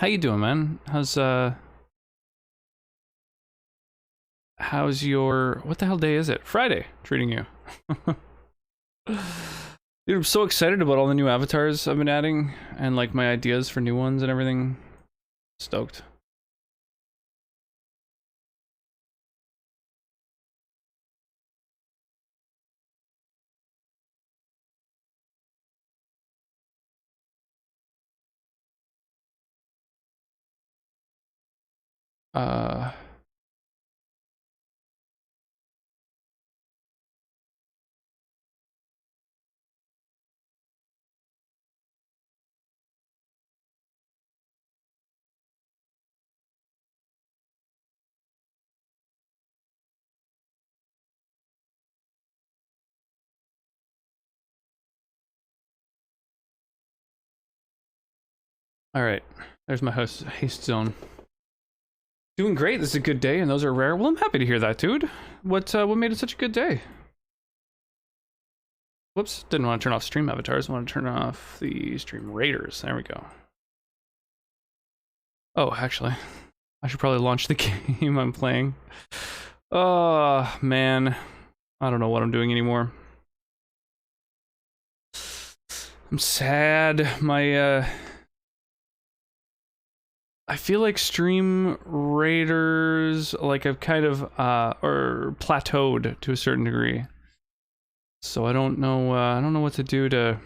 How you doing, man? How's your, what the hell day is it? Friday treating you? Dude, I'm so excited about all the new avatars I've been adding and like my ideas for new ones and everything. Stoked. Uh all right. There's my haste zone. Doing great. This is a good day, and those are rare. Well, I'm happy to hear that, dude. What made it such a good day? Whoops, didn't want to turn off stream avatars. I want to turn off the stream raiders. There we go. Oh, actually, I should probably launch the game I'm playing. Oh, man. I don't know what I'm doing anymore. I'm sad. I feel like stream raiders, like I've kind of, or plateaued to a certain degree. So I don't know what to do to,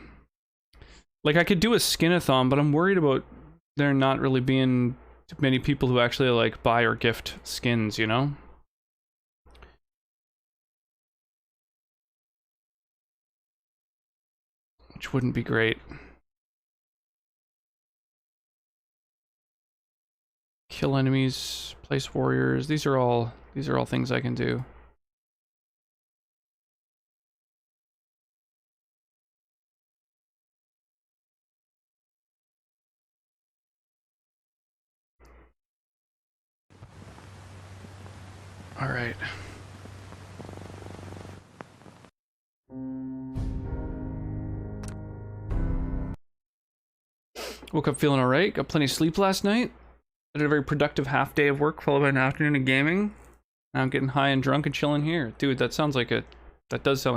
like I could do a skinathon, but I'm worried about there not really being many people who actually like buy or gift skins, you know? Which wouldn't be great. Kill enemies, place warriors. These are all things I can do. All right. Woke up feeling all right. Got plenty of sleep last night. I did a very productive half day of work followed by an afternoon of gaming. Now I'm getting high and drunk and chilling here. Dude, that does sound like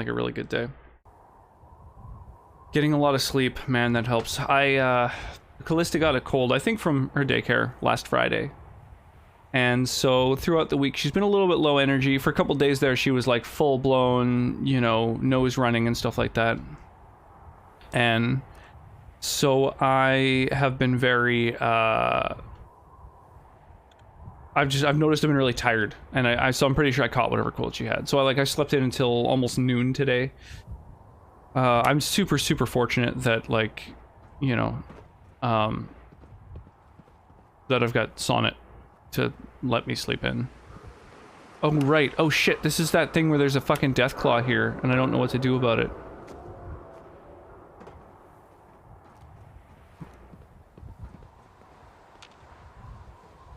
a really good day. Getting a lot of sleep, man, that helps. Callista got a cold, I think from her daycare last Friday. And so throughout the week, she's been a little bit low energy. For a couple days there, she was like full blown, you know, nose running and stuff like that. And so I have been very, I've noticed I've been really tired, and so I'm pretty sure I caught whatever cold she had. So I slept in until almost noon today. I'm super fortunate that like, you know, that I've got Sonnet to let me sleep in. Oh right, oh shit, this is that thing where there's a fucking Deathclaw here, and I don't know what to do about it.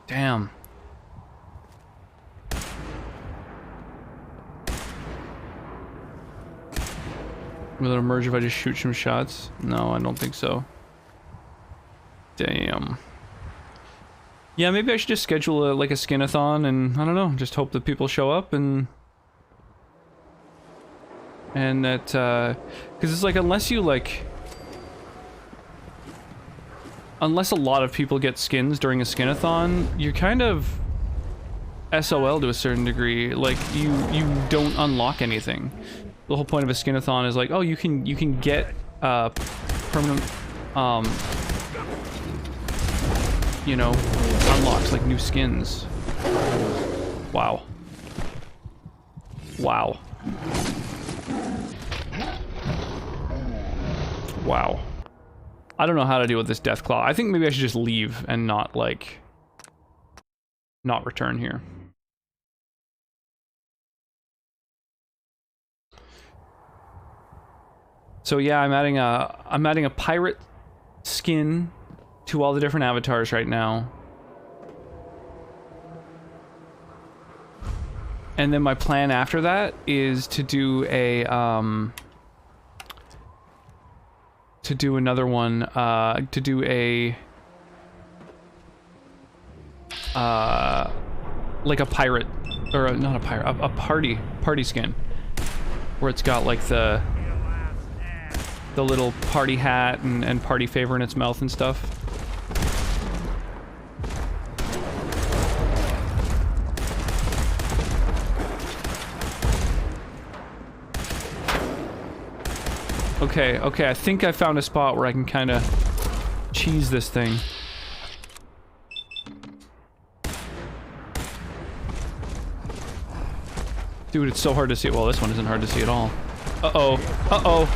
Damn. Will it emerge if I just shoot some shots? No, I don't think so. Damn. Yeah, maybe I should just schedule like a skinathon and, I don't know, just hope that people show up and that, because it's like, unless a lot of people get skins during a skinathon, you're kind of SOL to a certain degree. Like, you don't unlock anything. The whole point of a skinathon is like, oh, you can get permanent you know, unlocks like new skins. Wow. Wow. Wow. I don't know how to deal with this Deathclaw. I think maybe I should just leave and not like not return here. So yeah, I'm adding a pirate skin to all the different avatars right now. And then my plan after that is to do a another one, to do a like a pirate, or not a pirate, a party skin, where it's got like the little party hat and party favor in its mouth and stuff. Okay, I think I found a spot where I can kind of cheese this thing. Dude, it's so hard to see. Well, this one isn't hard to see at all. Uh-oh. Uh-oh.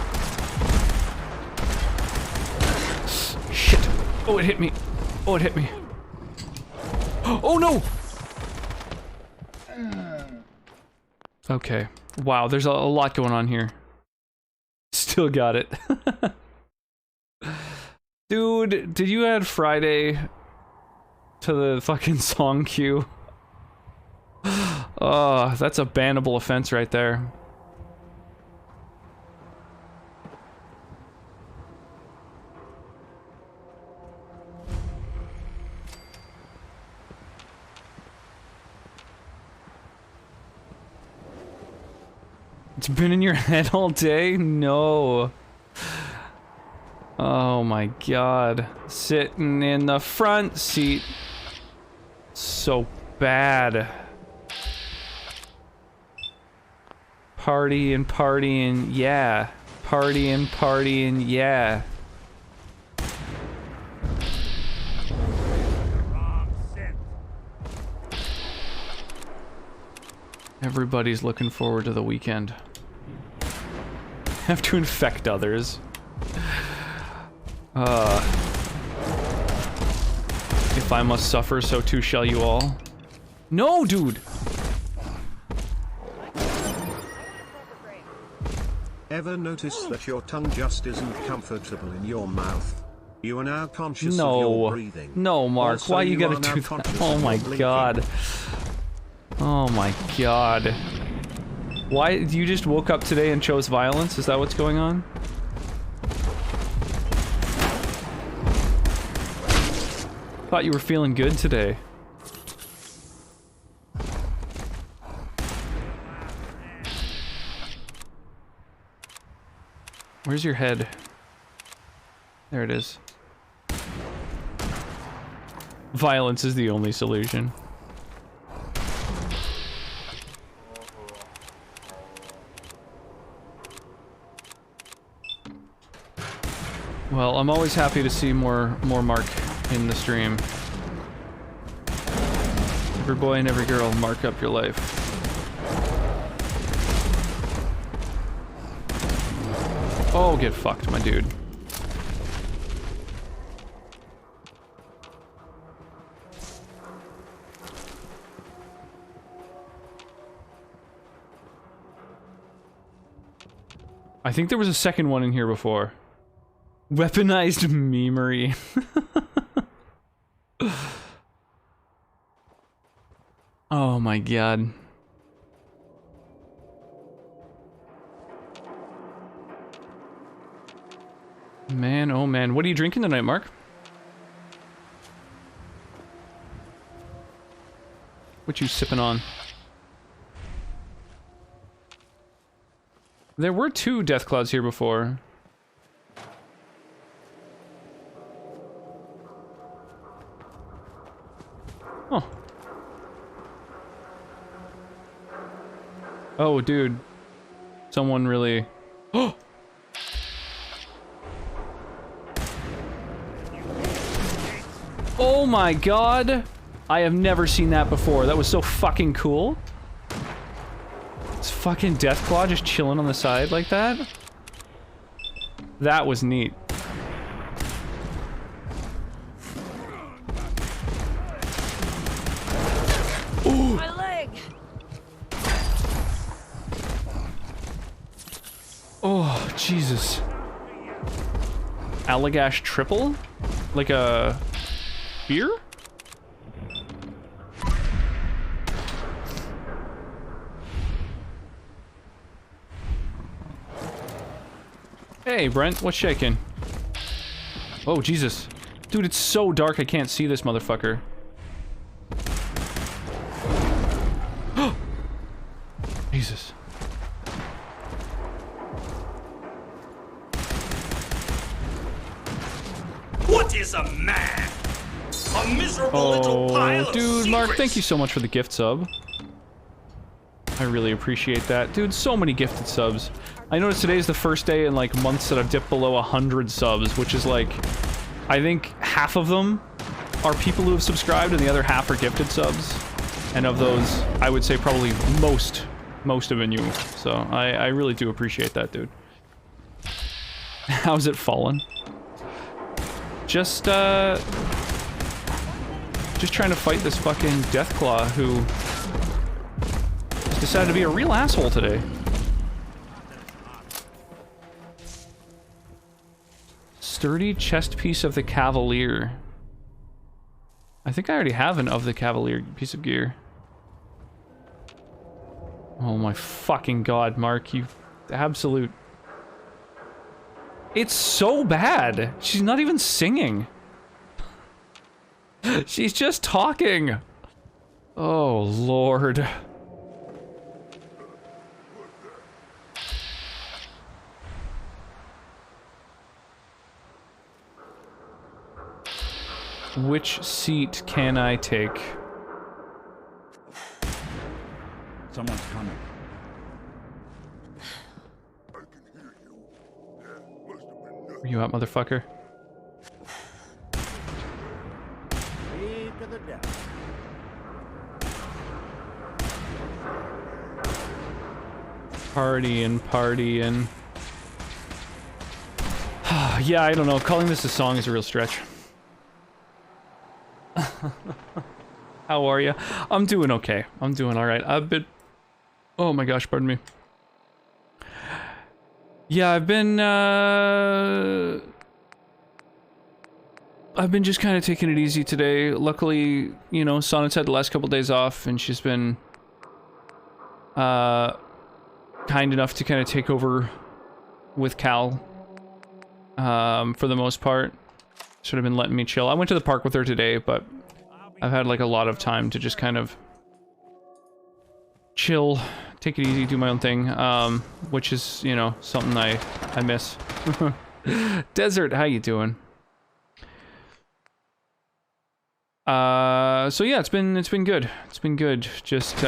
Shit. Oh, it hit me. Oh, it hit me. Oh, no! Okay. Wow, there's a lot going on here. Still got it. Dude, did you add Friday to the fucking song queue? Oh, that's a bannable offense right there. It's been in your head all day? No. Oh my god. Sitting in the front seat. So bad. Partying, partying, yeah. Partying, partying, yeah. Everybody's looking forward to the weekend. Have to infect others. If I must suffer, so too shall you all. No, dude! Ever notice that your tongue just isn't comfortable in your mouth? You are now conscious of your breathing. No, Mark, Also, why you gotta do that? Oh my god. Oh my god. Why, you just woke up today and chose violence? Is that what's going on? Thought you were feeling good today. Where's your head? There it is. Violence is the only solution. Well, I'm always happy to see more Mark in the stream. Every boy and every girl, mark up your life. Oh, get fucked, my dude. I think there was a second one in here before. Weaponized memery. Oh my god. Man, oh man. What are you drinking tonight, Mark? What you sipping on? There were 2 death clouds here before. Huh. Oh, dude. Someone really... Oh! Oh my god! I have never seen that before. That was so fucking cool. It's fucking Deathclaw just chilling on the side like that. That was neat. Ooh. My leg. Oh, Jesus. Allagash triple? Like a beer? Hey, Brent, what's shaking? Oh, Jesus. Dude, it's so dark I can't see this motherfucker. Jesus. What is a man? A miserable little pile of dude, Mark, secrets. thank you so much for the gift sub. I really appreciate that. Dude, so many gifted subs. I noticed today's the first day in like months that I've dipped below 100 subs, which is like, I think half of them are people who have subscribed and the other half are gifted subs. And of those, I would say probably most have been you. So I really do appreciate that, dude. How's it fallen? Just trying to fight this fucking Deathclaw who just decided to be a real asshole today. Sturdy chest piece of the Cavalier. I think I already have an of the Cavalier piece of gear. Oh my fucking god, Mark, you absolute... It's so bad! She's not even singing. She's just talking! Oh, Lord. Which seat can I take? Someone's coming. Where you at, motherfucker? Partying. Yeah, I don't know. Calling this a song is a real stretch. How are you? I'm doing okay. I'm doing alright. I've been... Oh my gosh, pardon me. Yeah, I've been just kind of taking it easy today. Luckily, you know, Sonnet's had the last couple days off, and she's been kind enough to kind of take over with Cal for the most part. Sort of been letting me chill. I went to the park with her today, but I've had like a lot of time to just kind of chill, take it easy, do my own thing, which is, you know, something I miss. Desert, how you doing? So yeah, it's been good. It's been good. Just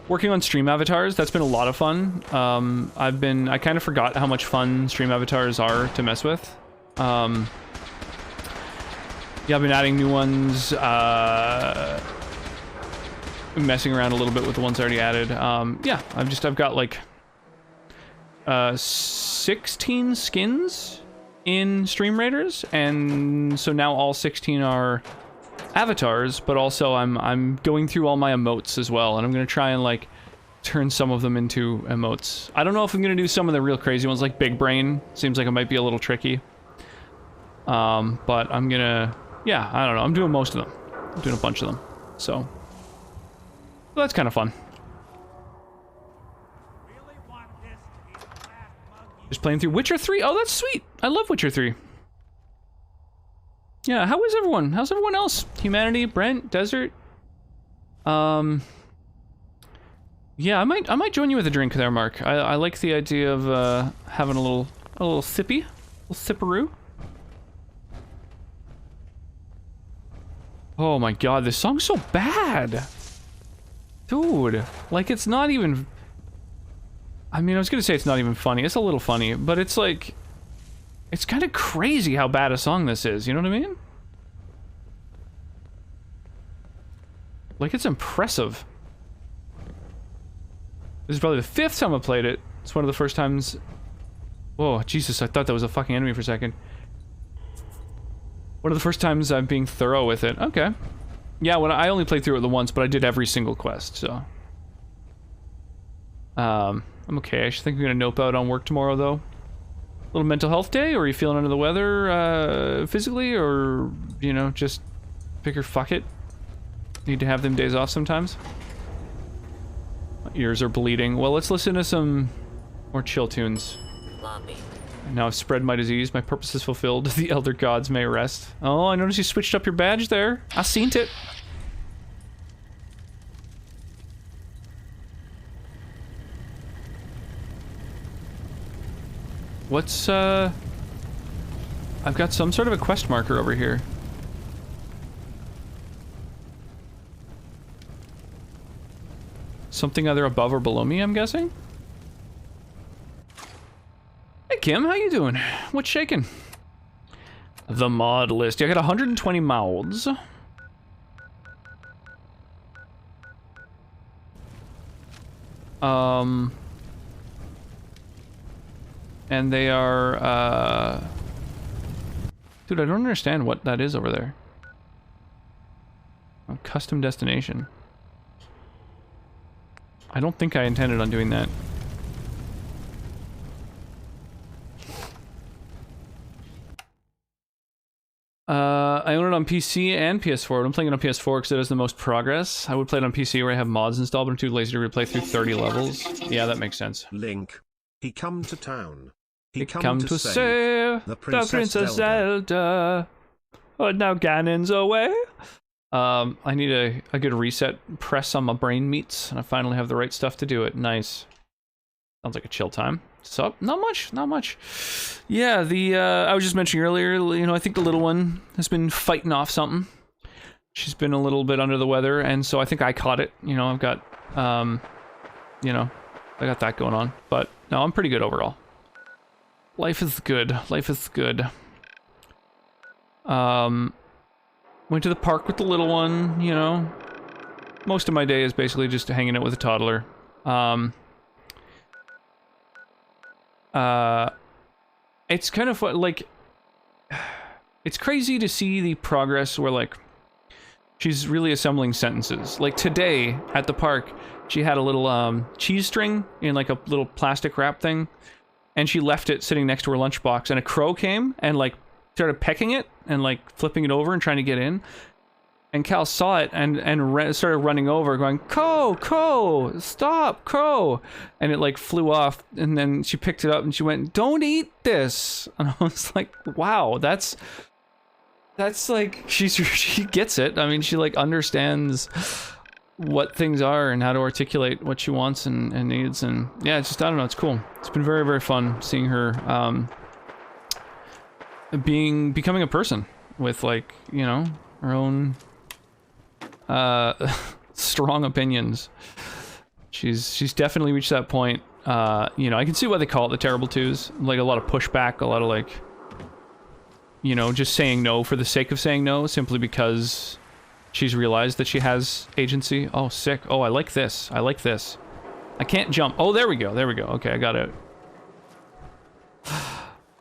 working on stream avatars. That's been a lot of fun. I kind of forgot how much fun stream avatars are to mess with. Yeah, I've been adding new ones, messing around a little bit with the ones already added. Yeah, I've got like 16 skins in Stream Raiders, and so now all 16 are avatars, but also I'm going through all my emotes as well, and I'm gonna try and like turn some of them into emotes. I don't know if I'm gonna do some of the real crazy ones like Big Brain. Seems like it might be a little tricky. But I'm gonna, yeah, I don't know. I'm doing most of them. I'm doing a bunch of them. So that's kind of fun. Just playing through Witcher 3. Oh, that's sweet. I love Witcher 3. Yeah, how is everyone? How's everyone else? Humanity, Brent, Desert. Yeah, I might join you with a drink there, Mark. I like the idea of having a little sippy, a little sipperoo. Oh my god, this song's so bad. Dude, like it's not even... I mean, I was gonna say it's not even funny. It's a little funny, but it's like... It's kind of crazy how bad a song this is, you know what I mean? Like, it's impressive. This is probably the 5th time I played it. It's one of the first times... Whoa, Jesus, I thought that was a fucking enemy for a second. One of the first times I'm being thorough with it. Okay. Yeah, when I only played through it the once, but I did every single quest, so... I'm okay. I think I'm gonna nope out on work tomorrow, though. Little mental health day, or are you feeling under the weather, physically, or, you know, just figure fuck it? Need to have them days off sometimes? My ears are bleeding. Well, let's listen to some more chill tunes. Now I've spread my disease, my purpose is fulfilled, the elder gods may rest. Oh, I noticed you switched up your badge there. I seen it. What's, I've got some sort of a quest marker over here. Something either above or below me, I'm guessing? Hey Kim, how you doing? What's shaking? The mod list. I got 120 mods. And they are, dude, I don't understand what that is over there. A custom destination. I don't think I intended on doing that. I own it on PC and PS4. I'm playing it on PS4 because it has the most progress. I would play it on PC where I have mods installed, but I'm too lazy to replay through 30 levels. Yeah, that makes sense. Link. He come to town. He come to save the Princess Zelda. Oh, now Ganon's away. I need a good reset press on my brain meats, and I finally have the right stuff to do it. Nice. Sounds like a chill time. Sup? Not much, not much. Yeah, I was just mentioning earlier, you know, I think the little one has been fighting off something. She's been a little bit under the weather, and so I think I caught it. You know, I've got, you know, I got that going on. But, no, I'm pretty good overall. Life is good. Life is good. Went to the park with the little one, you know. Most of my day is basically just hanging out with a toddler. It's kind of like, it's crazy to see the progress where, like, she's really assembling sentences. Like, today, at the park, she had a little, cheese string in, like, a little plastic wrap thing, and she left it sitting next to her lunchbox, and a crow came and, like, started pecking it, and, like, flipping it over and trying to get in. And Cal saw it and started running over, going, Crow, stop, Crow. And it, like, flew off, and then she picked it up and she went, don't eat this. And I was like, wow, that's like, she gets it. I mean, she, like, understands what things are and how to articulate what she wants and needs. And yeah, it's just, I don't know, it's cool. It's been very, very fun seeing her, becoming a person with, like, you know, her own strong opinions. She's definitely reached that point. You know, I can see why they call it the terrible twos. Like, a lot of pushback, a lot of, like, you know, just saying no for the sake of saying no, simply because she's realized that she has agency. Oh, sick. Oh, I like this. I like this. I can't jump. Oh, there we go. There we go. Okay, I got it.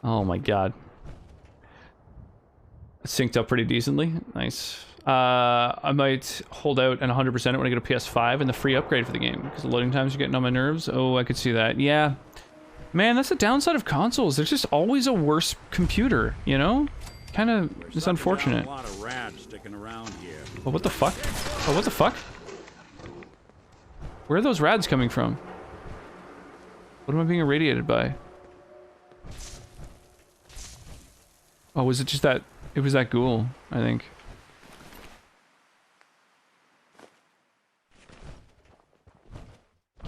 Oh my god. It synced up pretty decently. Nice. I might hold out and 100% it when I get a PS5 and the free upgrade for the game, because the loading times are getting on my nerves. Oh, I could see that. Yeah. Man, that's the downside of consoles. There's just always a worse computer, you know? Kind of, it's unfortunate. A lot of rats sticking around here. Oh, what the fuck? Oh, what the fuck? Where are those rads coming from? What am I being irradiated by? Oh, was it just that? It was that ghoul, I think.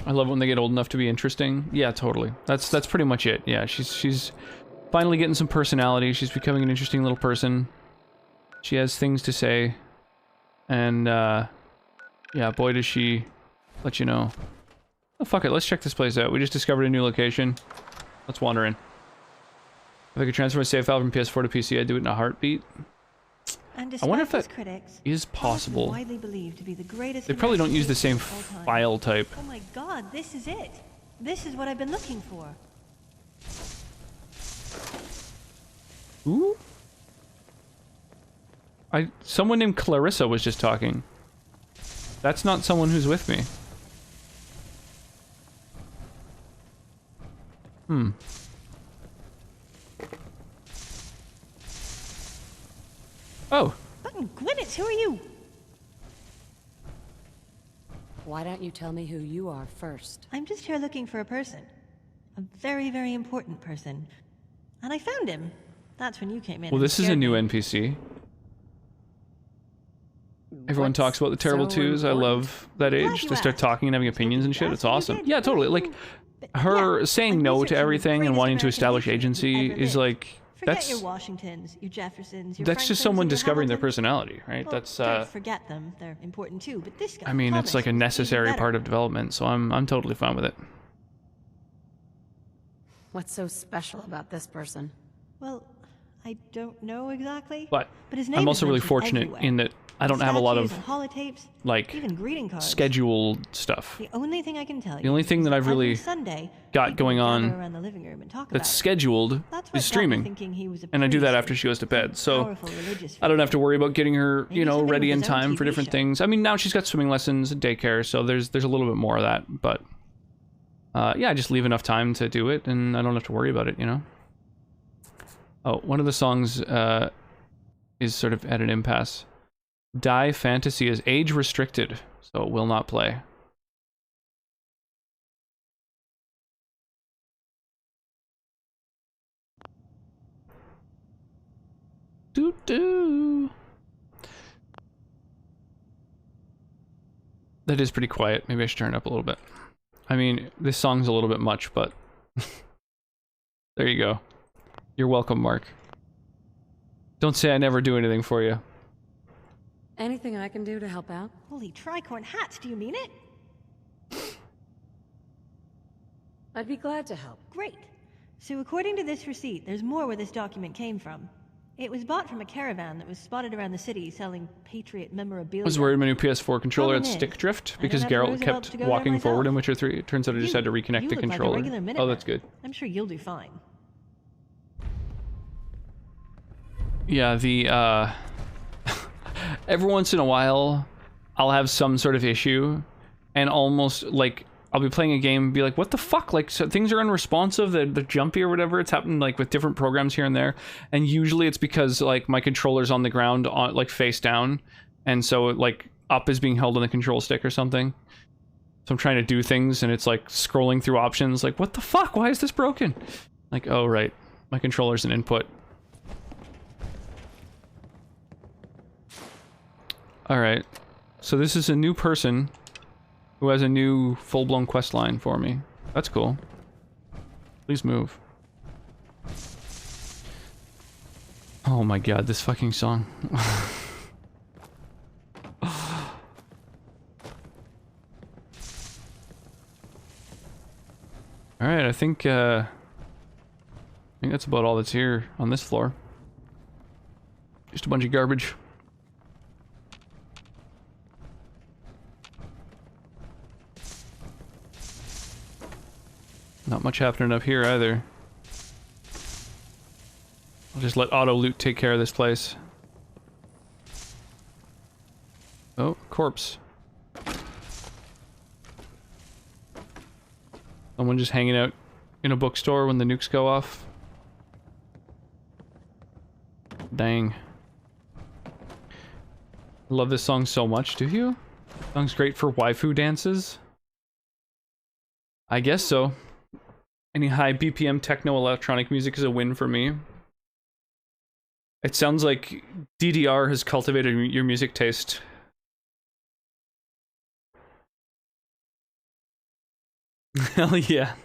I love when they get old enough to be interesting. Yeah, totally. That's pretty much it. Yeah, she's finally getting some personality. She's becoming an interesting little person. She has things to say. And, yeah, boy does she let you know. Oh, fuck it, let's check this place out. We just discovered a new location. Let's wander in. If I could transfer my save file from PS4 to PC, I'd do it in a heartbeat. I wonder if that is possible. Widely believed to be the greatest. They probably don't use the same file type. Oh my god, this is it. This is what I've been looking for. Ooh? Someone named Clarissa was just talking. That's not someone who's with me. Hmm. Oh. Gwyneth, who are you? Why don't you tell me who you are first? I'm just here looking for a person. A very, very important person. And I found him. That's when you came in. Well, this is a new NPC. Everyone talks about the terrible twos. I love that age. They start talking and having opinions and shit. It's awesome. Yeah, totally. Like, her yeah, saying I'm no to researching the everything and greatest wanting to American establish patriot who agency ever is lived. like Forget your Washingtons, your Jeffersons, your that's Franklins, just someone and your discovering their Hamiltons. personality, right? Well, That's don't forget them. They're important too. But this guy, I mean, Thomas, it's like a was even necessary better. part of development, so I'm totally fine with it. What's so special about this person? Well, I don't know exactly. But his name I'm is also really mentioned fortunate everywhere. in that I don't have a lot of Statues and holotapes, like even greeting cards. scheduled stuff. The only thing I can tell you. The only thing is that I've every really Sunday, got people going would on gather around the living room and talk that's about it. scheduled That's what is got me streaming. thinking he was a And I do that priest after she goes to bed. So powerful religious I don't have to figure. worry about getting her, Maybe you know, something ready with in his own time for TV different show. things. I mean, now she's got swimming lessons and daycare, so there's a little bit more of that, but yeah, I just leave enough time to do it and I don't have to worry about it, you know. Oh, one of the songs is sort of at an impasse. Die Fantasy is age restricted, so it will not play. Doo doo. That is pretty quiet. Maybe I should turn it up a little bit. I mean, this song's a little bit much, but there you go. You're welcome, Mark. Don't say I never do anything for you. Anything I can do to help out? Holy tricorn hats, do you mean it? I'd be glad to help. Great. So according to this receipt, there's more where this document came from. It was bought from a caravan that was spotted around the city selling Patriot memorabilia. I was worried my new PS4 controller had Problem is, stick drift I because don't have the Geralt Roosevelt kept to go there walking forward in myself. Witcher 3. It turns out I just had to reconnect you the look like a controller. regular Oh, Minuteman. that's good. I'm sure you'll do fine. Yeah, the every once in a while I'll have some sort of issue and almost like I'll be playing a game and be like, what the fuck? Like, so things are unresponsive, they're jumpy or whatever. It's happened like with different programs here and there. And usually it's because like my controller's on the ground, on like face down. And so like up is being held on the control stick or something. So I'm trying to do things and it's like scrolling through options. Like, what the fuck? Why is this broken? Like, oh, right. My controller's an input. All right. So this is a new person who has a new full-blown quest line for me. That's cool. Please move. Oh my god, this fucking song. Alright, I think that's about all that's here on this floor. Just a bunch of garbage. Not much happening up here either. I'll just let auto loot take care of this place. Oh, corpse. Someone just hanging out in a bookstore when the nukes go off. Dang. I love this song so much, do you? Song's great for waifu dances? I guess so. Any high BPM techno electronic music is a win for me. It sounds like DDR has cultivated your music taste. Hell yeah.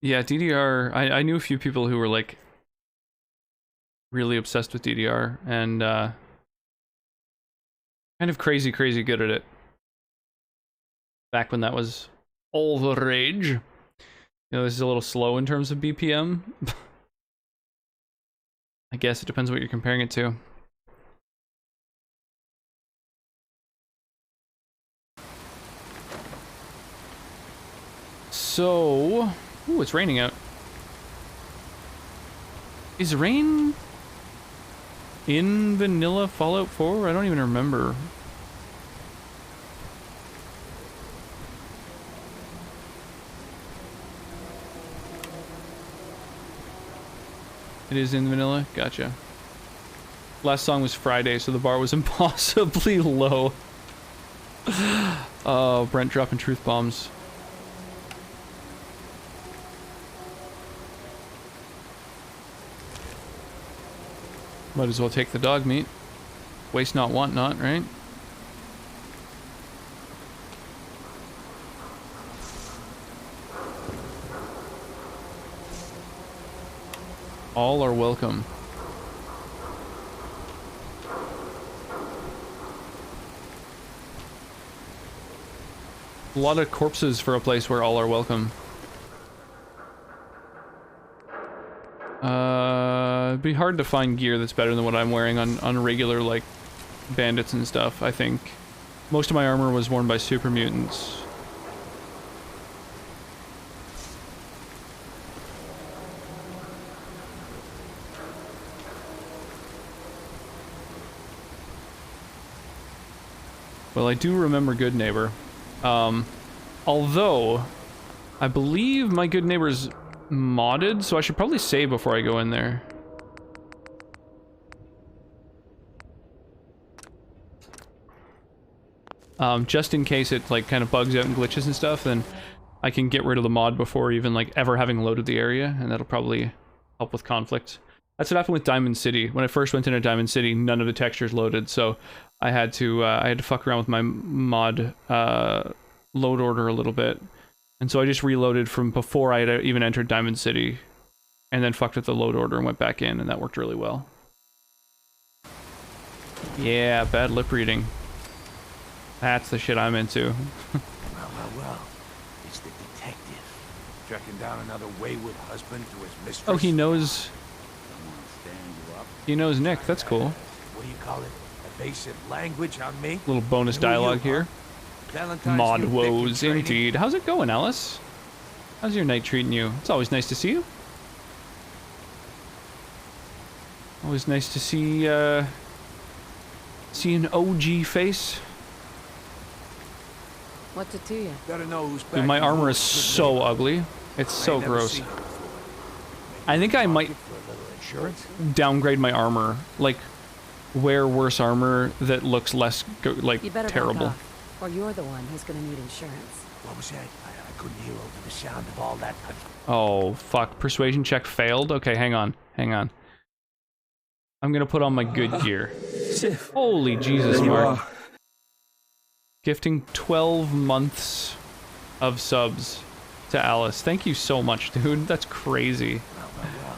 Yeah, DDR, I knew a few people who were like really obsessed with DDR and kind of crazy good at it. Back when that was all the rage. You know, this is a little slow in terms of BPM. I guess it depends what you're comparing it to. So, ooh, it's raining out. Is rain in vanilla Fallout 4? I don't even remember. It is in vanilla? Gotcha. Last song was Friday, so the bar was impossibly low. Oh, Brent dropping truth bombs. Might as well take the dog meat. Waste not, want not, right? All are welcome. A lot of corpses for a place where all are welcome. It'd be hard to find gear that's better than what I'm wearing on regular, like, bandits and stuff, I think. Most of my armor was worn by super mutants. Well, I do remember Good Neighbor. Although, I believe my Good Neighbor's modded, so I should probably save before I go in there. Just in case it, like, kind of bugs out and glitches and stuff, then I can get rid of the mod before even, like, ever having loaded the area, and that'll probably help with conflict. That's what happened with Diamond City. When I first went into Diamond City, none of the textures loaded, so I had to fuck around with my mod load order a little bit. And so I just reloaded from before I had even entered Diamond City, and then fucked with the load order and went back in, and that worked really well. Yeah, bad lip reading. That's the shit I'm into. Well. It's the detective. Tracking down another wayward husband to his mistress. Oh, he knows... Someone stand you up. He knows Nick, that's cool. What do you call it? Evasive language on me? Little bonus dialogue here. Valentine's Mod new woes, dick in training? indeed. How's it going, Alice? How's your night treating you? It's always nice to see you. Always nice to see an OG face. What's it to you? Gotta know who's back Dude, my in armor the is woods. so ugly. It's so Never gross. seen it before. I think I might For a little insurance? downgrade my armor. Like, wear worse armor that looks less, like, You better terrible. back off, or you're the one who's gonna need insurance. What was that? I couldn't hear over the sound of all that. Oh, fuck. Persuasion check failed? Okay, hang on. Hang on. I'm gonna put on my good gear. Holy Jesus, Mark. Gifting 12 months of subs to Alice. Thank you so much, dude. That's crazy. Well.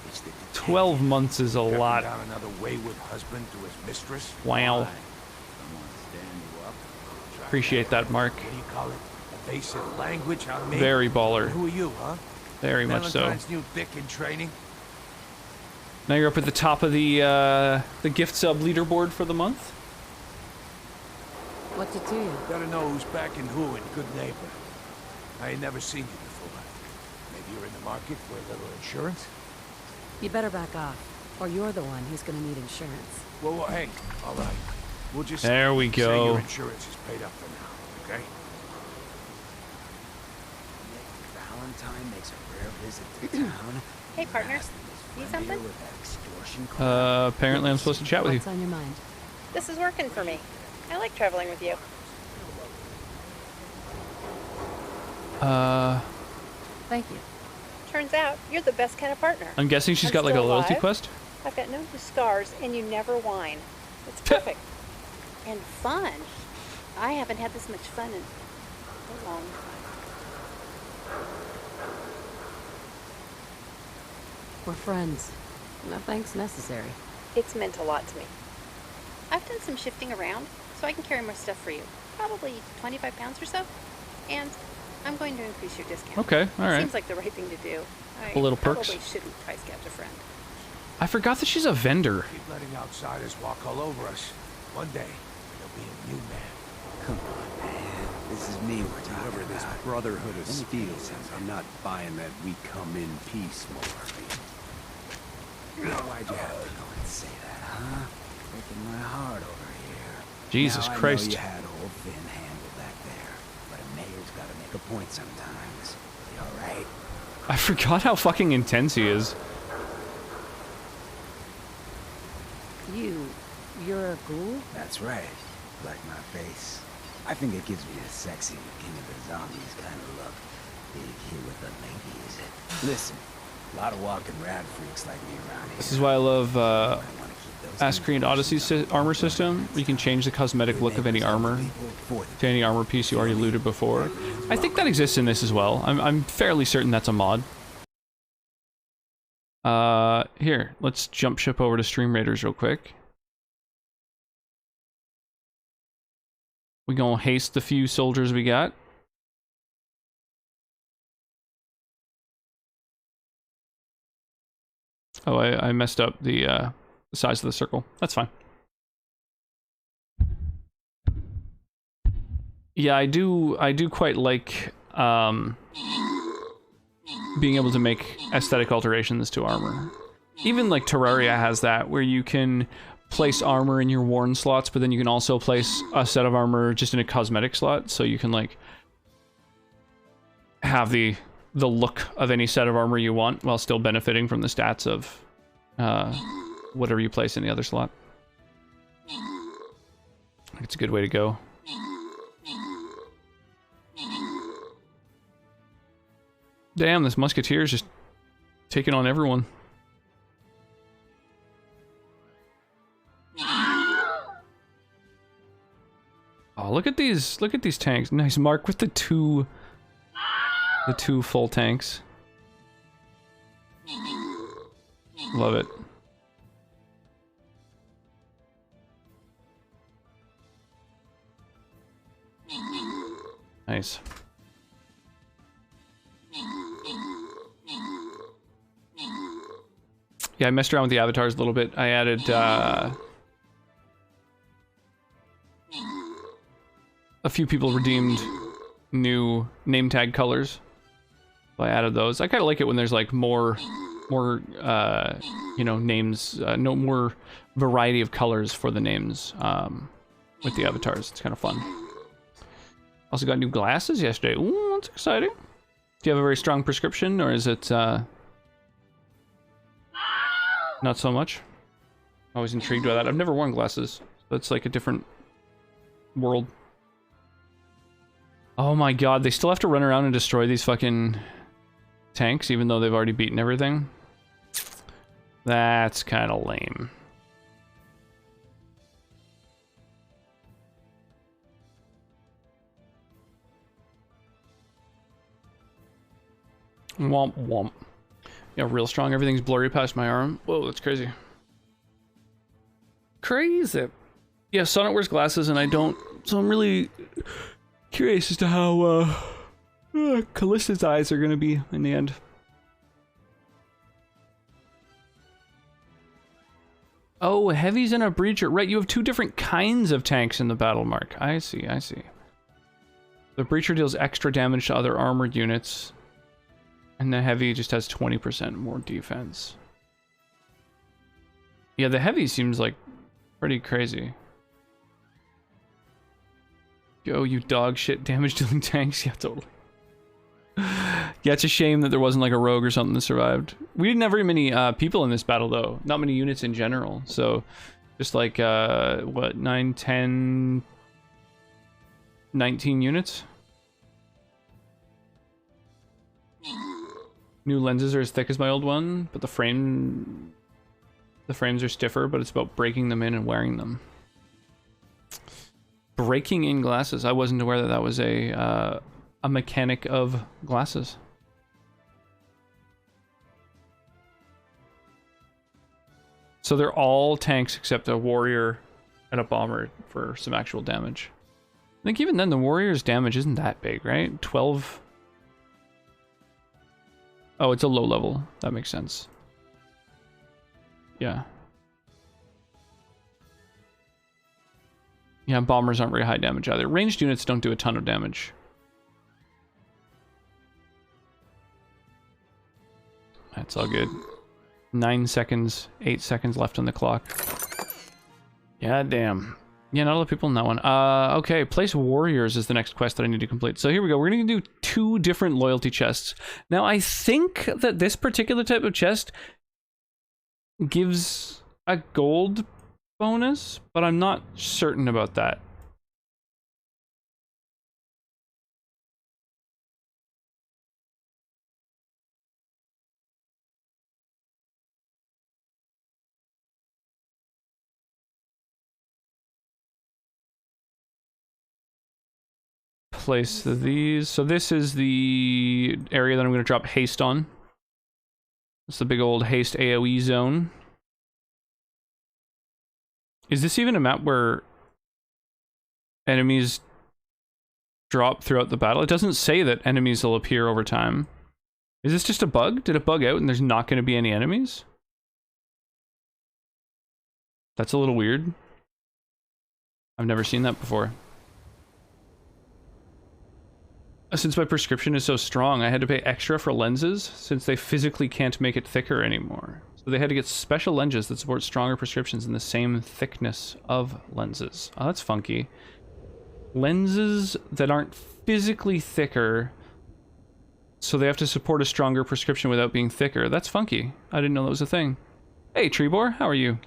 It's the detective. 12 months is a Tracking lot. down another wayward husband to his mistress? Wow. Someone stand you up. Appreciate that, Mark. What do you call it? Evasive language on me? Very baller. Who are you, huh? Very much so. Valentine's new dick in training? Now you're up at the top of the gift sub leaderboard for the month. What's it to you? Gotta know who's backing who in Good Neighbor. I ain't never seen you before. Maybe you're in the market for a little insurance? You better back off, or you're the one who's gonna need insurance. Well, hey, all right. We'll just There we say go. your insurance is paid up for now, okay? Valentine makes a rare visit to town. Hey, partner. Need something? Apparently I'm supposed to chat with you. What's on your mind? This is working for me. I like traveling with you. Thank you. Turns out, you're the best kind of partner. I'm guessing she's I'm got like a still loyalty alive. quest? I've got no scars, and you never whine. It's perfect. And fun. I haven't had this much fun in so long. We're friends. No thanks necessary. It's meant a lot to me. I've done some shifting around, so I can carry more stuff for you. Probably 25 pounds or so. And I'm going to increase your discount. Okay, alright. Seems like the right thing to do. A little perks. Probably shouldn't price gouge a friend. I forgot that she's a vendor. Keep letting outsiders walk all over us. One day, there'll be a new man. Come on, man. This is me we're talking Whoever this about. Brotherhood of S.P.E.C.I.A.L is, I'm not buying that we come in peace more. Why'd you have to go and say that, huh? Breaking my heart over here. Jesus now, Christ. I know you had old Finn handled back there, but a mayor's gotta make a point sometimes. You alright? I forgot how fucking intense he is. You're a ghoul? That's right. Like my face. I think it gives me a sexy King of the Zombies kind of look. Big here with the ladies. Listen, a lot of walking rad freaks like me around here. This is why I love I wanna keep those Ask Creed Odyssey's armor system. You can change the cosmetic look of any armor to any armor piece you already looted before. I think that exists in this as well. I'm fairly certain that's a mod. Here, let's jump ship over to Stream Raiders real quick. We gonna haste the few soldiers we got. Oh, I messed up the size of the circle. That's fine. Yeah, I do quite like being able to make aesthetic alterations to armor. Even like Terraria has that, where you can place armor in your worn slots, but then you can also place a set of armor just in a cosmetic slot, so you can like have the look of any set of armor you want while still benefiting from the stats of whatever you place in the other slot. It's a good way to go. Damn, this musketeer is just taking on everyone. Oh, look at these tanks. Nice mark with the two full tanks. Love it. Nice. Yeah, I messed around with the avatars a little bit. I added a few people redeemed new name tag colors. So I added those. I kind of like it when there's like more you know, names, no more variety of colors for the names with the avatars. It's kind of fun. Also got new glasses yesterday. Ooh, that's exciting. Do you have a very strong prescription, or is it not so much? Always intrigued by that. I've never worn glasses. That's like a different world. Oh my god, they still have to run around and destroy these fucking tanks, even though they've already beaten everything? That's kind of lame. Womp womp. Yeah, real strong. Everything's blurry past my arm. Whoa, that's crazy. Crazy. Yeah, Sonnet wears glasses and I don't, so I'm really curious as to how Callista's eyes are gonna be in the end. Oh, heavies and a breacher. Right, you have two different kinds of tanks in the battle mark. I see, I see. The breacher deals extra damage to other armored units. And the heavy just has 20% more defense. Yeah, the heavy seems like pretty crazy. Yo, you dog shit damage dealing tanks. Yeah, totally. Yeah, it's a shame that there wasn't like a rogue or something that survived. We didn't have very many people in this battle though. Not many units in general. So just like, what, 9, 10, 19 units? New lenses are as thick as my old one, but the frames are stiffer, but it's about breaking them in and wearing them. Breaking in glasses. I wasn't aware that that was a mechanic of glasses. So they're all tanks except a warrior and a bomber for some actual damage. I think even then the warrior's damage isn't that big, right? 12... Oh, it's a low level. That makes sense. Yeah. Yeah, bombers aren't very high damage either. Ranged units don't do a ton of damage. That's all good. 9 seconds, 8 seconds left on the clock. Yeah, damn. Yeah, not a lot of people in that one. Okay, place warriors is the next quest that I need to complete. So here we go. We're going to do 2 different loyalty chests. Now, I think that this particular type of chest gives a gold bonus, but I'm not certain about that. Place these. So this is the area that I'm going to drop haste on. It's the big old haste AoE zone. Is this even a map where enemies drop throughout the battle? It doesn't say that enemies will appear over time. Is this just a bug? Did it bug out and there's not going to be any enemies? That's a little weird. I've never seen that before. Since my prescription is so strong, I had to pay extra for lenses since they physically can't make it thicker anymore. So they had to get special lenses that support stronger prescriptions in the same thickness of lenses. Oh, that's funky. Lenses that aren't physically thicker, so they have to support a stronger prescription without being thicker. That's funky. I didn't know that was a thing. Hey, Trebor, how are you?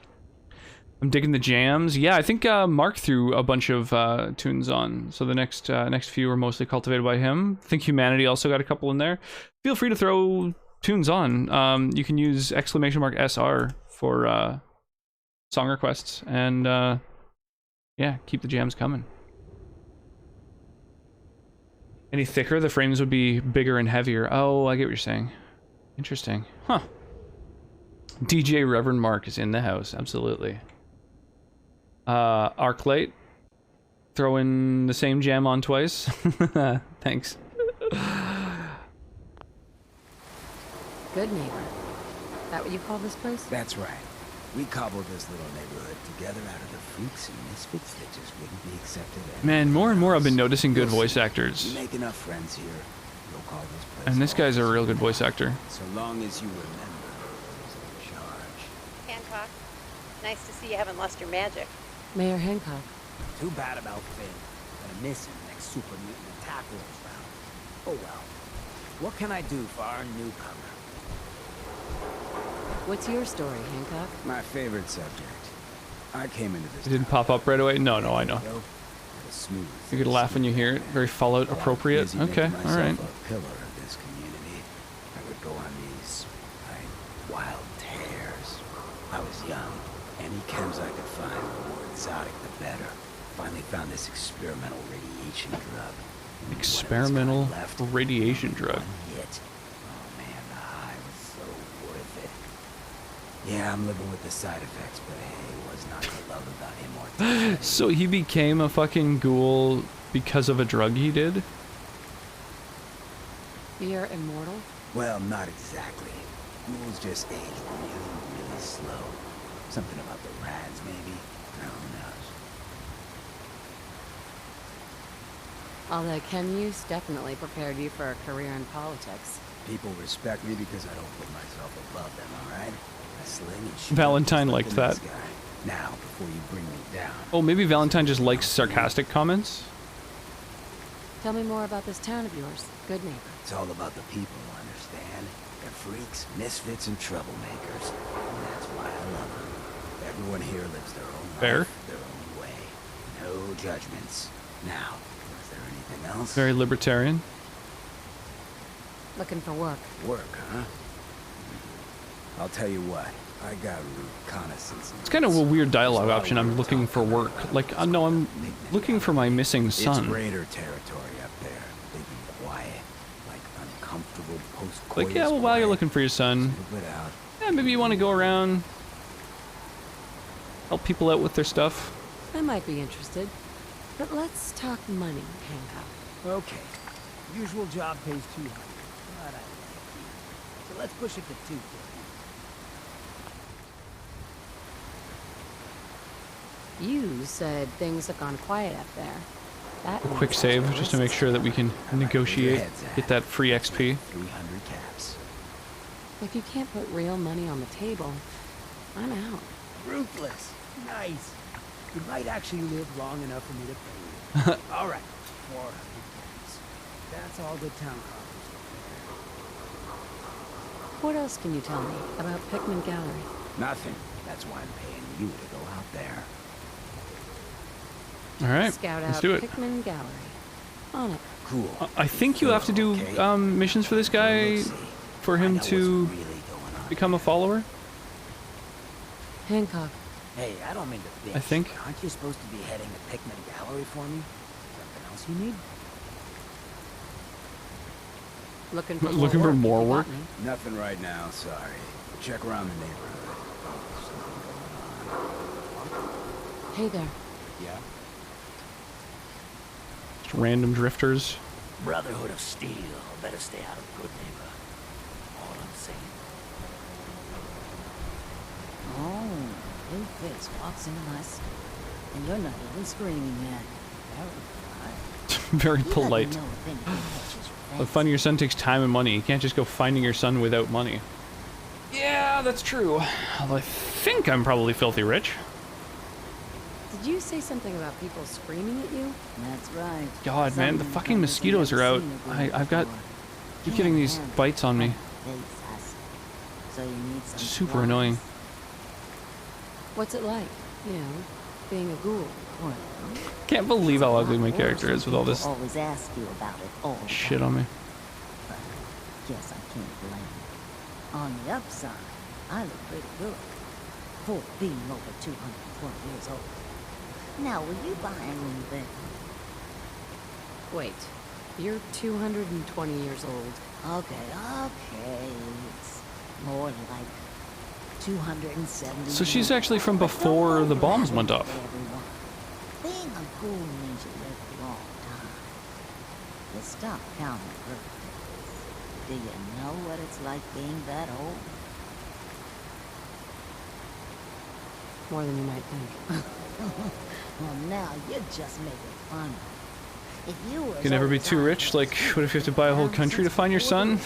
I'm digging the jams. Yeah, I think Mark threw a bunch of tunes on, so the next few were mostly cultivated by him. I think Humanity also got a couple in there. Feel free to throw tunes on. You can use !SR for song requests, and yeah, keep the jams coming. Any thicker, the frames would be bigger and heavier. Oh, I get what you're saying. Interesting. Huh. DJ Reverend Mark is in the house, absolutely. Arclight, throw in the same jam on twice. Thanks. Good neighbor. That what you call this place? That's right. We cobbled this little neighborhood together out of the freaks and misfits that just wouldn't be accepted. Man, more and more I've been noticing good voice actors. You make enough friends here, you'll call this place. And this guy's a real good voice actor. So long as you remember who's in charge. Hancock, nice to see you haven't lost your magic. Mayor Hancock. Too bad about Finn. Gonna miss him next super mutant attack rolls round. Oh well. What can I do for our newcomer? What's your story, Hancock? My favorite subject. I came into this. It didn't pop up right away? No, I know. You could laugh when you hear it. Very Fallout appropriate. Okay, alright. A pillar of this community. I would go on these wild tears. I was young. Any chems I could find, the more exotic the better. Finally found this experimental radiation drug. Experimental radiation drug. Oh man, the high was so worth it. Yeah, I'm living with the side effects, but hey, it was not the love about immortality. So he became a fucking ghoul because of a drug he did? You're immortal? Well, not exactly. Ghouls just age really slow. Something about the rads, maybe? No, who knows? All that chem use definitely prepared you for a career in politics. People respect me because I don't put myself above them, alright? I sling and shoot. Valentine liked that. Now, before you bring me down. Oh, maybe Valentine just likes sarcastic comments? Tell me more about this town of yours, good neighbor. It's all about the people, understand? They're freaks, misfits, and troublemakers. And that's why I love them. Everyone here lives their own life, their own way. No judgments. Now, is there anything else? Very libertarian. Looking for work. Work, huh? I'll tell you what. I got reconnaissance. It's kind of a weird dialogue option. I'm looking for work. Like, no, I'm looking for my missing son. It's raider territory up there. Big and quiet. Like uncomfortable post-coitus. Like, yeah, well, while you're looking for your son, yeah, maybe you want to go around, help people out with their stuff. I might be interested. But let's talk money, Hancock. Okay. Usual job pays 200. But I like you. So let's push it to 250. You said things have gone quiet up there. That A quick save just to make sure that we can negotiate, get that free XP. 300 caps. If you can't put real money on the table, I'm out. Ruthless. Nice. You might actually live long enough for me to pay you. All right. 400 caps. That's all the town coffers. What else can you tell me about Pickman Gallery? Nothing. That's why I'm paying you to go out there. All right, Scout let's out do it. Pickman Gallery. On it. Cool. I think you have to do missions for this guy for him to become a follower. Hancock. Hey, I don't mean to bitch. I think. Aren't you supposed to be heading to Pickman Gallery for me? Something else you need? Looking for Looking for more if you work? got me. Nothing right now, sorry. Check around the neighborhood. Hey there. Yeah? Just random drifters. Brotherhood of Steel. Better stay out of good neighbor. All I'm saying. Oh, new face walks into my store, and you're not even screaming yet. Very You polite. let me know if anything catches your But fancy. finding your son takes time and money. You can't just go finding your son without money. Yeah, that's true. Although I think I'm probably filthy rich. Did you say something about people screaming at you? That's right. God, Some man, the fucking newcomers have mosquitoes never are out. seen a girl I've got... before. Keep Can't getting these handle bites on me. face, I see. So you need some Super supplies. annoying. What's it like, you know, being a ghoul? Well, Can't believe how ugly my worse character when is with all this people always ask you about it all the shit time. on me. But guess I can't blame you. On the upside, I look pretty good for being over 220 years old. Now, will you buy anything? Wait, you're 220 years old. Okay. It's more like 270. So she's actually from before the bombs went off. Everyone. Being a ghoul means you live a long time. You stop counting birthdays. Do you know what it's like being that old? More than you might think. Well, now you're just making fun of me. If you were Can never be too rich. Like, what if you have to buy a whole country to find your son?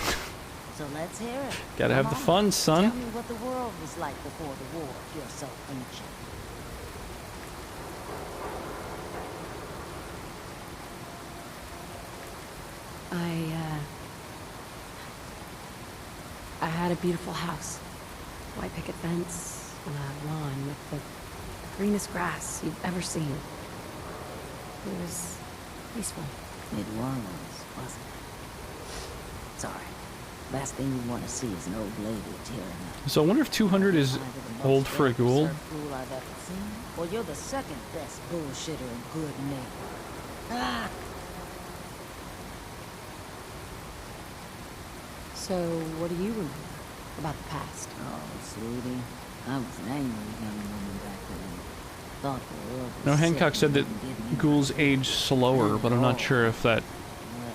So let's hear it. Gotta have the Come fun, on. son. Tell me what the world was like before the war, if you're so ancient. I had a beautiful house. White picket fence, and a lawn with the greenest grass you've ever seen. It was peaceful. It was, wasn't it? Sorry. Last thing you want to see is an old lady tearing up. So I wonder if 200 is Either the most old for a ghoul. well-preserved ghoul I've ever seen, or you're the second best bullshitter and good neighbor. Ah! So, what do you remember about the past? Oh, sweetie, I was an angry young woman back then. Thought the world was No, Hancock sick said that and didn't give me ghouls age slower, but I'm not sure if that Well,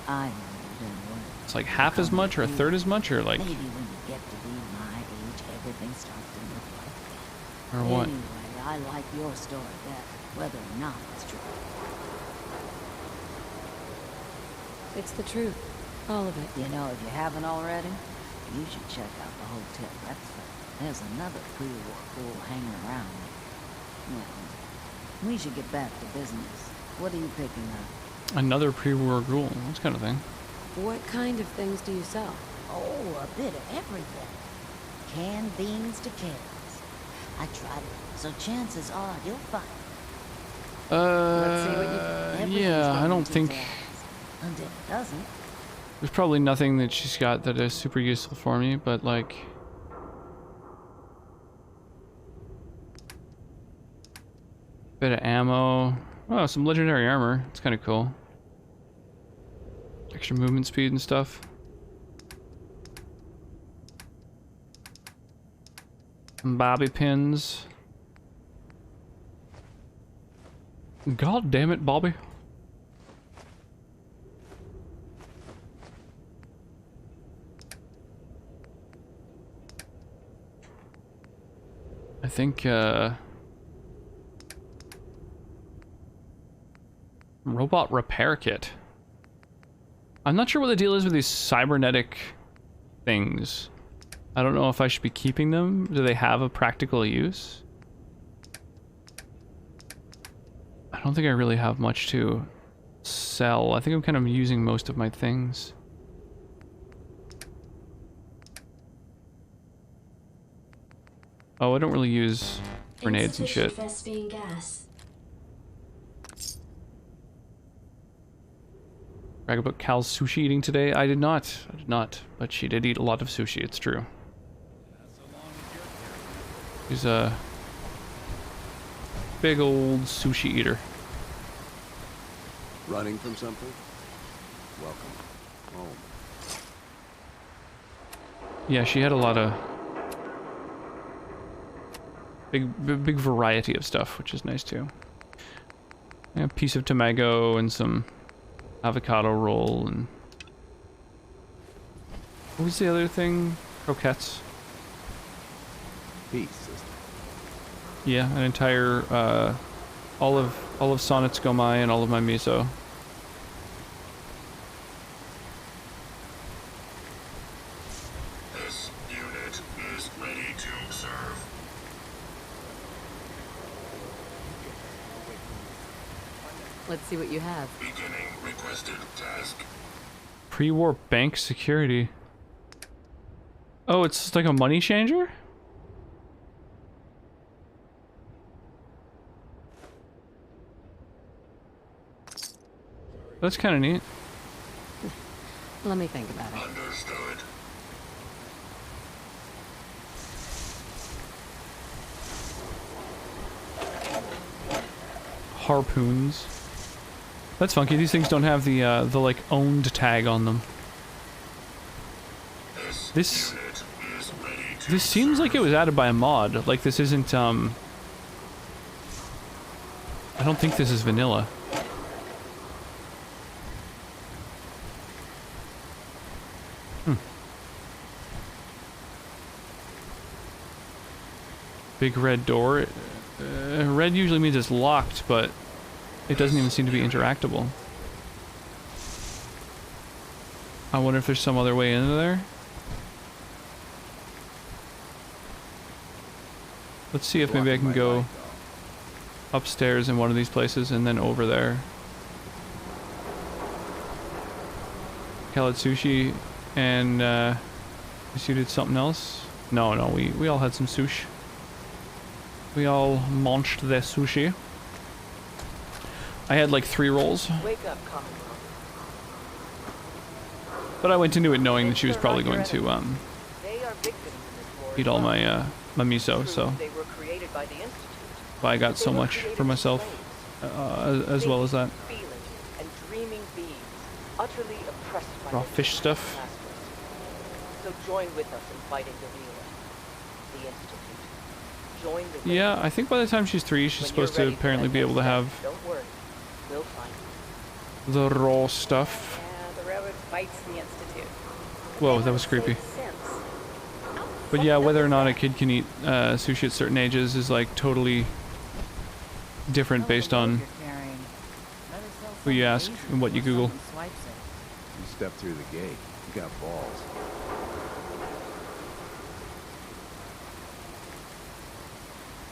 I am doing worse. it's like half as much or a third as much or like Maybe when you get to be my age, everything starts to look like that. or what. Anyway, I like your story better, whether or not it's true. It's the truth. All of it. You know, if you haven't already, you should check out the hotel breakfast. There's another pre-war ghoul hanging around there. Well, we should get back to business. What are you picking up? Another pre-war ghoul. That's kind of thing. What kind of things do you sell? Oh, a bit of everything. Canned beans to carrots. I tried it, so chances are you'll find it. Let's see what you... Everything's Yeah, I going don't to think jazz. Until it doesn't. there's probably nothing that she's got that is super useful for me, but like bit of ammo. Oh, some legendary armor. It's kind of cool. Extra movement speed and stuff. Some bobby pins. God damn it, Bobby. I think, robot repair kit. I'm not sure what the deal is with these cybernetic things. I don't know if I should be keeping them. Do they have a practical use? I don't think I really have much to sell. I think I'm kind of using most of my things. Oh, I don't really use grenades and shit. Insufficient Vespine gas. Brag about Cal's sushi eating today? I did not. I did not. But she did eat a lot of sushi, it's true. She's a big old sushi eater. Running from something? Welcome home. Yeah, she had a lot of big variety of stuff, which is nice too. Yeah, a piece of tomago and some avocado roll and what was the other thing? Croquettes. Peace, sister. Yeah, an entire all of Sonnet's gomai and all of my miso. This unit is ready to serve. Let's see what you have. Beginning requested task. Pre-war bank security. Oh, it's like a money changer? That's kind of neat. Let me think about it. Understood. Harpoons. That's funky. These things don't have the like owned tag on them. This seems like it was added by a mod. Like this isn't I don't think this is vanilla. Big red door. Red usually means it's locked, but it doesn't even seem to be interactable. I wonder if there's some other way into there. Let's see if maybe I can go upstairs in one of these places and then over there. Cal had sushi and you did something else? No, we all had some sushi. We all munched the sushi. I had like 3 rolls. Wake up, common. But I went into it knowing that she was probably going to They are victims in this war. eat all my my miso, so They were created by the Institute. I got so much for myself as well as that. Feeling and dreaming beings, utterly oppressed by Raw their fish stuff. masters. So join with us in fighting the Institute. Join the Yeah, I think by the time she's 3, she's supposed to apparently be able to have Don't worry, we'll find you. the raw stuff. Yeah, the railroad fights the Institute. Whoa, that was creepy. But yeah, whether or not a kid can eat sushi at certain ages is like totally different based on who you ask and what you Google. You step through the gate. You got balls.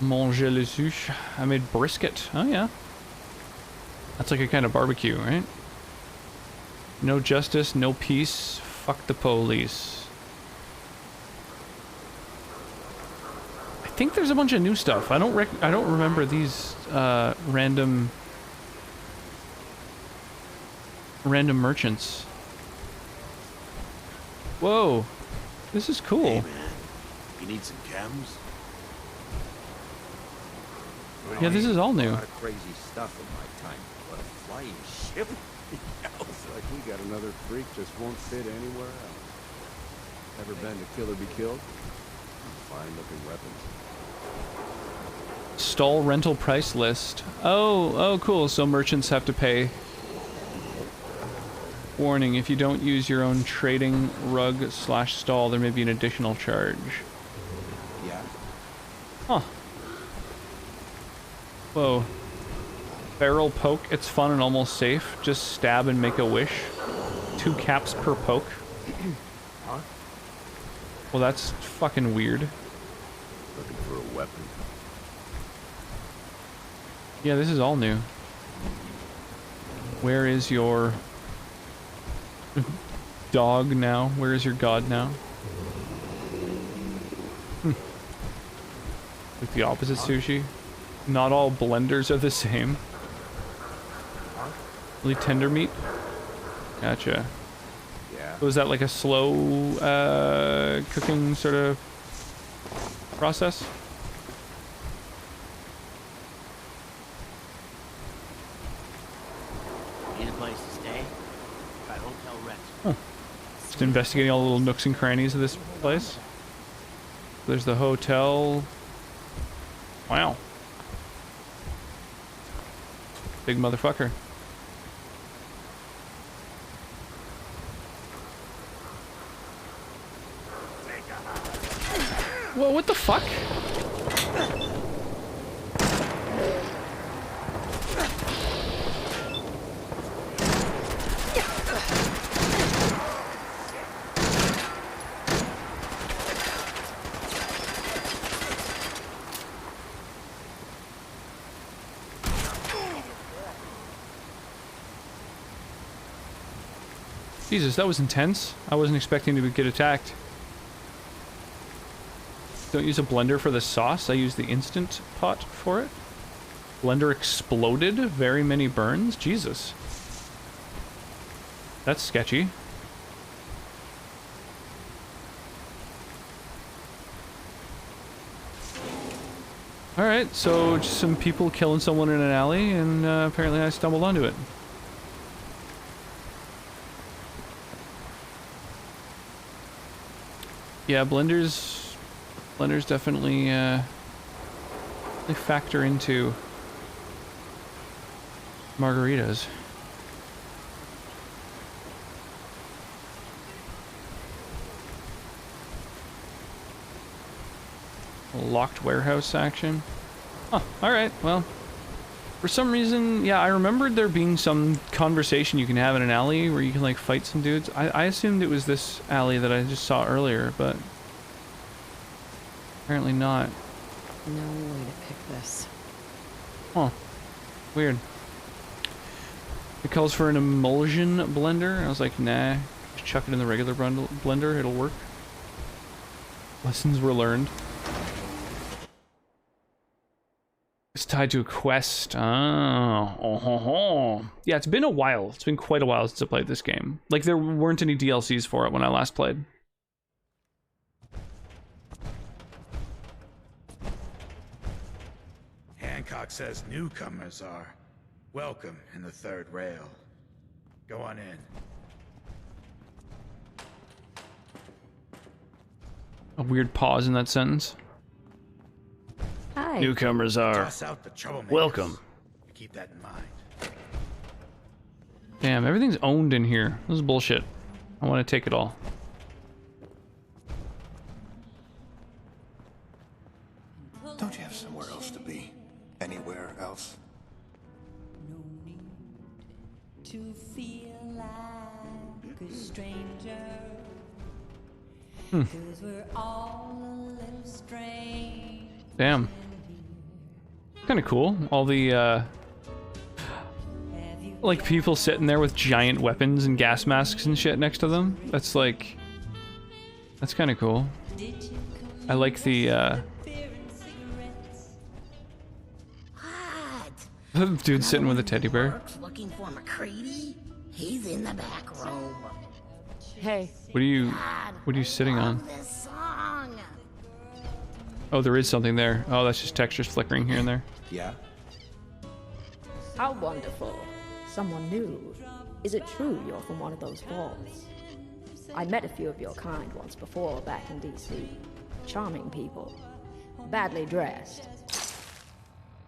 Manger le sushi. I made brisket. Oh yeah. That's like a kind of barbecue, right? No justice, no peace. Fuck the police. I think there's a bunch of new stuff. I don't remember these random merchants. Whoa. This is cool. Hey man, you need some chems? Yeah, this is all new. A lot of crazy stuff in my time. What a flying ship. It's like we got another freak just won't fit anywhere else. Ever been to Kill or Be Killed? Fine looking weapons. Stall rental price list. Oh, cool. So merchants have to pay. Warning, if you don't use your own trading rug/stall, there may be an additional charge. Yeah. Huh. Whoa. Barrel poke, it's fun and almost safe. Just stab and make a wish. 2 caps per poke. Huh? Well, that's fucking weird. Looking for a weapon. Yeah, this is all new. Where is your dog now? Where is your god now? Like the opposite sushi. Not all blenders are the same. Really tender meat? Gotcha. Yeah. Was that like a slow cooking sort of process? Need a place to stay? Try Hotel Rex. Huh. Just investigating all the little nooks and crannies of this place. There's the hotel. Wow. Big motherfucker. Whoa, what the fuck? Jesus, that was intense. I wasn't expecting to get attacked. Don't use a blender for the sauce. I use the instant pot for it. Blender exploded. Very many burns. Jesus. That's sketchy. Alright, so just some people killing someone in an alley, and apparently I stumbled onto it. Yeah, blenders definitely they factor into margaritas. Locked warehouse action. Huh, alright, well. For some reason, yeah, I remembered there being some conversation you can have in an alley where you can, like, fight some dudes. I assumed it was this alley that I just saw earlier, but apparently not. No way to pick this. Huh. Weird. It calls for an emulsion blender. I was like, nah, just chuck it in the regular blender, it'll work. Lessons were learned. It's tied to a quest. Oh. Yeah, it's been a while. It's been quite a while since I played this game. Like, there weren't any DLCs for it when I last played. Hancock says newcomers are welcome in the third rail. Go on in. A weird pause in that sentence. Hi. Newcomers are Toss out the troublemakers. welcome. Keep that in mind. Damn, everything's owned in here. This is bullshit. I want to take it all. Don't you have somewhere else to be? Anywhere else? No need to feel like a stranger. 'Cause we're all a little strange. Damn. Kind of cool. All the, like, people sitting there with giant weapons and gas masks and shit next to them. That's, like... That's kind of cool. I like the, dude sitting with a teddy bear. Looking for McCready? He's in the back room. Hey. What are you sitting on? Oh, there is something there. Oh, that's just textures flickering here and there. Yeah? How wonderful. Someone new. Is it true you're from one of those vaults? I met a few of your kind once before back in DC. Charming people. Badly dressed.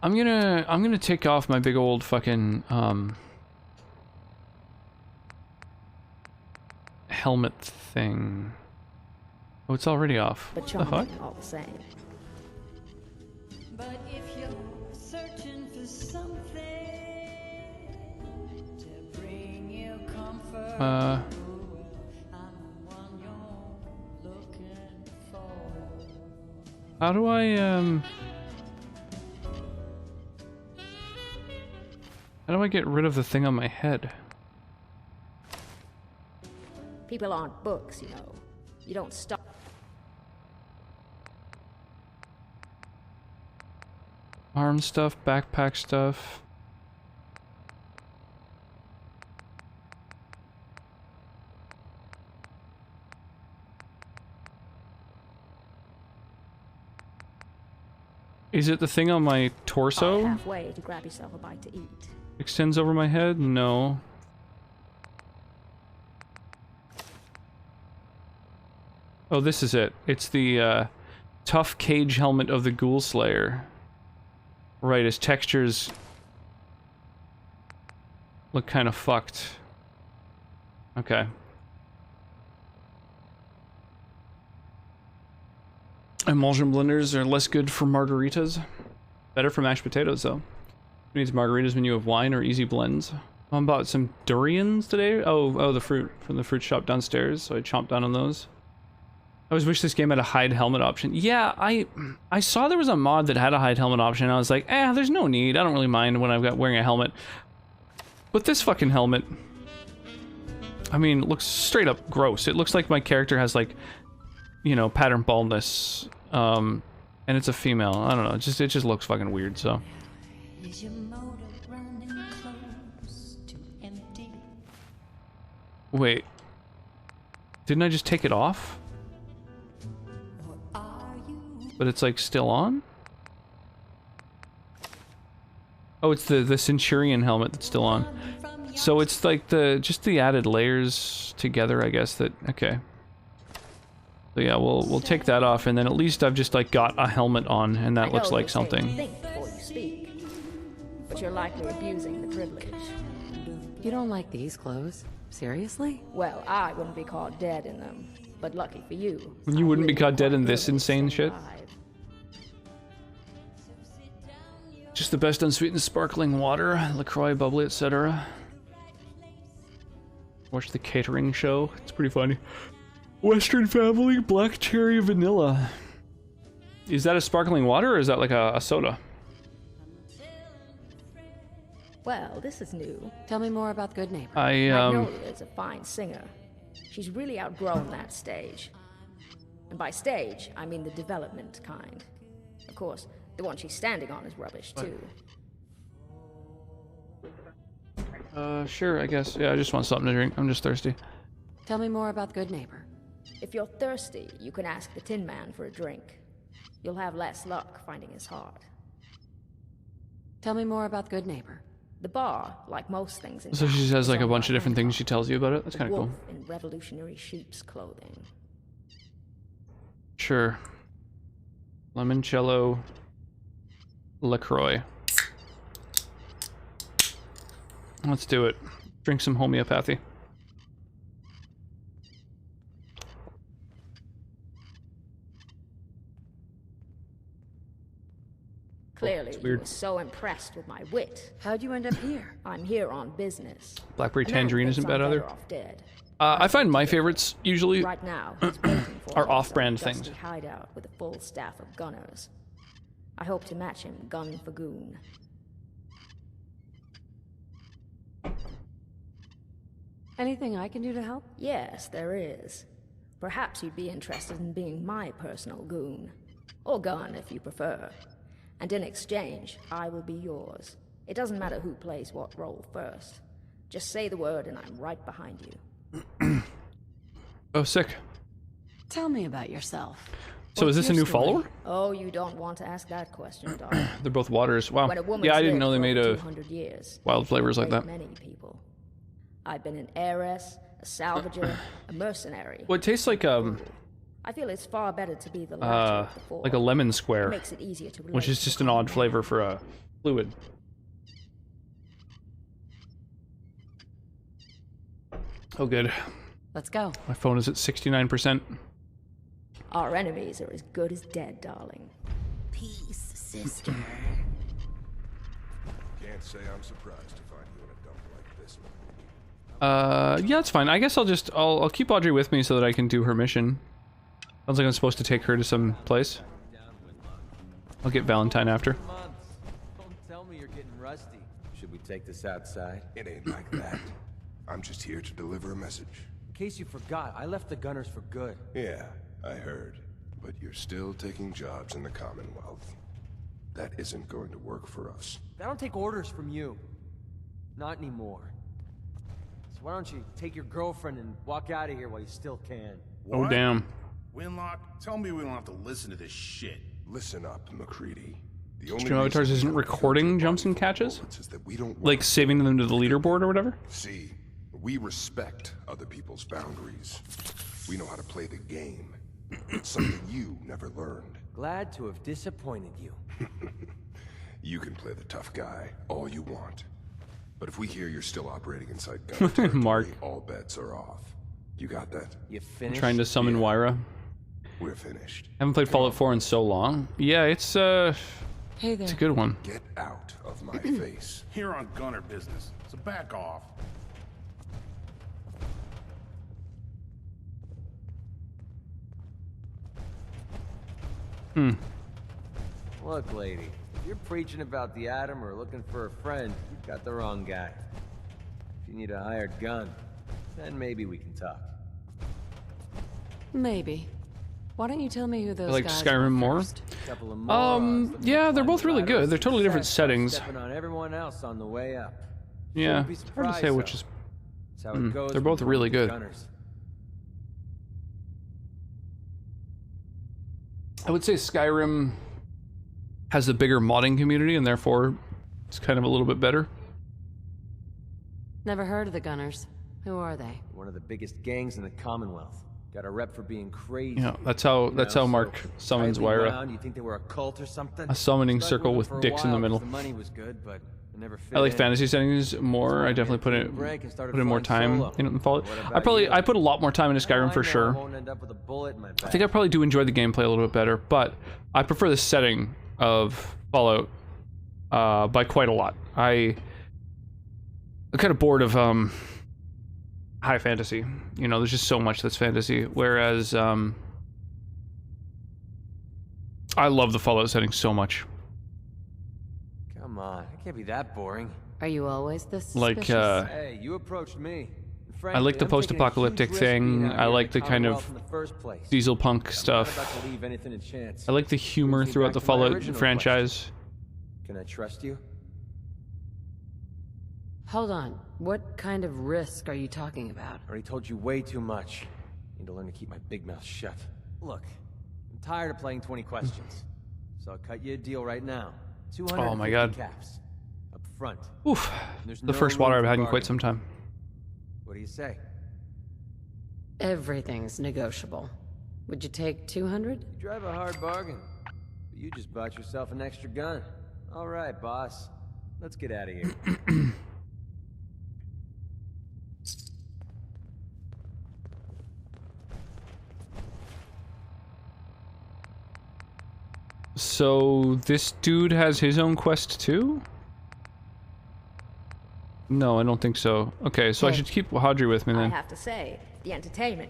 I'm gonna take off my big old fucking helmet thing. Oh, it's already off. But What the fuck? charming all the same. But if you're searching for something to bring you comfort, I'm the one you're looking for. How do I get rid of the thing on my head? People aren't books, you know. You don't stop. Arm stuff, backpack stuff. Is it the thing on my torso? Halfway to grab yourself a bite to eat. Extends over my head? No. Oh, this is it. It's the tough cage helmet of the Ghoul Slayer. Right, his textures look kind of fucked. Okay. Emulsion blenders are less good for margaritas. Better for mashed potatoes, though. Who needs margaritas when you have wine or easy blends? I bought some durians today. Oh, the fruit from the fruit shop downstairs, so I chomped down on those. I always wish this game had a hide helmet option. Yeah, I saw there was a mod that had a hide helmet option, and I was like, there's no need. I don't really mind when I've got wearing a helmet. But this fucking helmet, I mean, it looks straight up gross. It looks like my character has, like, you know, pattern baldness, and it's a female. I don't know. It just looks fucking weird. So. Is your motor running close to empty? Wait. Didn't I just take it off? But it's like still on? Oh, it's the Centurion helmet that's still on. So it's like just the added layers together, I guess, that okay. So yeah, we'll take that off, and then at least I've just like got a helmet on, and that looks like something. Think before you speak, but you're likely abusing the privilege. You don't like these clothes? Seriously? Well, I wouldn't be caught dead in them, but lucky for you. You wouldn't be caught dead in this insane shit? Just the best unsweetened sparkling water, LaCroix, bubbly, etc. Watch the catering show. It's pretty funny. Western Family, black cherry vanilla. Is that a sparkling water or is that like a soda? Well, this is new. Tell me more about Good Neighbor. Magnolia is a fine singer. She's really outgrown that stage. And by stage, I mean the development kind. Of course, the one she's standing on is rubbish, too. Sure, I guess. Yeah, I just want something to drink. I'm just thirsty. Tell me more about Good Neighbor. If you're thirsty, you can ask the Tin Man for a drink. You'll have less luck finding his heart. Tell me more about Good Neighbor. The bar, like most things in So town, she has like is a owned bunch by of different things she Hancock, tells you about it? That's kind of cool. wolf in revolutionary sheep's clothing. Sure. Limoncello LaCroix. Let's do it. Drink some homeopathy. Clearly, you were so impressed with my wit. How'd you end up here? I'm here on business. Blackberry A man tangerine thinks isn't I'm bad either. better off dead. I find my favorites usually Right now, he's waiting for are me off-brand some things. dusty hideout with a full staff of gunners. I hope to match him gun for goon. Anything I can do to help? Yes, there is. Perhaps you'd be interested in being my personal goon. Or gun, if you prefer. And in exchange, I will be yours. It doesn't matter who plays what role first. Just say the word and I'm right behind you. Oh, sick. Tell me about yourself. So is this a new follower? Oh, you don't want to ask that question, darling. They're both waters. Wow. When a woman's Yeah, I didn't lived know they for made over a 200 years, wild flavors like played that. Many people. I've been an heiress, a salvager, a mercenary. Well, it tastes like I feel it's far better to be the latter of the four. like a lemon It square, makes it easier to which relate is to just the an odd common flavor man. for a fluid. Oh, good. Let's go. My phone is at 69%. Our enemies are as good as dead, darling. Peace, sister. Can't say I'm surprised to find you in a dump like this one. Yeah, it's fine. I guess I'll keep Audrey with me so that I can do her mission. Sounds like I'm supposed to take her to some place. I'll get Valentine after. Don't tell me you're getting rusty. Should we take this outside? It ain't like that. I'm just here to deliver a message. In case you forgot, I left the Gunners for good. Yeah, I heard. But you're still taking jobs in the Commonwealth. That isn't going to work for us. I don't take orders from you. Not anymore. So why don't you take your girlfriend and walk out of here while you still can? Oh, damn. Winlock, tell me we don't have to listen to this shit. Listen up, McCready. The Stream Avatars isn't recording jumps and catches? is that we don't Like saving them to the leaderboard or whatever? See, we respect other people's boundaries. We know how to play the game. Something you never learned. Glad to have disappointed you. You can play the tough guy all you want. But if we hear you're still operating inside gun territory, Mark. all bets are off. You got that? You I'm finished? trying to summon Wyra. We're finished. Haven't played Fallout 4 in so long. Yeah, it's Hey there. it's a good one. Get out of my face. Here on gunner business, so back off. Look, lady, if you're preaching about the atom or looking for a friend, you've got the wrong guy. If you need a hired gun, then maybe we can talk. Maybe. Why don't you tell me who those I like guys Skyrim were more. first? Couple of morons looking Yeah, to they're climb both the really ladder good. of They're totally different success by settings. Stepping on everyone else on the way up. Yeah, Shouldn't be it's hard to say surprised, which is. though. That's how it goes They're when both you're really one of the good. gunners. I would say Skyrim has a bigger modding community, and therefore it's kind of a little bit better. Never heard of the Gunners. Who are they? One of the biggest gangs in the Commonwealth. Got a rep for being crazy. Yeah, that's how Mark summons tightly Wyra. wound, you think they were a cult or something? A summoning Stuck circle them with for a dicks in the while 'cause middle. The money was good, but it never fit I like in. fantasy settings more. I definitely put in more time in Fallout. I put a lot more time into Skyrim for sure. I think I probably do enjoy the gameplay a little bit better, but I prefer the setting of Fallout by quite a lot. I'm kind of bored of high fantasy. You know, there's just so much that's fantasy. Whereas I love the Fallout setting so much. Come on, it can't be that boring. Are you always this Like, suspicious? Hey, you approached me. And I like the frankly, I'm taking a post-apocalyptic huge risk being thing. out I here like in the kind of Commonwealth in the first place. diesel punk I'm not stuff. about to leave anything to chance. I like the humor Brings me throughout back the to my Fallout original franchise. Can I trust you? Hold on. What kind of risk are you talking about? I already told you way too much. Need to learn to keep my big mouth shut. Look, I'm tired of playing 20 questions. So I'll cut you a deal right now. 250 Oh my God. caps. Up front. Oof. There's The no first room water I've for had in quite bargaining. some time. What do you say? Everything's negotiable. Would you take 200? You drive a hard bargain. But you just bought yourself an extra gun. All right, boss. Let's get out of here. So this dude has his own quest too? No, I don't think so. Okay, so I should keep Hadri with me I then. have to say, the entertainment.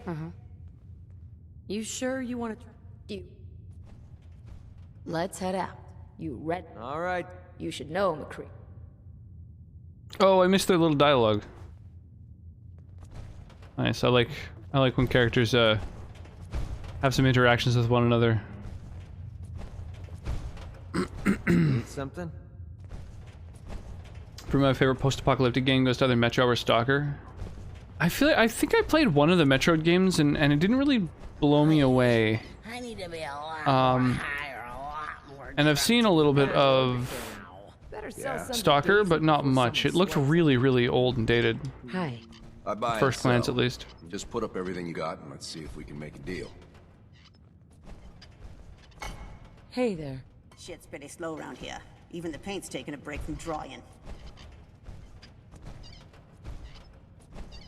You sure you want to try? You. Let's head out. You read. All right. You should know, McCree. Oh, I missed their little dialogue. Nice. I like when characters have some interactions with one another. Need something? For my favorite post-apocalyptic game goes to either Metro or Stalker. I think I played one of the Metroid games and it didn't really blow me away. I need to be a lot more higher, a lot more. And I've seen a little bit of Stalker, but not much. It looked really, really old and dated. Hi. I buy and First glance, sell. at least. Just put up everything you got and let's see if we can make a deal. Hey there. Shit's pretty slow around here. Even the paint's taking a break from drawing.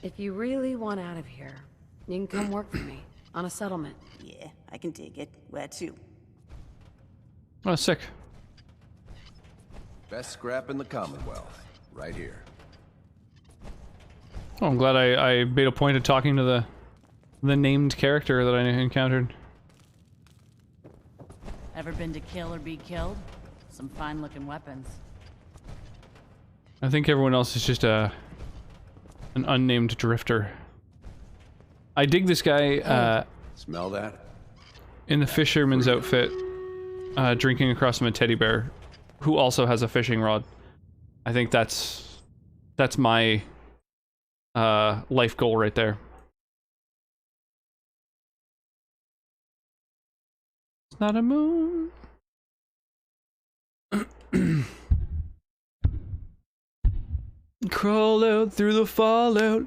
If you really want out of here, you can come work for me on a settlement. Yeah, I can take it. Where to? Oh, sick. Best scrap in the Commonwealth. Right here. Oh, I'm glad I made a point of talking to the named character that I encountered. Ever been to kill or be killed? Some fine-looking weapons. I think everyone else is just an unnamed drifter. I dig this guy Smell that? in the fisherman's outfit, drinking across from a teddy bear, who also has a fishing rod. I think that's my life goal right there. It's not a moon. Crawl out through the fallout.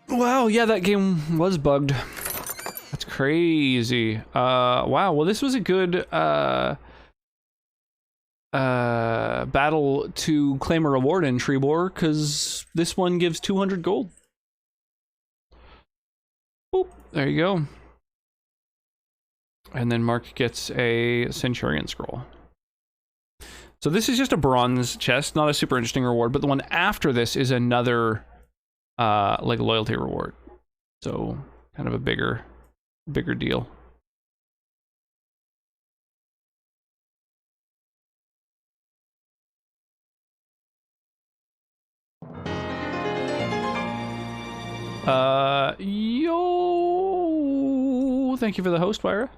Wow, yeah, that game was bugged. Crazy. Wow. Well, this was a good battle to claim a reward in Trebor, because this one gives 200 gold. Boop. There you go. And then Mark gets a Centurion Scroll. So this is just a bronze chest, not a super interesting reward, but the one after this is another like loyalty reward. So kind of a bigger deal. Yo, thank you for the host, Wyra.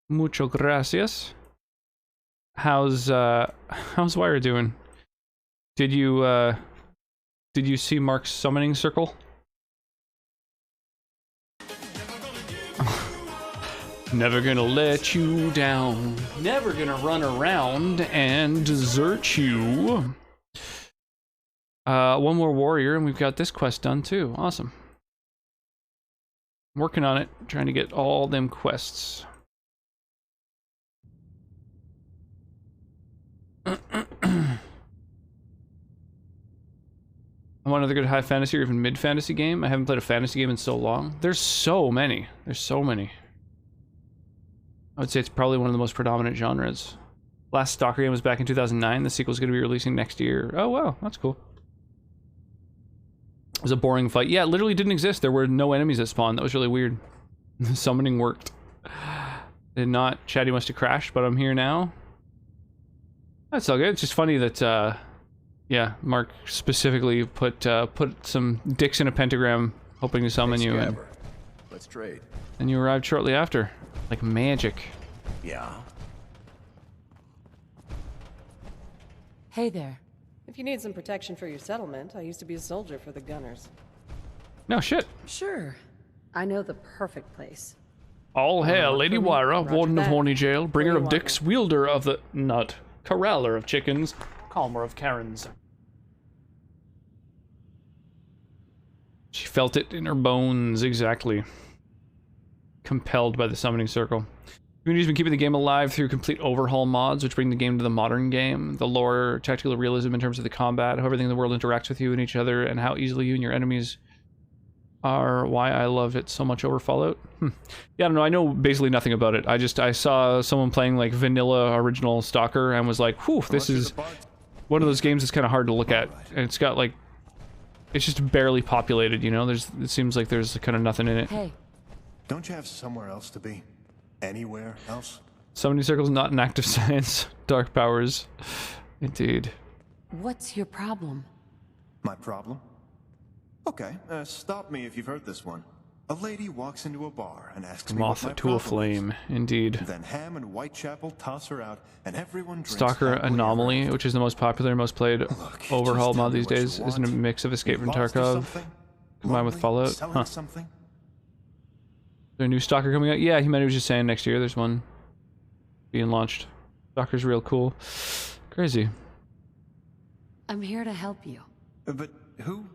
Mucho gracias. How's Wyra doing? Did you see Mark's summoning circle? Never gonna let you down. Never gonna run around and desert you. One more warrior, and we've got this quest done too. Awesome. Working on it, trying to get all them quests. I want another good high fantasy or even mid fantasy game. I haven't played a fantasy game in so long. There's so many. There's so many. I would say it's probably one of the most predominant genres. Last Stalker game was back in 2009. The sequel's going to be releasing next year. Oh wow, that's cool. It was a boring fight. Yeah, it literally didn't exist. There were no enemies that spawned. That was really weird. The summoning worked. Did not. Chatty must have crashed, but I'm here now. That's all good. It's just funny that, yeah, Mark specifically put some dicks in a pentagram, hoping to summon you, and let's trade. And you arrived shortly after, like magic. Yeah. Hey there. If you need some protection for your settlement, I used to be a soldier for the Gunners. No shit. Sure. I know the perfect place. All hail, Lady Wyra, Warden of Horny Jail, bringer of dicks, wielder of the nut, corraller of chickens, calmer of Karens. She felt it in her bones, exactly. Compelled by the summoning circle. Community's been keeping the game alive through complete overhaul mods, which bring the game to the modern game. The lore, tactical realism in terms of the combat, how everything in the world interacts with you and each other, and how easily you and your enemies are why I love it so much over Fallout. Yeah, I don't know, I know basically nothing about it. I saw someone playing like vanilla original Stalker and was like, whew, this is one of those games that's kind of hard to look at. And it's got like, it's just barely populated, you know? It seems like there's kind of nothing in it. Hey. Don't you have somewhere else to be? Anywhere else? Summoning circle's not an active science. Dark powers. Indeed. What's your problem? My problem? Okay, stop me if you've heard this one. A lady walks into a bar and asks me what my Moth to a problem flame. Indeed. is. Then Ham and Whitechapel toss her out, and everyone drinks Stalker happily Anomaly, ever which is the most popular and most played overhaul mod these days, is a mix of Escape from Tarkov combined with Fallout. selling Huh. something. Is there a new Stalker coming out? Yeah, Humanity was just saying next year there's one being launched. Stalker's real cool. Crazy. I'm here to help you. But who?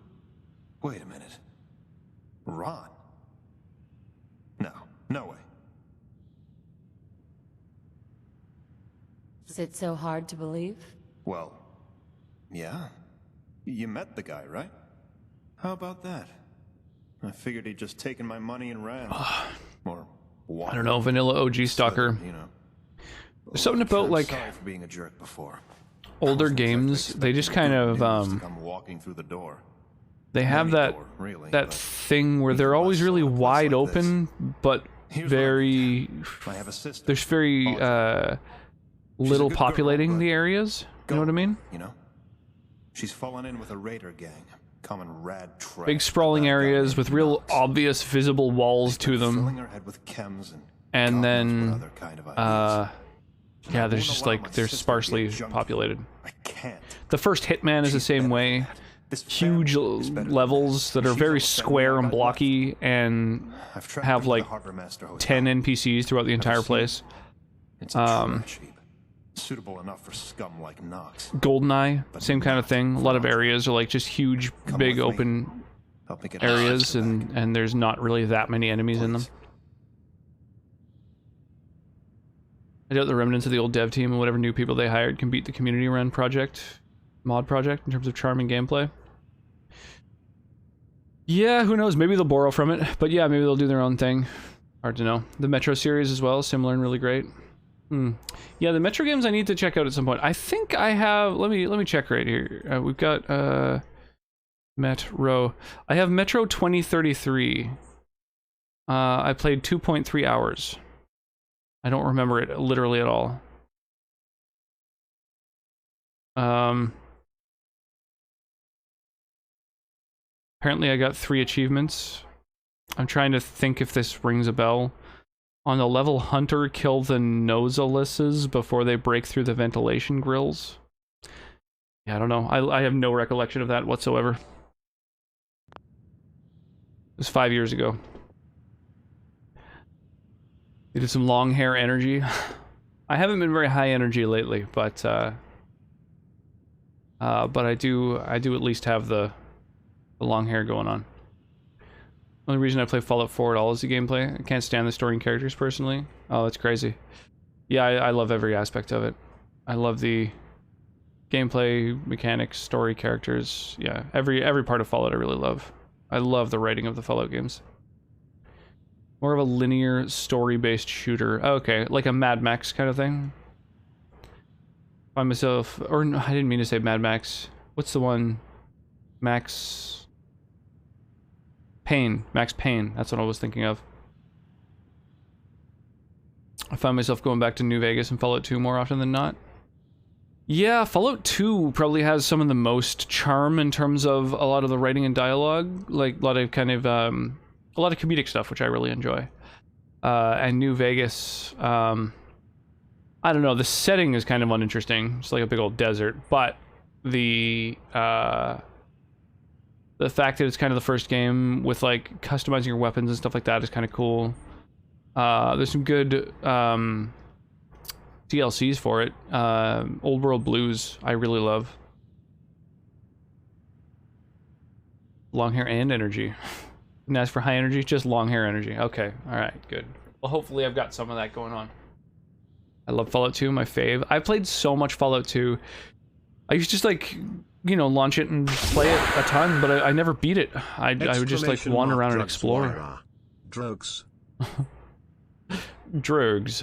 Wait a minute. Ron? No way. Is it so hard to believe? Well, yeah. You met the guy, right? How about that? I figured he'd just taken my money and ran. Or I don't know, vanilla OG Stalker. You know. There's something about like Sorry for being a jerk before. older games, they just kind of Come walking through the door. they have that thing where they're always really wide open, but very there's very little populating the areas. You know what I mean? You know, she's fallen in with a raider gang. Common rad trash. Big sprawling areas with real obvious visible walls to them. And then yeah, there's just like they're sparsely populated. The first Hitman is the same way. Huge levels that are very square and blocky and have like 10 NPCs throughout the entire place. Suitable enough for scum like Knox. GoldenEye, same kind of thing. A lot of areas are like just huge, big open Help me get areas, and there's not really that many enemies in them. I doubt the remnants of the old dev team and whatever new people they hired can beat the community run mod project in terms of charm and gameplay. Yeah, who knows? Maybe they'll borrow from it, but yeah, maybe they'll do their own thing. Hard to know. The Metro series as well, similar and really great. Yeah, the Metro games I need to check out at some point. I think I have. Let me check right here. We've got Metro. I have Metro 2033. I played 2.3 hours. I don't remember it literally at all. Apparently I got 3 achievements. I'm trying to think if this rings a bell. On the level, Hunter, kill the nosalises before they break through the ventilation grills. Yeah, I don't know. I have no recollection of that whatsoever. It was 5 years ago. They did some long hair energy. I haven't been very high energy lately, but I do at least have the long hair going on. Only reason I play Fallout 4 at all is the gameplay. I can't stand the story and characters personally. Oh, that's crazy. Yeah, I love every aspect of it. I love the gameplay, mechanics, story, characters. Yeah, every part of Fallout I really love. I love the writing of the Fallout games. More of a linear, story-based shooter. Oh, okay, like a Mad Max kind of thing. Find myself, or no, I didn't mean to say Mad Max. What's the one? Max Payne. Max Payne. That's what I was thinking of. I find myself going back to New Vegas and Fallout 2 more often than not. Yeah, Fallout 2 probably has some of the most charm in terms of a lot of the writing and dialogue. Like, a lot of kind of, a lot of comedic stuff, which I really enjoy. And New Vegas, I don't know, the setting is kind of uninteresting. It's like a big old desert, but the fact that it's kind of the first game with like customizing your weapons and stuff like that is kind of cool. There's some good DLCs for it. Old World Blues, I really love. Long hair and energy. And as for high energy, just long hair energy. Okay, alright, good. Well, hopefully I've got some of that going on. I love Fallout 2, my fave. I played so much Fallout 2. I used to just like, you know, launch it and play it a ton, but I never beat it. I would just like wander around and explore. Drugs. Drugs.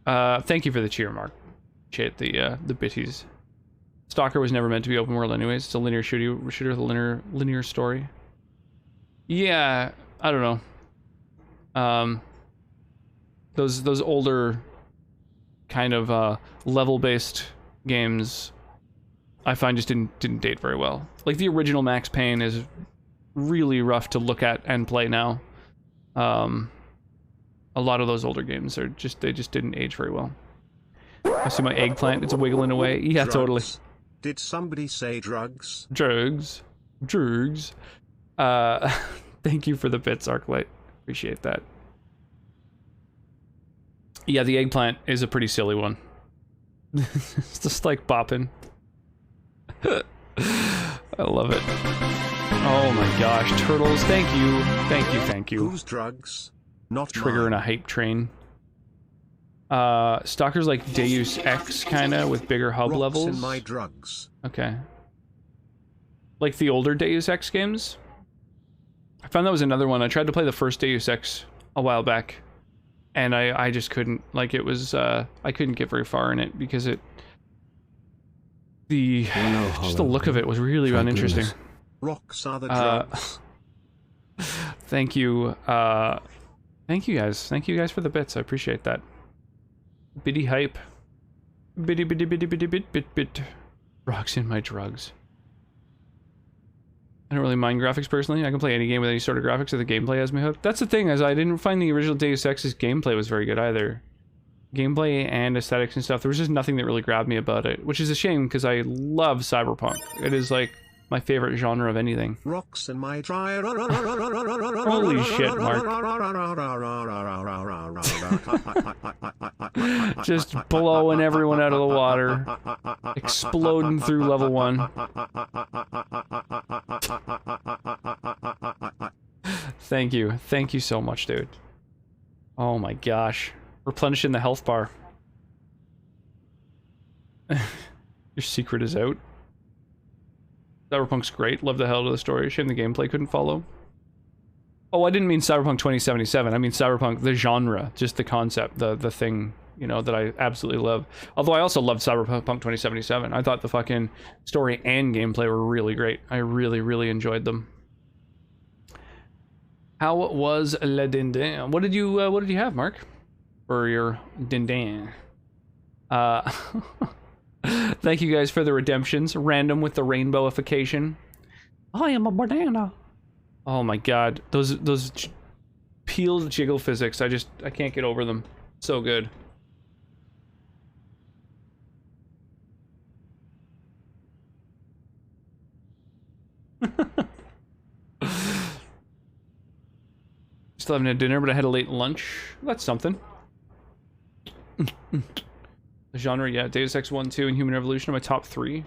Thank you for the cheer, Mark. Appreciate the bitties. Stalker was never meant to be open world anyways. It's a linear shooter with a linear story. Yeah, I don't know. Those older kind of level-based games I find just didn't date very well. Like the original Max Payne is really rough to look at and play now. A lot of those older games they just didn't age very well. I see my eggplant, it's wiggling away. Yeah, Drugs. Totally. Did somebody say drugs? Drugs. Drugs. Thank you for the bits, Arclight. Appreciate that. Yeah, the eggplant is a pretty silly one. It's just like bopping. I love it. Oh my gosh, turtles, thank you. Thank you, thank you. Whose drugs? Not triggering a hype train. Stalker's like Deus Ex kinda with bigger hub Rocks levels. in my drugs. Okay. Like the older Deus Ex games? I found that was another one. I tried to play the first Deus Ex a while back. And I just couldn't, like it was, I couldn't get very far in it because just the look of it was really uninteresting. Rocks are the drugs. Thank you. Thank you guys. Thank you guys for the bits. I appreciate that. Bitty hype. Bitty bitty bitty bitty bit bit bit. Rocks in my drugs. I don't really mind graphics personally. I can play any game with any sort of graphics if the gameplay has me hooked. That's the thing, is I didn't find the original Deus Ex's gameplay was very good either. Gameplay and aesthetics and stuff, there was just nothing that really grabbed me about it, which is a shame because I love Cyberpunk. It is like my favorite genre of anything. Rocks in my dryer. Holy shit, Mark. Just blowing everyone out of the water. Exploding through level 1. Thank you. Thank you so much, dude. Oh my gosh. Replenishing the health bar. Your secret is out. Cyberpunk's great. Love the hell of the story. Shame the gameplay couldn't follow. Oh, I didn't mean Cyberpunk 2077. I mean Cyberpunk, the genre. Just the concept. The thing, you know, that I absolutely love. Although I also loved Cyberpunk 2077. I thought the fucking story and gameplay were really great. I really, really enjoyed them. How was Le Dindin? What did you have, Mark? For your Dindin? Thank you guys for the redemptions. Random with the rainbowification. I am a banana. Oh my god. Those peeled jiggle physics. I can't get over them. So good. Still haven't had dinner, but I had a late lunch. That's something. The genre, yeah, Deus Ex 1, 2, and Human Revolution are my top 3.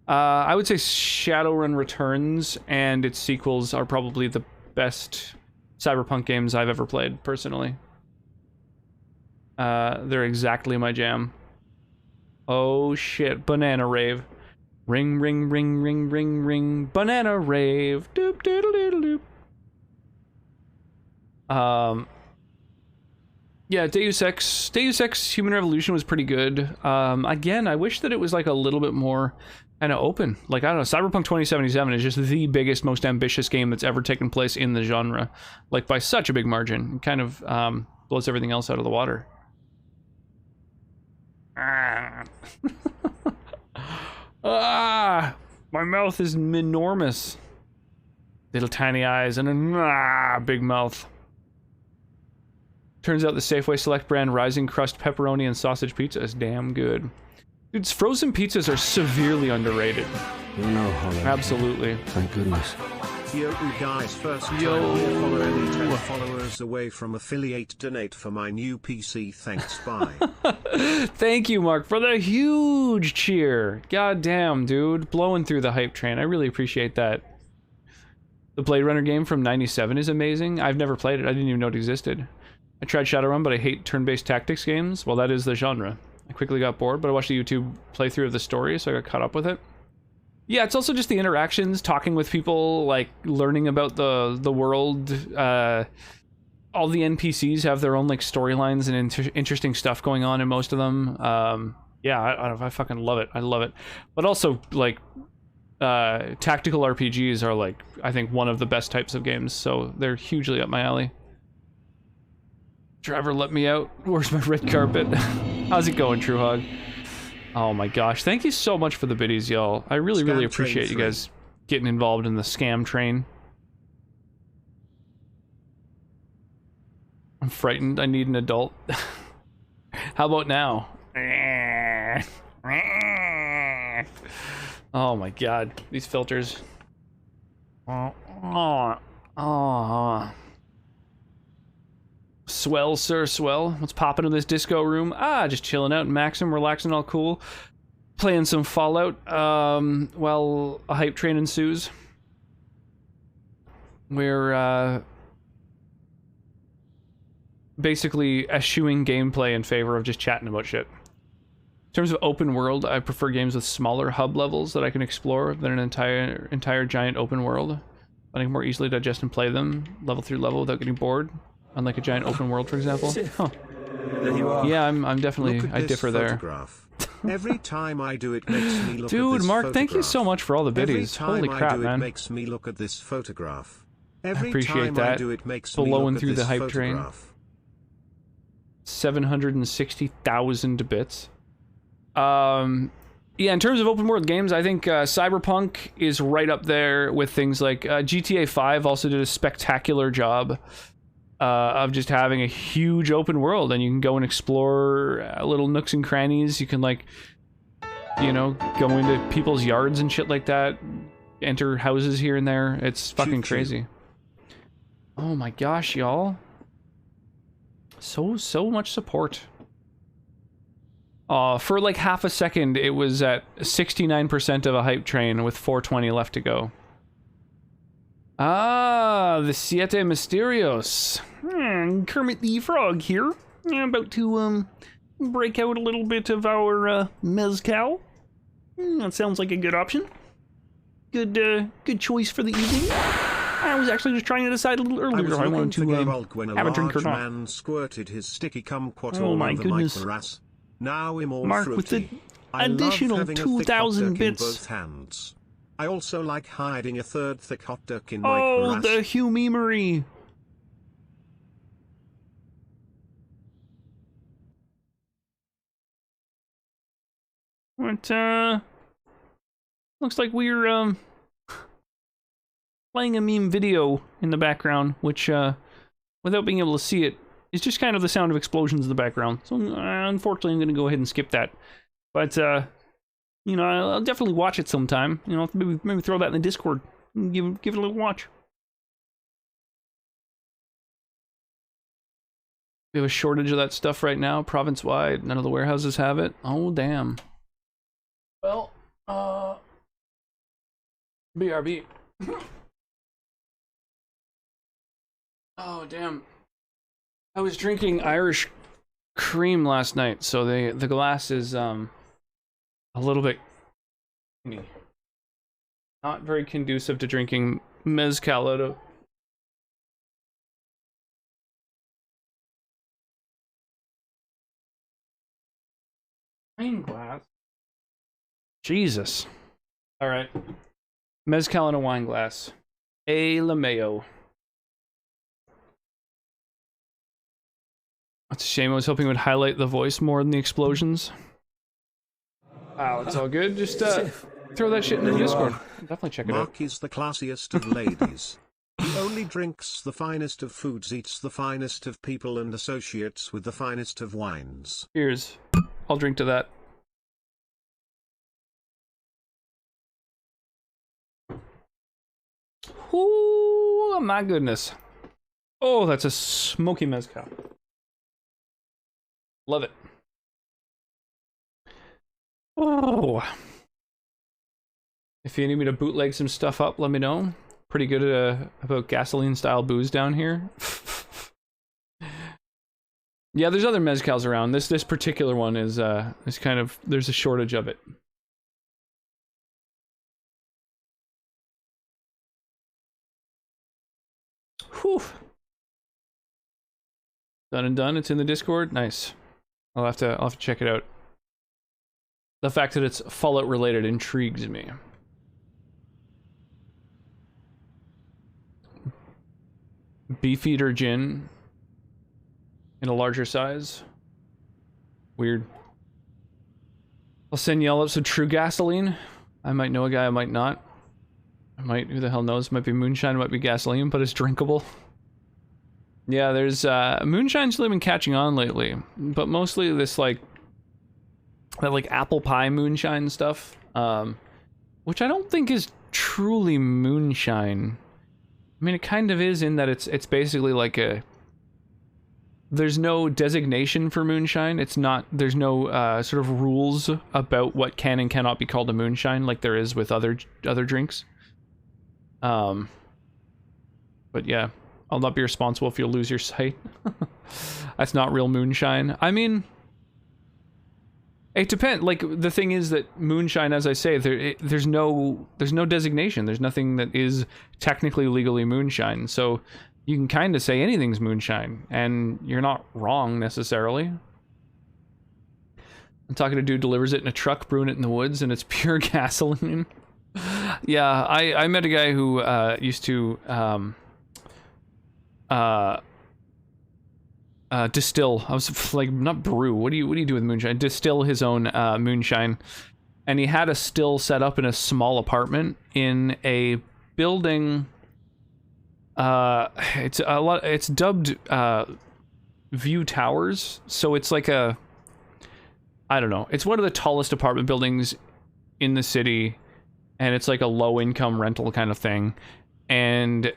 I would say Shadowrun Returns and its sequels are probably the best Cyberpunk games I've ever played, personally. They're exactly my jam. Oh shit, Banana Rave. Ring, ring, ring, ring, ring, ring, Banana Rave. Doop, doodle, doodle, doop. Yeah, Deus Ex Human Revolution was pretty good. Again, I wish that it was like a little bit more kind of open. Like, I don't know, Cyberpunk 2077 is just the biggest, most ambitious game that's ever taken place in the genre. Like, by such a big margin. It kind of blows everything else out of the water. My mouth is enormous. Little tiny eyes and a big mouth. Turns out the Safeway Select brand Rising Crust Pepperoni and Sausage Pizza is damn good. Dude, frozen pizzas are severely underrated. You know, Holland. Absolutely. Thank goodness. Yo, guys, first time here, follow any 10 followers away from affiliate donate for my new PC, thanks, bye. Thank you, Mark, for the huge cheer. God damn, dude. Blowing through the hype train. I really appreciate that. The Blade Runner game from 97 is amazing. I've never played it. I didn't even know it existed. I tried Shadowrun, but I hate turn-based tactics games. Well, that is the genre. I quickly got bored, but I watched a YouTube playthrough of the story, so I got caught up with it. Yeah, it's also just the interactions, talking with people, like, learning about the world. All the NPCs have their own, like, storylines and interesting stuff going on in most of them. Yeah, I fucking love it. I love it. But also, like, tactical RPGs are, like, I think one of the best types of games, so they're hugely up my alley. Driver, let me out. Where's my red carpet? How's it going, True Hog? Oh my gosh. Thank you so much for the biddies, y'all. I really, really appreciate you guys getting involved in the scam train. I'm frightened. I need an adult. How about now? Oh my god. These filters. Swell, sir, swell. What's popping in this disco room? Just chilling out in Maxim, relaxing, all cool. Playing some Fallout, while a hype train ensues. We're, basically eschewing gameplay in favor of just chatting about shit. In terms of open world, I prefer games with smaller hub levels that I can explore than an entire giant open world. I can more easily digest and play them level through level without getting bored. Unlike a giant open world, for example. Huh. There you are. Yeah, I'm definitely, I differ there. Every time I do it makes me look Dude, at this Mark, photograph. Thank you so much for all the biddies. Holy crap, Every time I do man. it makes me look at this photograph. I Every appreciate time that. I do it makes me Blowing look at through the this hype train. photograph. 760,000 bits. Yeah, in terms of open world games, I think Cyberpunk is right up there with things like GTA 5 also did a spectacular job of just having a huge open world, and you can go and explore little nooks and crannies. You can, like, you know, go into people's yards and shit like that. enter houses here and there. It's fucking crazy. Oh my gosh, y'all. So much support. For like half a second, it was at 69% of a hype train with 420 left to go. Ah, the Siete Mysterios. Kermit the Frog here. About to, break out a little bit of our, mezcal. That sounds like a good option. Good choice for the evening. I was actually just trying to decide a little earlier if I wanted to, have a drink or not. Man squirted his sticky kumquat Oh all my over goodness. my grass. Now I'm all Mark fruity. with the I love additional having a thick hot 2,000 duck in bits. both hands. I also like hiding a third thick hot duck in my Oh, grass. the humemery. What, looks like we're, playing a meme video in the background, which, without being able to see it, is just kind of the sound of explosions in the background. So, unfortunately, I'm going to go ahead and skip that. But, you know, I'll definitely watch it sometime. You know, maybe throw that in the Discord and give it a little watch. We have a shortage of that stuff right now, province-wide. None of the warehouses have it. Oh, damn. Well, BRB. Oh, damn. I was drinking Irish cream last night, so the glass is, a little bit not very conducive to drinking mezcal out of. Wine glass. Jesus. All right. Mezcal in a wine glass. A LeMayo. It's a shame. I was hoping it would highlight the voice more than the explosions. Wow, it's all good. Just throw that shit in the Discord. Definitely check it out. Mark is the classiest of ladies. He only drinks the finest of foods, eats the finest of people, and associates with the finest of wines. Cheers. I'll drink to that. Oh my goodness. Oh, that's a smoky mezcal. Love it. Oh. If you need me to bootleg some stuff up, let me know. Pretty good at, about gasoline style booze down here. Yeah, there's other mezcals around. This particular one is kind of, there's a shortage of it. Whew. Done and done. It's in the Discord. Nice. I'll have to check it out. The fact that it's Fallout related intrigues me. Beefeater gin in a larger size. Weird. I'll send y'all up some true gasoline. I might know a guy, I might not. I might, who the hell knows? Might be moonshine, might be gasoline, but it's drinkable. Yeah, there's moonshine's really been catching on lately, but mostly this like that like apple pie moonshine stuff, which I don't think is truly moonshine. I mean, it kind of is in that it's basically like a. There's no designation for moonshine. It's not. There's no sort of rules about what can and cannot be called a moonshine, like there is with other drinks. But yeah, I'll not be responsible if you lose your sight. That's not real moonshine. I mean, it depends. Like the thing is that moonshine, as I say, there's no designation. There's nothing that is technically legally moonshine. So you can kind of say anything's moonshine, and you're not wrong necessarily. I'm talking to a dude delivers it in a truck, brewing it in the woods, and it's pure gasoline. Yeah, I met a guy who used to distill. I was like, not brew. What do you do with moonshine? Distill his own moonshine, and he had a still set up in a small apartment in a building. It's dubbed View Towers, so it's like a. I don't know. It's one of the tallest apartment buildings in the city. and it's like a low-income rental kind of thing, and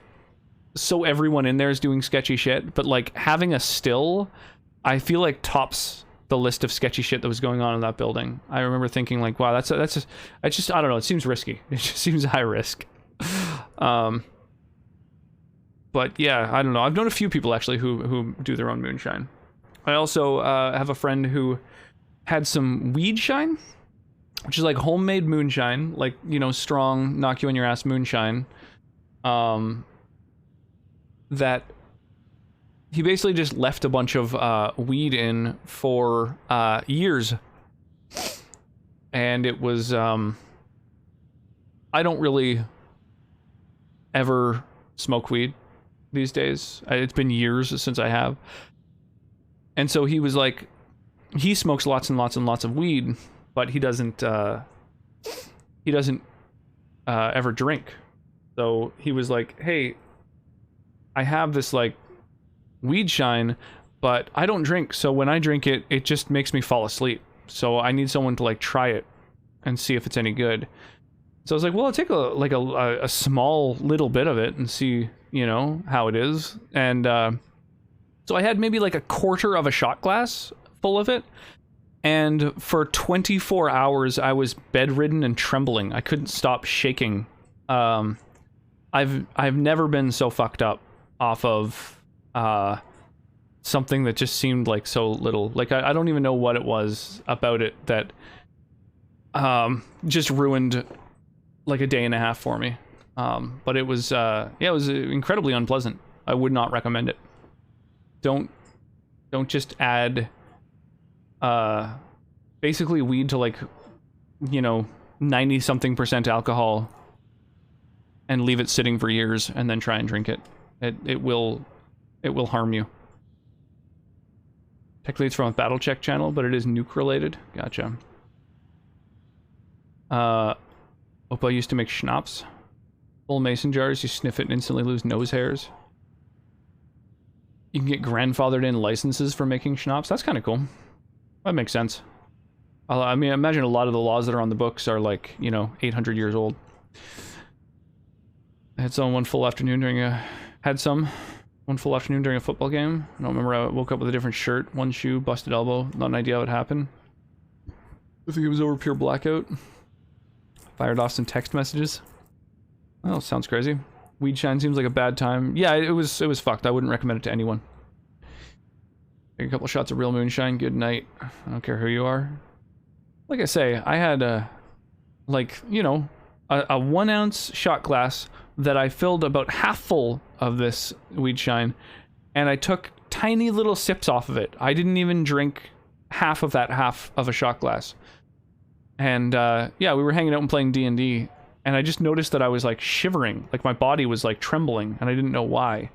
so everyone in there is doing sketchy shit, but like having a still, I feel like tops the list of sketchy shit that was going on in that building. I remember thinking like, wow, I don't know, it seems risky. It just seems high risk. But yeah, I don't know. I've known a few people actually who do their own moonshine. I also have a friend who had some weed shine, which is like homemade moonshine, like, you know, strong, knock you on your ass moonshine. That he basically just left a bunch of weed in for years. And it was, I don't really ever smoke weed these days. It's been years since I have. And so he was like, he smokes lots and lots and lots of weed, but he doesn't ever drink. So he was like, hey, I have this like weed shine, but I don't drink, so when I drink it, it just makes me fall asleep. So I need someone to like try it and see if it's any good. So I was like, well, I'll take a small little bit of it and see, you know, how it is. And so I had maybe like a quarter of a shot glass full of it. And for 24 hours, I was bedridden and trembling. I couldn't stop shaking. I've never been so fucked up off of something that just seemed like so little. Like I don't even know what it was about it that just ruined like a day and a half for me. But it was it was incredibly unpleasant. I would not recommend it. Don't just add basically weed to like, you know, 90-something% alcohol and leave it sitting for years and then try and drink it. It will harm you. Technically it's from a Battle Check channel, but it is nuke related. Gotcha. Opa used to make schnapps. Full mason jars, you sniff it and instantly lose nose hairs. You can get grandfathered in licenses for making schnapps. That's kind of cool. That makes sense. I mean, I imagine a lot of the laws that are on the books are like, you know, 800 years old. I had some one full afternoon during a football game. I don't remember. I woke up with a different shirt, one shoe, busted elbow. Not an idea how it happened. I think it was over pure blackout. Fired off some text messages. Oh, sounds crazy. Weed shine seems like a bad time. Yeah, it was fucked. I wouldn't recommend it to anyone. Take a couple shots of real moonshine. Good night. I don't care who you are. Like I say, I had like, you know, a 1 ounce shot glass that I filled about half full of this weed shine, and I took tiny little sips off of it. I didn't even drink half of that half of a shot glass. And yeah, we were hanging out and playing D&D, and I just noticed that I was like shivering, like my body was like trembling, and I didn't know why.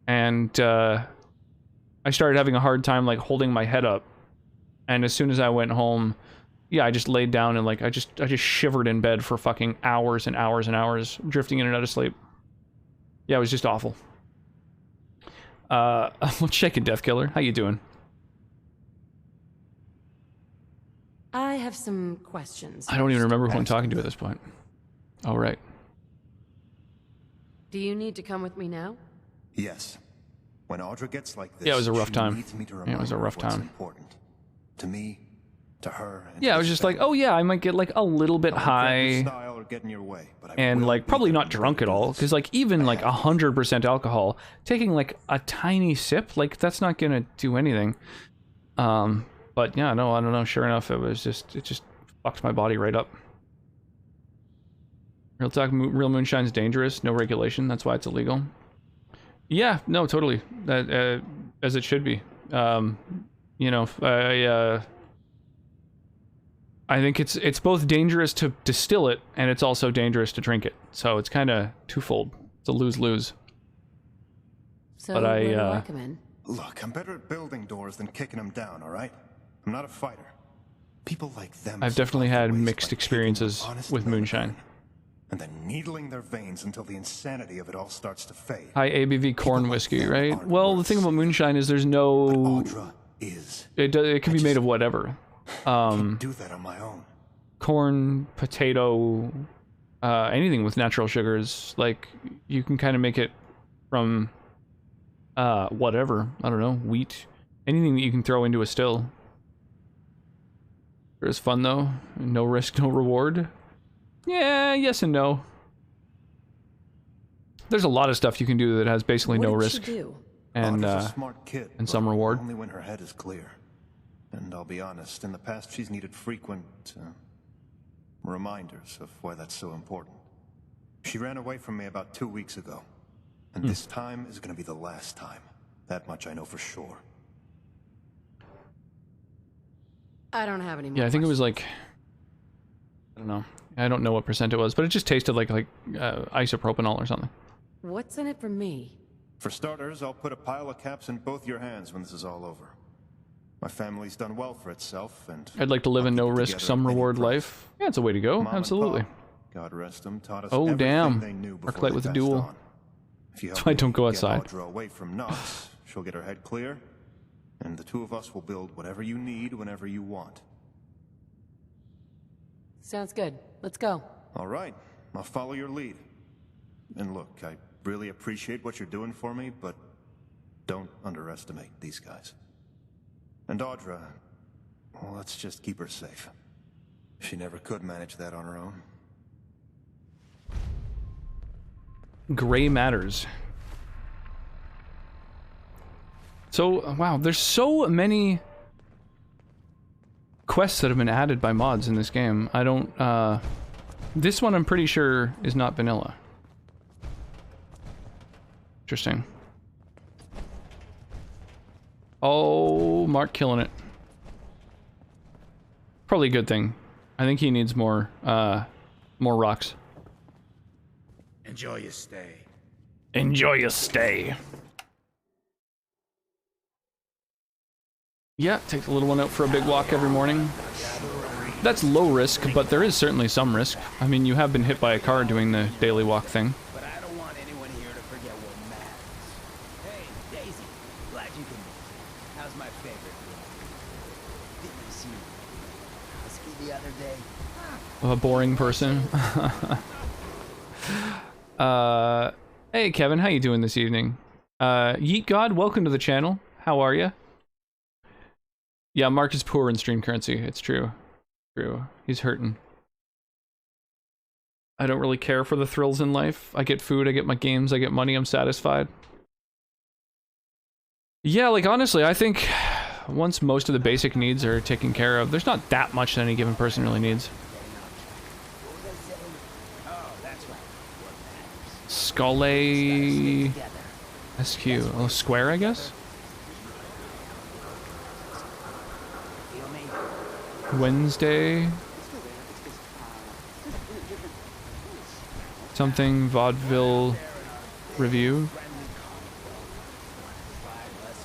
And I started having a hard time like holding my head up. And as soon as I went home, yeah, I just laid down and like I just shivered in bed for fucking hours and hours and hours, drifting in and out of sleep. Yeah, it was just awful. Well, check it, Death Killer. How you doing? I have some questions. I don't even remember who I'm talking to at this point. Oh, right. Do you need to come with me now? Yes. When Audra gets like this, yeah, it was a rough time. Yeah, it was a rough time. Important. To me, to her. Yeah, I was just like, oh yeah, I might get like a little bit high, and like probably not drunk at all, because like even like 100% alcohol, taking like a tiny sip, like that's not gonna do anything. But yeah, no, I don't know. Sure enough, it just fucked my body right up. Real talk, real moonshine's dangerous. No regulation. That's why it's illegal. Yeah, no, totally. As it should be. You know, I think it's both dangerous to distill it, and it's also dangerous to drink it. So it's kind of twofold. It's a lose-lose. So but what do you recommend? Look, I'm better at building doors than kicking them down, all right? I'm not a fighter. People like them. I've definitely had mixed experiences with moonshine. And then needling their veins until the insanity of it all starts to fade. High ABV corn whiskey, right? Well, the thing about moonshine is there's no... It can be made of whatever. Do that on my own. Corn, potato, anything with natural sugars. Like, you can kind of make it from whatever, I don't know, wheat, anything that you can throw into a still. It was fun though. No risk, no reward. Yeah, yes and no. There's a lot of stuff you can do that has basically no risk. And Audra's a smart kid, and some reward. Only when her head is clear. And I'll be honest, in the past she's needed frequent reminders of why that's so important. She ran away from me about 2 weeks ago. And this time is gonna be the last time. That much I know for sure. I don't have any more. Yeah, I think it was like, I don't know. I don't know what percent it was, but it just tasted like isopropanol or something. What's in it for me? For starters, I'll put a pile of caps in both your hands when this is all over. My family's done well for itself, and I'd like to live a no risk, some reward life. Yeah, it's a way to go. Mom Absolutely. and Pop, God rest them, taught us Oh everything damn! they knew before Arclight they with a passed duel. on. If you So help I me don't go get outside. Audra away from Knox, she'll get her head clear, and the two of us will build whatever you need whenever you want. Sounds good. Let's go. All right, I'll follow your lead. And look, I really appreciate what you're doing for me, but don't underestimate these guys. And Audra, well, let's just keep her safe. She never could manage that on her own. Gray matters. So, wow, there's so many quests that have been added by mods in this game. I don't, this one I'm pretty sure is not vanilla. Interesting. Oh, Mark killing it. Probably a good thing. I think he needs more rocks. Enjoy your stay. Enjoy your stay. Yeah, take the little one out for a big walk every morning. That's low risk, but there is certainly some risk. I mean, you have been hit by a car doing the daily walk thing. But I don't want anyone here to forget what matters. Hey, Daisy. Glad you can. How's my favorite girl? Didn't see you. Husky the other day. A boring person. Hey Kevin, how you doing this evening? Yeet God, welcome to the channel. How are you? Yeah, Mark is poor in stream currency. It's true. True. He's hurting. I don't really care for the thrills in life. I get food, I get my games, I get money, I'm satisfied. Yeah, like honestly, I think once most of the basic needs are taken care of, there's not that much that any given person really needs. S.P.E.C.I.A.L. SQ. Oh, square, I guess? Wednesday. Something vaudeville review.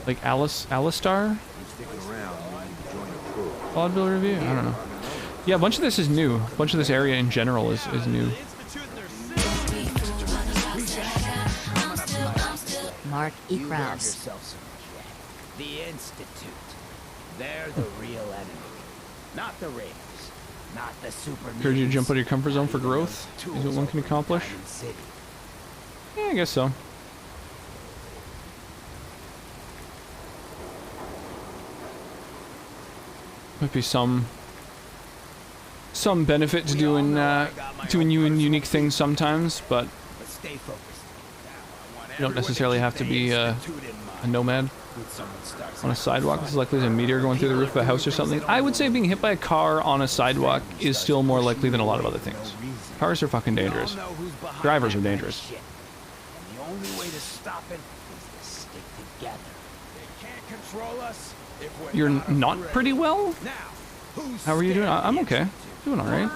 Like Alistar? Vaudeville review? I don't know. Yeah, a bunch of this is new. A bunch of this area in general is new. Mark E. You love Krause. yourself so much, Jack. The Institute. They're the real enemy. Not the Raiders. Not the super. Encourage you to jump out of your comfort zone for growth is what one can accomplish. Yeah, I guess so. Might be some benefit to doing unique things sometimes, but Stay focused. you don't necessarily have to be a nomad on a sidewalk. This is likely there's a meteor going through the roof of a house or something. I would say being hit by a car on a sidewalk is still more likely than a lot of other things. Cars are fucking dangerous. Drivers are dangerous. And the only way to stop it is to stick together. They can't control us if we're You're not pretty well? How are you doing? I'm okay. Doing alright.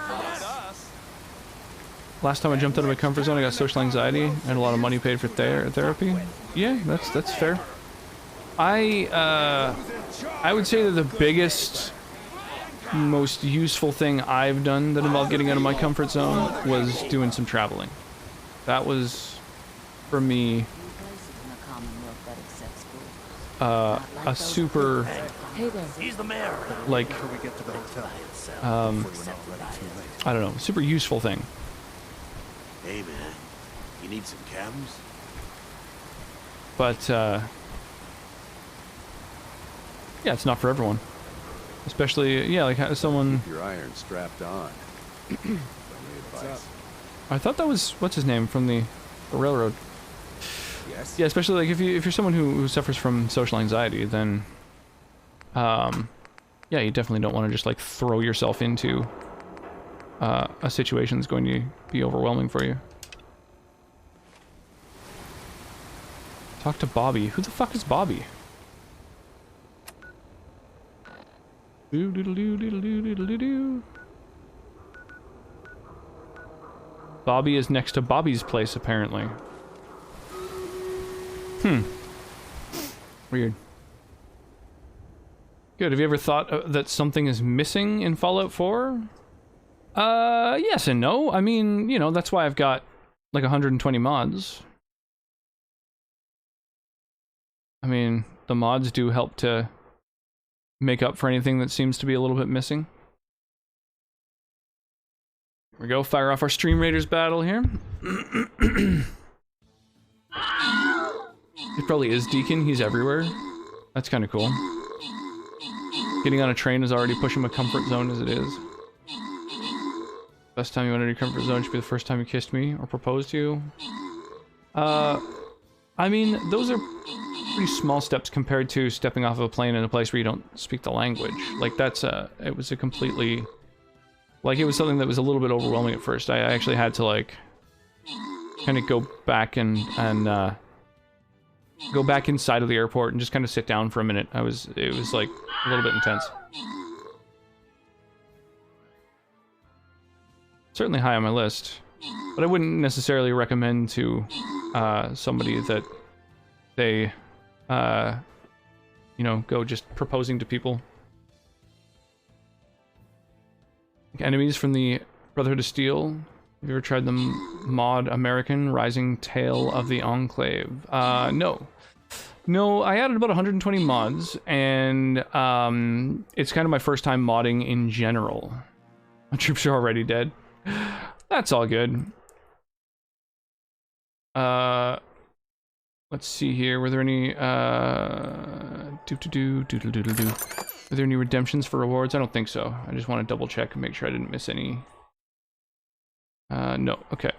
Last time I jumped out of my comfort zone, I got social anxiety and a lot of money paid for therapy. Yeah, that's fair. I would say that the biggest, most useful thing I've done that involved getting out of my comfort zone was doing some traveling. That was, for me, a super, Hey there. He's the mayor. like, I don't know, super useful thing. Hey, man. You need some chems? But, yeah, it's not for everyone. Especially, yeah, like someone... Keep your iron strapped on. Friendly advice. I thought that was, what's his name, from the railroad. Yes? Yeah, especially like if you're someone who suffers from social anxiety, then, yeah, you definitely don't want to just like throw yourself into a situation that's going to be overwhelming for you. Talk to Bobby. Who the fuck is Bobby? Doo doodle doo doodle doo doodle doo doo. Bobby is next to Bobby's place, apparently. Weird. Good. Have you ever thought that something is missing in Fallout 4? Yes and no. I mean, you know, that's why I've got like 120 mods. I mean, the mods do help to make up for anything that seems to be a little bit missing. Here we go, fire off our Stream Raiders battle here. It probably is Deacon, he's everywhere. That's kind of cool. Getting on a train is already pushing my comfort zone as it is. Best time you went into your comfort zone should be the first time you kissed me or proposed to you. I mean, those are pretty small steps compared to stepping off of a plane in a place where you don't speak the language. Like, that's it was a completely... Like, it was something that was a little bit overwhelming at first. I actually had to, like, kind of go back and go back inside of the airport and just kind of sit down for a minute. It was, like, a little bit intense. Certainly high on my list. But I wouldn't necessarily recommend to somebody that they, you know, go just proposing to people. Enemies from the Brotherhood of Steel. Have you ever tried the mod American Rising Tale of the Enclave? No. No, I added about 120 mods, and it's kind of my first time modding in general. My troops are already dead. That's all good. Let's see here. Were there any Were there any redemptions for rewards? I don't think so. I just want to double check and make sure I didn't miss any. No. Okay.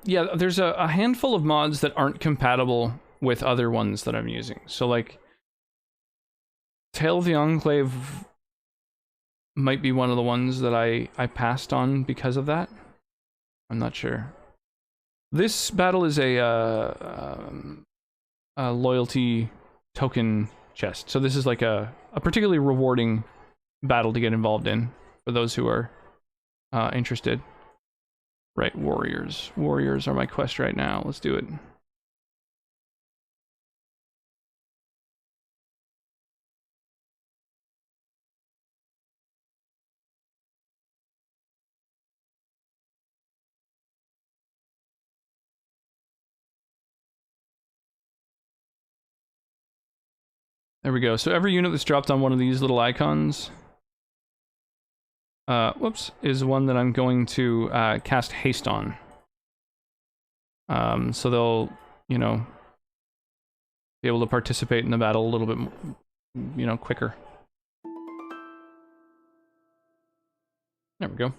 Yeah, there's a handful of mods that aren't compatible with other ones that I'm using. So, like, Tale of the Enclave might be one of the ones that I passed on because of that. I'm not sure. This battle is a loyalty token chest. So this is like a particularly rewarding battle to get involved in for those who are interested. Right, warriors. Warriors are my quest right now. Let's do it. There we go. So every unit that's dropped on one of these little icons, whoops, is one that I'm going to cast haste on. So they'll, you know, be able to participate in the battle a little bit, you know, quicker. There we go.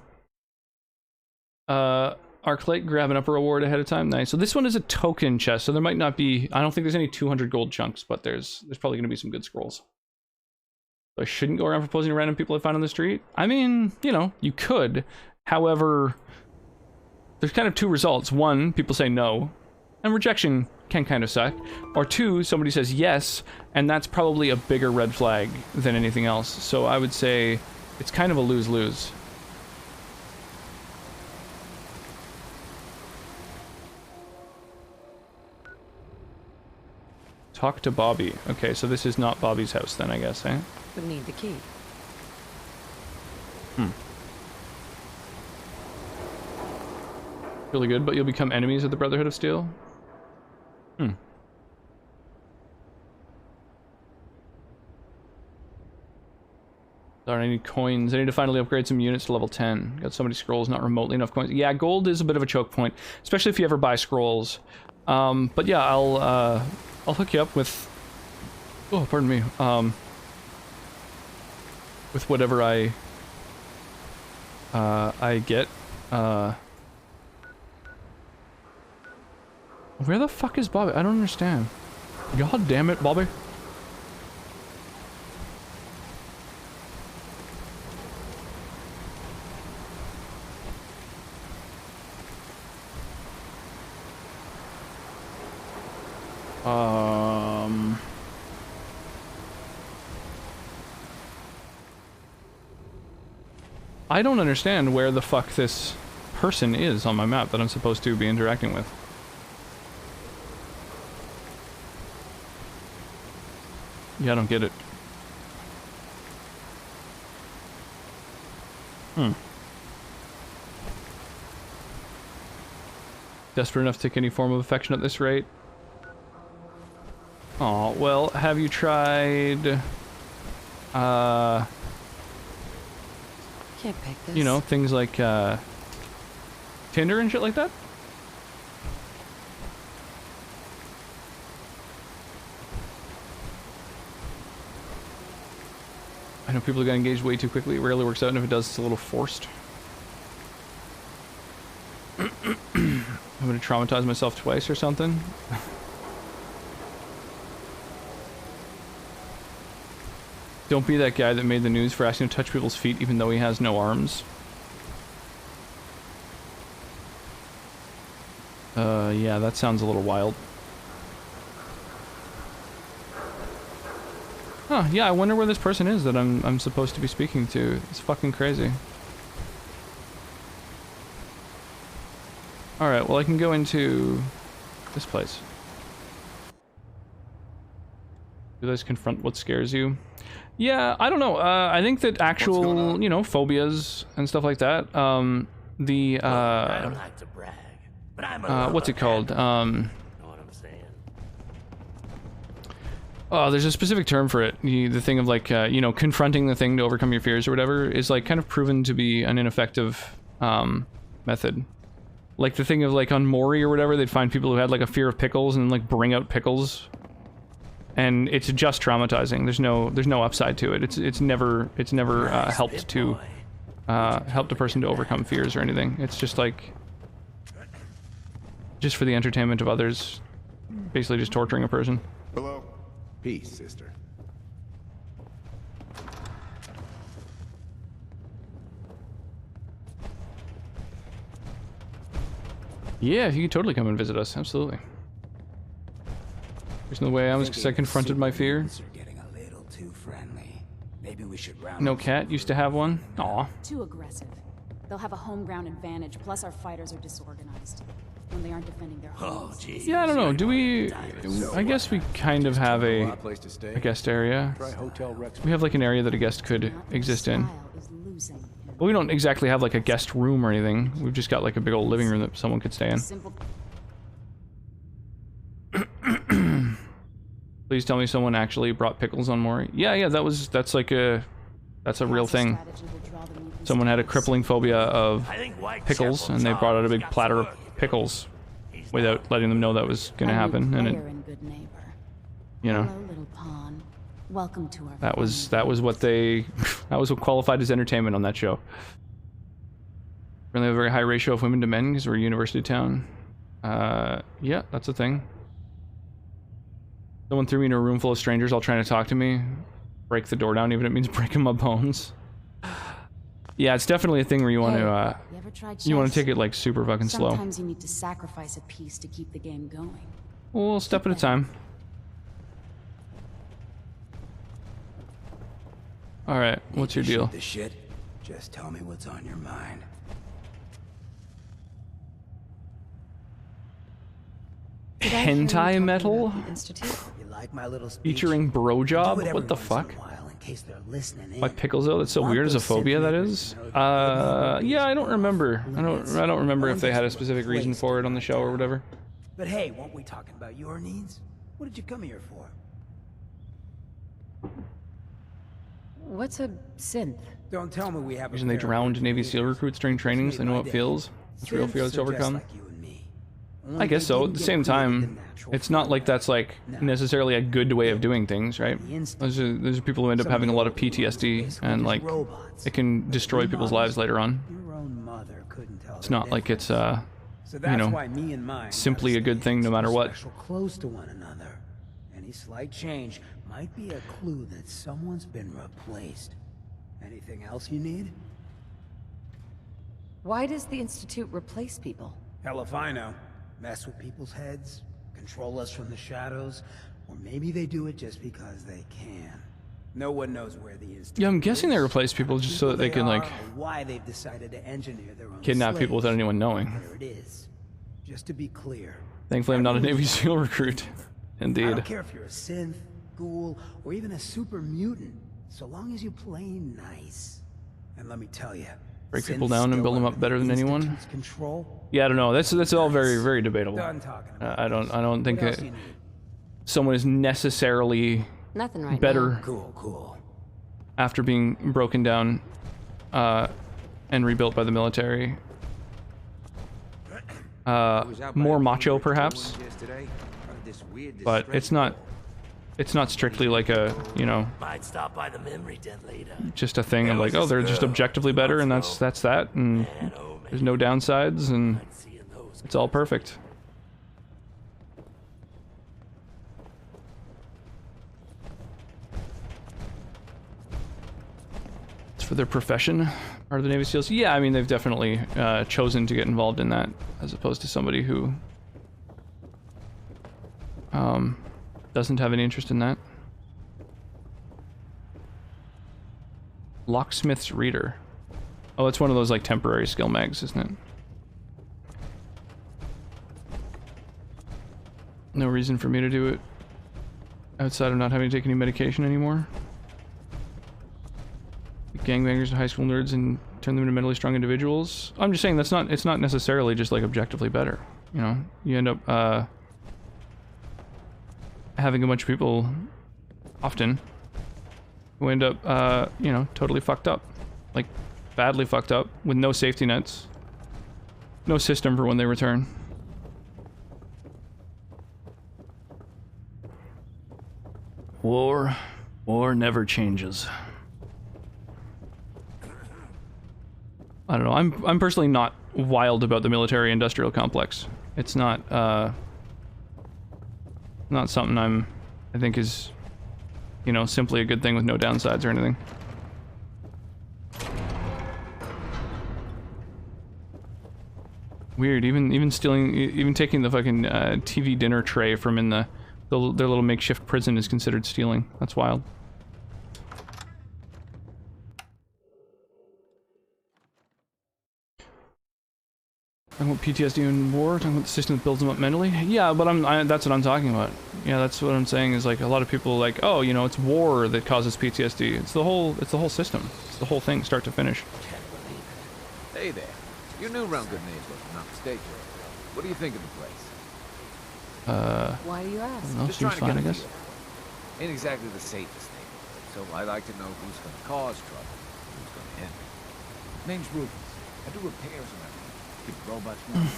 Arclight, grab an upper reward ahead of time. Nice. So this one is a token chest, so there might not be... I don't think there's any 200 gold chunks, but there's probably going to be some good scrolls. So I shouldn't go around proposing to random people I find on the street? I mean, you know, you could. However, there's kind of two results. One, people say no, and rejection can kind of suck. Or two, somebody says yes, and that's probably a bigger red flag than anything else. So I would say it's kind of a lose-lose. Talk to Bobby. Okay, so this is not Bobby's house then, I guess, eh? We need the key. Really good, but you'll become enemies of the Brotherhood of Steel? Sorry, I need coins. I need to finally upgrade some units to level 10. Got so many scrolls, not remotely enough coins. Yeah, gold is a bit of a choke point, especially if you ever buy scrolls. But yeah, I'll hook you up with... Oh, pardon me. With whatever I get. Where the fuck is Bobby? I don't understand. God damn it, Bobby. I don't understand where the fuck this person is on my map that I'm supposed to be interacting with. Yeah, I don't get it. Desperate enough to take any form of affection at this rate? Aw, well, have you tried... Can't pick this. You know, things like, Tinder and shit like that? I know people get engaged way too quickly. It rarely works out, and if it does, it's a little forced. I'm gonna traumatize myself twice or something. Don't be that guy that made the news for asking to touch people's feet even though he has no arms. Yeah, that sounds a little wild. Huh, yeah, I wonder where this person is that I'm supposed to be speaking to. It's fucking crazy. Alright, well I can go into this place. Do those confront what scares you? Yeah, I don't know. I think that actual, you know, phobias and stuff like that, I don't like to brag, but I'm a what's it called? know what I'm saying? Oh, there's a specific term for it. The thing of like, you know, confronting the thing to overcome your fears or whatever is like kind of proven to be an ineffective method. Like the thing of like on Maury or whatever, they'd find people who had like a fear of pickles and like bring out pickles. And it's just traumatizing. There's no upside to it. It's never helped to help the person to overcome fears or anything. It's just like just for the entertainment of others, basically just torturing a person. Hello. Peace, sister. Yeah, you could totally come and visit us. Absolutely. There's no way I was because I confronted my fear. No cat used to have one. Aw. Too aggressive. They'll have a home ground advantage, plus our fighters are disorganized. When they aren't defending their homes. Yeah, I don't know. Do we... I guess we kind of have a guest area. We have like an area that a guest could exist in. But we don't exactly have like a guest room or anything. We've just got like a big old living room that someone could stay in. Please tell me someone actually brought pickles on Maury. Yeah, that's a real thing. Someone had a crippling phobia of pickles, and they brought out a big platter of pickles without letting them know that was gonna happen, and it, you know, welcome to our that was what they that was what qualified as entertainment on that show. Really have a very high ratio of women to men because we're a university town. Yeah, that's a thing. Someone threw me in a room full of strangers all trying to talk to me. Break the door down, even if it means breaking my bones. Yeah, it's definitely a thing where you want to take it like super fucking slow. Sometimes you need to sacrifice a piece to keep the game going. Well, step at a time. All right, what's your deal? The shit. Just tell me what's on your mind. Hentai metal? You like my little Featuring bro job? What the fuck? My pickles though? That's so weird. As a phobia, that is. Yeah, I don't remember. I don't remember if they had a specific reason for it on the show or whatever. But hey, weren't we talking about your needs? What did you come here for? What's a synth? Don't tell me we have a Reason they pair of drowned Navy SEAL recruits during training so they know what it feels. It's real fear to overcome. I guess so. At the same time, it's not like that's like necessarily a good way of doing things, right? Those are people who end up having a lot of PTSD and like it can destroy people's lives later on. It's not like it's you know, simply a good thing no matter what. Close to one another. Any slight change might be a clue that someone's been replaced. Anything else you need? Why does the Institute replace people? Hell if I know. Mess with people's heads, control us from the shadows, or maybe they do it just because they can. No one knows where the Institute Yeah, I'm guessing they replace people just so that they can like why they've decided to engineer their own kidnap people without anyone knowing. There it is. Just to be clear. Thankfully, I'm not a Navy SEAL recruit. I Indeed. don't care if you're a synth, ghoul, or even a super mutant, so long as you play nice. And let me tell you, Break people down and build them up better than anyone. Yeah, I don't know. That's all very, very debatable. I don't think that someone is necessarily Nothing right better now. Cool. after being broken down and rebuilt by the military. More macho, perhaps, but it's not strictly like a, you know, Might stop by the memory den later. just a thing of like, oh, they're just objectively better, and that's that, and there's no downsides, and it's all perfect. It's for their profession, part of the Navy SEALs. Yeah, I mean, they've definitely chosen to get involved in that, as opposed to somebody who doesn't have any interest in that. Locksmith's Reader. Oh, it's one of those like temporary skill mags, isn't it? No reason for me to do it outside of not having to take any medication anymore. Gangbangers and high school nerds and turn them into mentally strong individuals. I'm just saying it's not necessarily just like objectively better. You know, you end up having a bunch of people often who end up you know, totally fucked up, like badly fucked up, with no safety nets, no system for when they return. War never changes. I don't know. I'm personally not wild about the military-industrial complex. It's not something I think is, you know, simply a good thing with no downsides or anything. Weird. Even stealing, even taking the fucking TV dinner tray from in their little makeshift prison is considered stealing. That's wild. Talking about PTSD in war, talking about the system that builds them up mentally. Yeah, but that's what I'm talking about. Yeah, that's what I'm saying is like a lot of people like, oh, you know, it's war that causes PTSD. It's the whole system. It's the whole thing, start to finish. Hey there. You're new around Good Neighbor, if I'm not mistaken. What do you think of the place? Why do you ask? No, Just seems trying to fine, I get a guess. feel. Ain't exactly the safest neighborhood, so I like to know who's going to cause trouble, who's going to end it. Name's Rufus. I do repairs and everything. Keep robots running,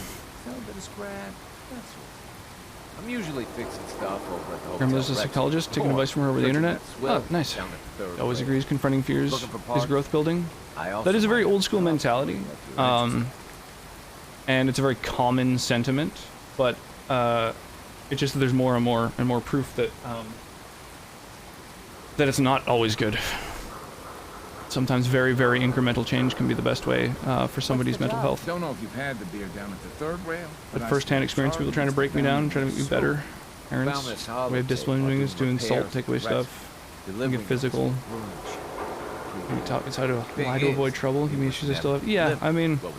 sell a bit of scrap, that sort of thing. I'm usually fixing stuff over at the hotel. Grandmother's a psychologist, taking advice from her over the internet. Oh, nice. Always agrees confronting fears is growth building. That is a very old school mentality. And it's a very common sentiment, but it's just that there's more and more proof that that it's not always good. Sometimes very, very incremental change can be the best way for somebody's mental health. Don't know if you've had the beer down at the third rail. But first-hand experience, people trying to break me down, trying to make me better. Parents, way of disciplining us, to insult, take away stuff, get physical. Maybe talk inside of why to avoid trouble, give me issues I still have. Yeah, I mean, I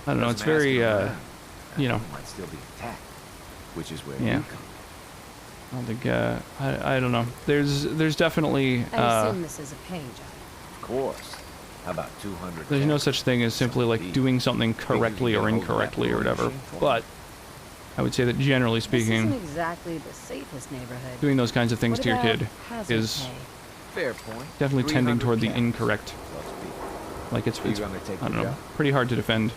don't know, it's very, you know, might still be intact, which is where yeah. you come. I don't think, I don't know. There's definitely, I assume this is a paying job. Of course. How about 200? there's no such thing as simply like doing something correctly or incorrectly or whatever, but I would say that generally This speaking, isn't exactly the safest neighborhood. doing those kinds of things What to your about kid hazard is pay? Fair point. Definitely tending 300 toward the cats. incorrect. Like it's You gonna take I don't the know, job? pretty hard to defend.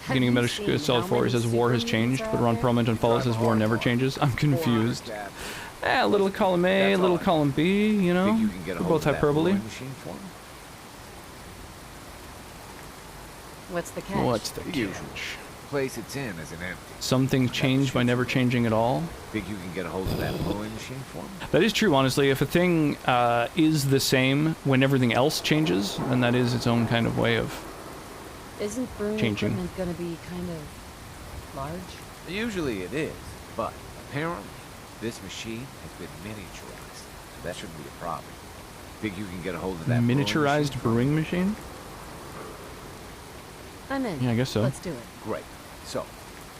Beginning of Metal Gear Solid 4, he says war has changed, but Ron Perlman follows says war never changes. I'm confused. A little column A, little column B, you know? Think you can get a They're hold both of that hyperbole. brewing machine for me? What's the catch? What's the Usual. catch? Place it's in isn't empty. Some things change by never changing at all. Think you can get a hold of that brewing machine for me? That is true, honestly. If a thing is the same when everything else changes, then that is its own kind of way of Isn't brewing changing. equipment gonna be kind of large? Usually it is, but apparently this machine has been miniaturized, so that shouldn't be a problem. Think you can get a hold of that Miniaturized brewing machine? I'm in. Yeah, I guess so. Let's do it. Great. So,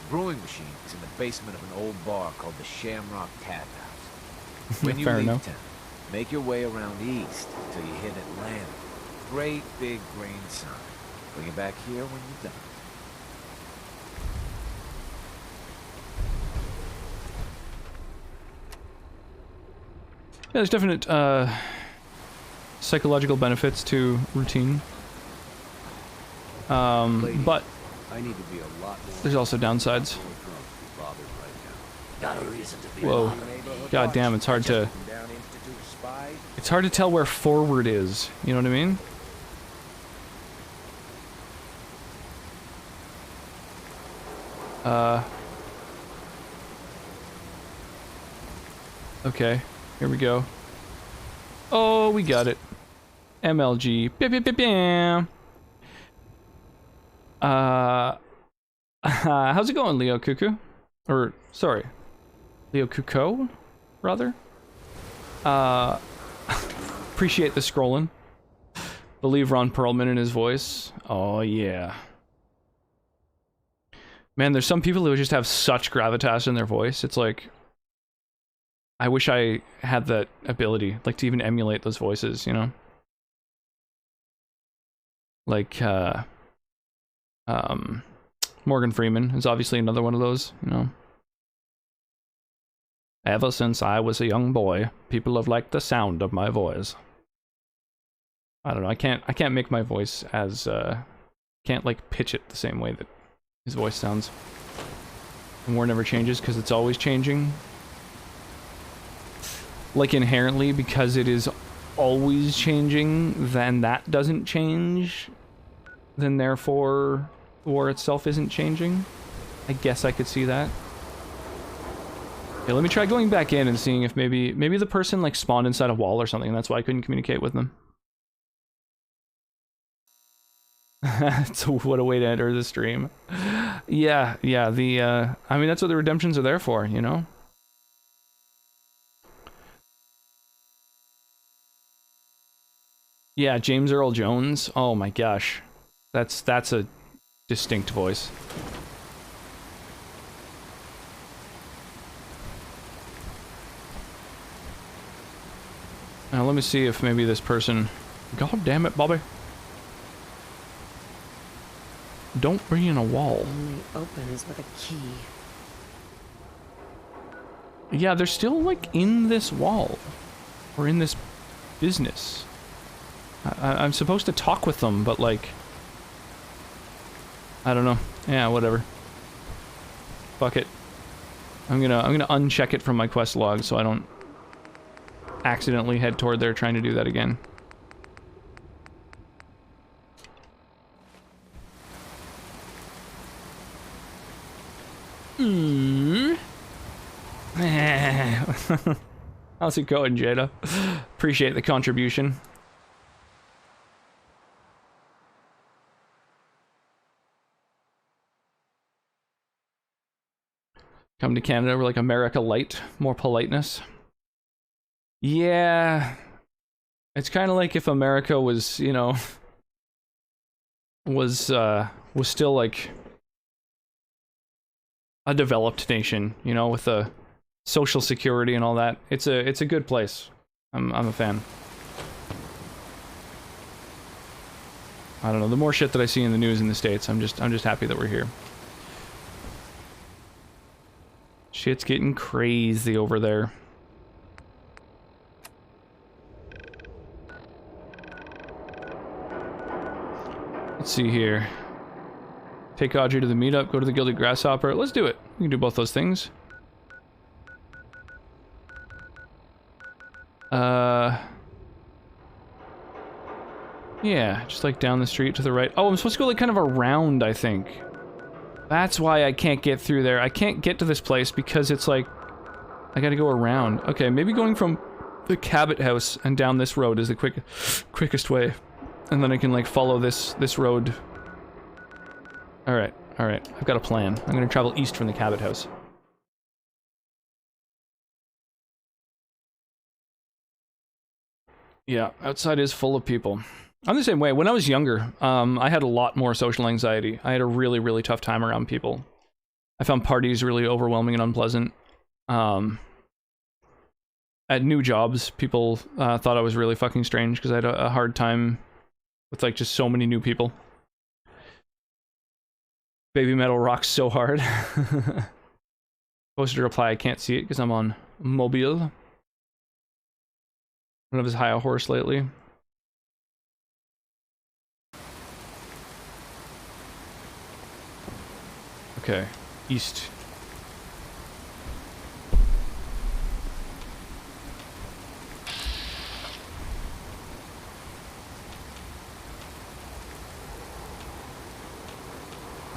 brewing machine is in the basement of an old bar called the Shamrock Tap House. When you Fair leave enough. town, make your way around east till you hit Atlanta. Great big green sign. Bring it back here when you're done. Yeah, there's definite psychological benefits to routine. But I need to be a lot more there's also downsides. bothered right now. Got a reason to be Whoa. bothered, baby. God damn, it's hard to... It's hard to tell where forward is, you know what I mean? Okay, here we go. Oh, we got it. MLG. Bam, bam, bam, bam. How's it going, Leo Cuckoo? Or, sorry. Leo Cuckoo, rather? Appreciate the scrolling. Believe Ron Perlman in his voice. Oh, yeah. Man, there's some people who just have such gravitas in their voice. It's like... I wish I had that ability, like to even emulate those voices, you know? Like, Morgan Freeman is obviously another one of those, you know? Ever since I was a young boy, people have liked the sound of my voice. I don't know, I can't make my voice as, can't like pitch it the same way that his voice sounds. And war never changes because it's always changing. Like inherently, because it is always changing, then that doesn't change. Then therefore, war itself isn't changing. I guess I could see that. Okay, let me try going back in and seeing if maybe the person like spawned inside a wall or something, and that's why I couldn't communicate with them. So what a way to enter the stream. Yeah, I mean, that's what the redemptions are there for, you know? Yeah, James Earl Jones. Oh my gosh. That's a distinct voice. Now let me see if maybe this person... God damn it, Bobby. Don't bring in a wall. Only opens with a key. Yeah, they're still like in this wall. Or in this business. I'm supposed to talk with them, but like... I don't know. Yeah, whatever. Fuck it. I'm gonna uncheck it from my quest log so I don't accidentally head toward there trying to do that again. How's it going, Jada? Appreciate the contribution. Come to Canada, we're like America light, more politeness. Yeah. It's kind of like if America was, you know, was still like a developed nation, you know, with a social security and all that. It's a good place. I'm a fan. I don't know, the more shit that I see in the news in the States, I'm just happy that we're here. Shit's getting crazy over there. Let's see here. Take Audrey to the meetup, go to the Gilded Grasshopper. Let's do it. We can do both those things. Yeah, just like down the street to the right. Oh, I'm supposed to go like kind of around, I think. That's why I can't get through there. I can't get to this place because it's like I gotta go around. Okay, maybe going from the Cabot house and down this road is the quickest way. And then I can like follow this road. Alright, alright. I've got a plan. I'm gonna travel east from the Cabot house. Yeah, outside is full of people. I'm the same way. When I was younger, I had a lot more social anxiety. I had a really, really tough time around people. I found parties really overwhelming and unpleasant. At new jobs, people thought I was really fucking strange because I had a hard time with like just so many new people. Baby Metal rocks so hard. Posted a reply, I can't see it because I'm on mobile. I don't have as high a horse lately. Okay, east.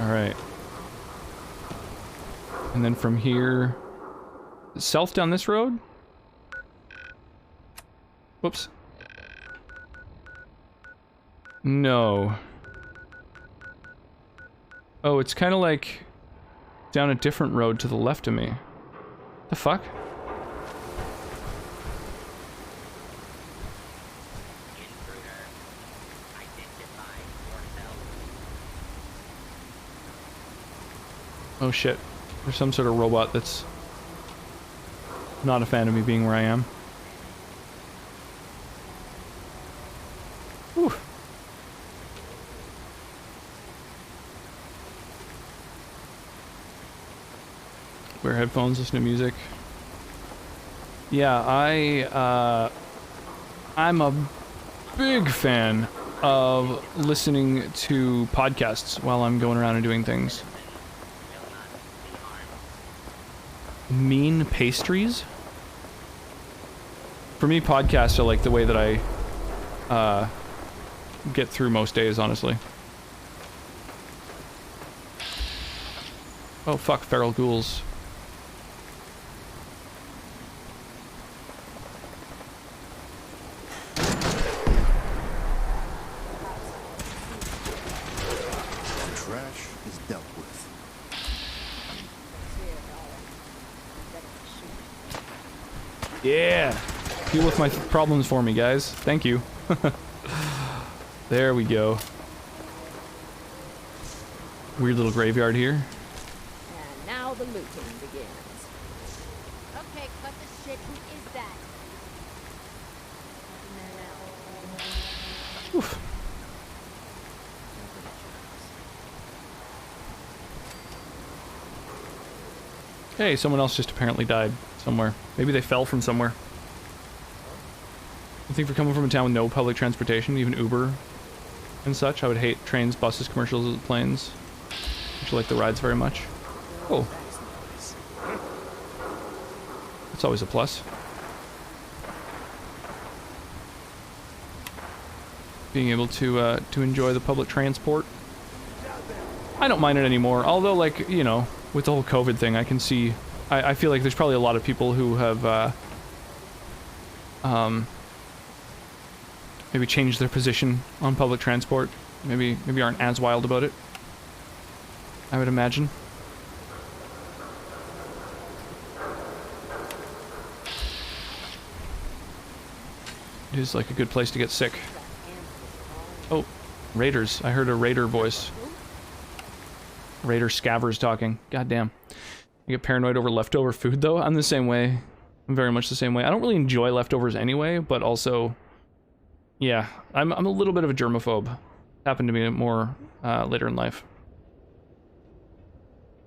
Alright. And then from here... south down this road? Whoops. No. Oh, it's kind of like... down a different road to the left of me. The fuck? Oh shit. There's some sort of robot that's not a fan of me being where I am. Whew. Wear headphones, listen to music. Yeah, I'm a big fan of listening to podcasts while I'm going around and doing things. Mean pastries? For me, podcasts are like the way that I get through most days, honestly. Oh fuck, feral ghouls. Yeah! Deal with my problems for me, guys. Thank you. There we go. Weird little graveyard here. And now the looting begins. Okay, cut the shit. Who is that? Oof. Hey, someone else just apparently died somewhere. Maybe they fell from somewhere. I think for coming from a town with no public transportation, even Uber and such, I would hate trains, buses, commercials, planes. I actually like the rides very much. Oh. That's always a plus. Being able to enjoy the public transport. I don't mind it anymore, although, like, you know, with the whole COVID thing, I can see... I feel like there's probably a lot of people who have, maybe changed their position on public transport. Maybe aren't as wild about it. I would imagine. It is like a good place to get sick. Oh, raiders. I heard a raider voice. Raider scavers talking. Goddamn. I get paranoid over leftover food, though. I'm the same way. I'm very much the same way. I don't really enjoy leftovers anyway, but also... yeah, I'm a little bit of a germaphobe. Happened to me more later in life.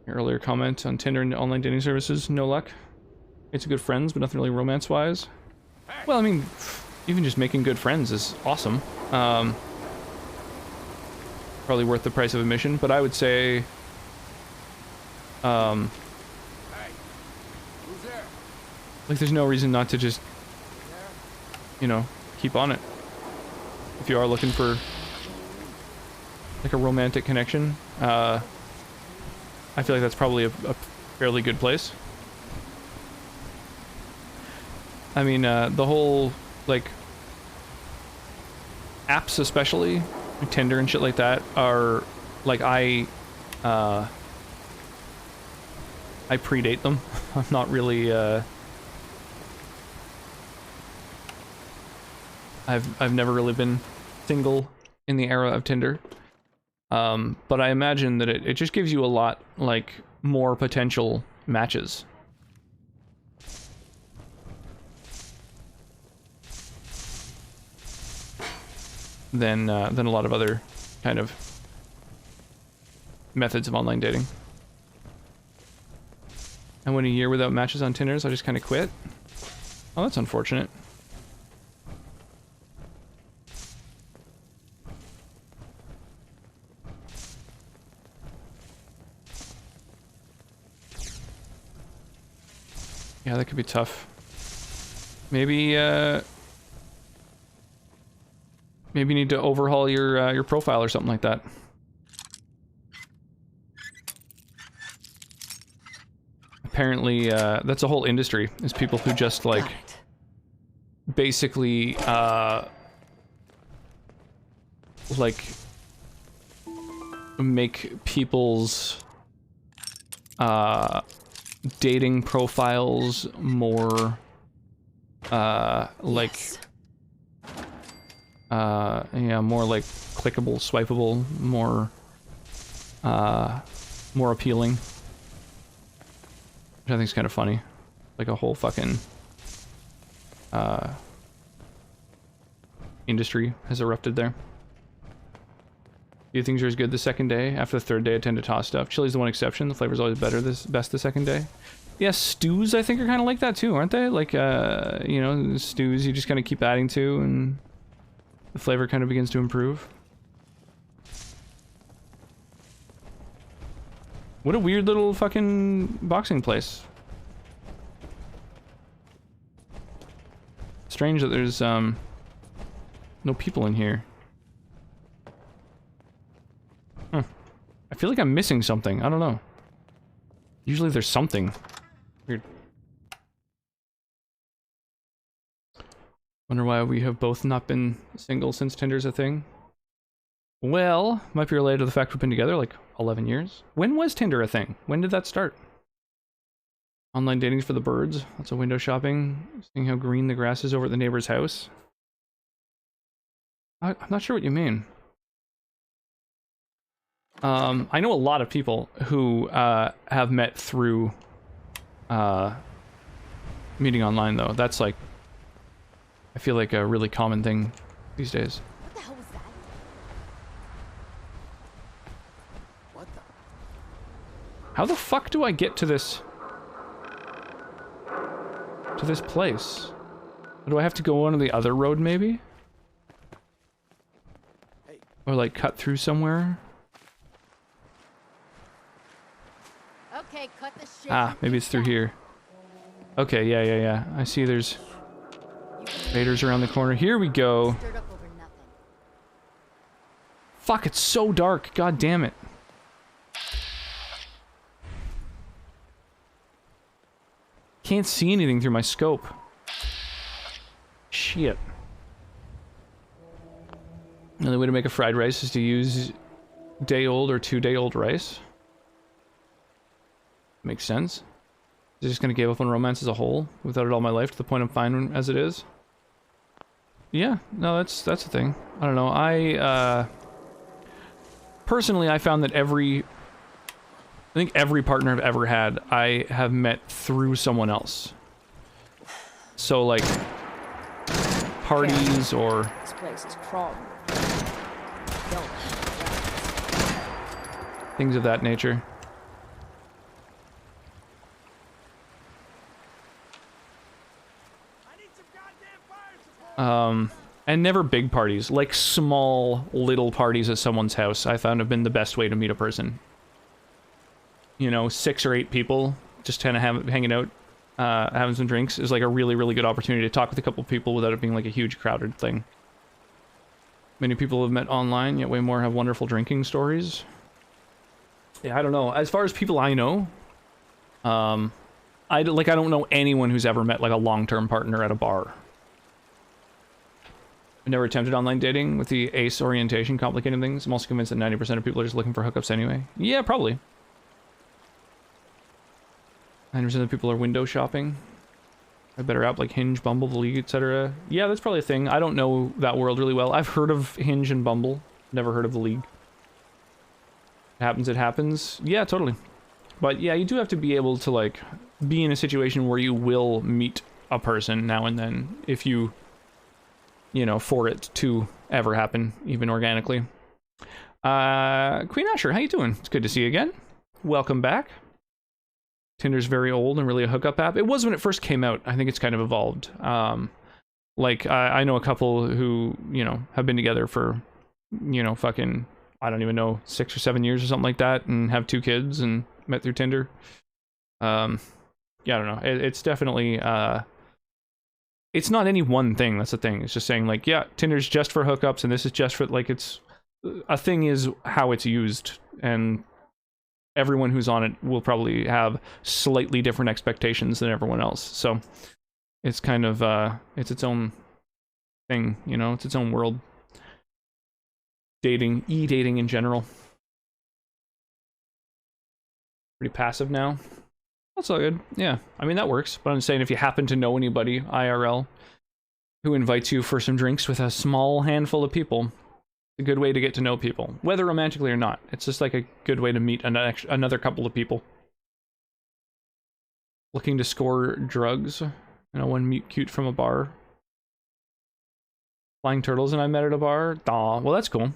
Your earlier comment on Tinder and online dating services, no luck. Made some good friends, but nothing really romance-wise. Well, I mean, even just making good friends is awesome. probably worth the price of admission, but I would say, like, there's no reason not to just, you know, keep on it. If you are looking for, like, a romantic connection, I feel like that's probably a fairly good place. I mean, the whole, like, apps especially, like Tinder and shit like that, are, like, I predate them. I'm not really, I've never really been single in the era of Tinder. But I imagine that it just gives you a lot, like, more potential matches. Than a lot of other kind of methods of online dating. I went a year without matches on Tinder, so I just kind of quit. Oh, that's unfortunate. Yeah, that could be tough. Maybe, maybe you need to overhaul your profile or something like that. Apparently, that's a whole industry, is people who just, like, basically, like, make people's, dating profiles more, like, yeah, more like clickable, swipeable, more, more appealing. Which I think is kind of funny. Like a whole fucking, industry has erupted there. Few things are as good the second day. After the third day, I tend to toss stuff. Chili's the one exception. The flavor's always better, best the second day. Yeah, stews I think are kind of like that too, aren't they? Like, you know, stews you just kind of keep adding to, and the flavor kind of begins to improve. What a weird little fucking boxing place. Strange that there's, no people in here. Huh. I feel like I'm missing something. I don't know. Usually there's something. Weird. Wonder why we have both not been single since Tinder's a thing. Well, might be related to the fact we've been together like 11 years. When was Tinder a thing? When did that start? Online dating's for the birds. Lots of window shopping. Seeing how green the grass is over at the neighbor's house. I'm not sure what you mean. I know a lot of people who have met through meeting online, though. That's like, I feel like a really common thing these days. What the hell was that? What the? How the fuck do I get to this place? Or do I have to go on the other road, maybe? Or like cut through somewhere? Okay, cut the shit. Ah, maybe it's through here. Okay, yeah. I see there's raiders around the corner. Here we go. Fuck, it's so dark. God damn it. Can't see anything through my scope. Shit. The only way to make a fried rice is to use day-old or 2-day-old rice. Makes sense. I'm just gonna give up on romance as a whole without it all my life to the point I'm fine as it is. Yeah, no, that's the thing. I don't know. I personally I found that I think every partner I've ever had, I have met through someone else. So like parties or This place is crawling. things of that nature. And never big parties. Like small, little parties at someone's house, I found have been the best way to meet a person. You know, 6 or 8 people, just kind of hanging out, having some drinks, is like a really, really good opportunity to talk with a couple people without it being like a huge crowded thing. Many people have met online, yet way more have wonderful drinking stories. Yeah, I don't know. As far as people I know, I don't know anyone who's ever met like a long-term partner at a bar. I've never attempted online dating with the ace orientation complicating things. I'm also convinced that 90% of people are just looking for hookups anyway. Yeah, probably. 90% of people are window shopping. A better app like Hinge, Bumble, The League, etc. Yeah, that's probably a thing. I don't know that world really well. I've heard of Hinge and Bumble. Never heard of The League. It happens, it happens. Yeah, totally. But yeah, you do have to be able to, like, be in a situation where you will meet a person now and then, if you know, for it to ever happen, even organically. Queen Asher, how you doing? It's good to see you again. Welcome back. Tinder's very old and really a hookup app. It was when it first came out. I think it's kind of evolved. Like, I know a couple who, you know, have been together for, you know, fucking, I don't even know, 6 or 7 years or something like that, and have 2 kids and met through Tinder. Yeah, I don't know. It's definitely, it's not any one thing, that's the thing. It's just saying, like, yeah, Tinder's just for hookups, and this is just for, like, it's... A thing is how it's used, and everyone who's on it will probably have slightly different expectations than everyone else. So, it's kind of, it's its own thing, you know? It's its own world. Dating, e-dating in general. Pretty passive now. That's all good. Yeah, I mean, that works. But I'm saying if you happen to know anybody, IRL, who invites you for some drinks with a small handful of people, it's a good way to get to know people. Whether romantically or not. It's just like a good way to meet another couple of people. Looking to score drugs. You know, one meet cute from a bar. Flying turtles and I met at a bar. Aw, well, that's cool.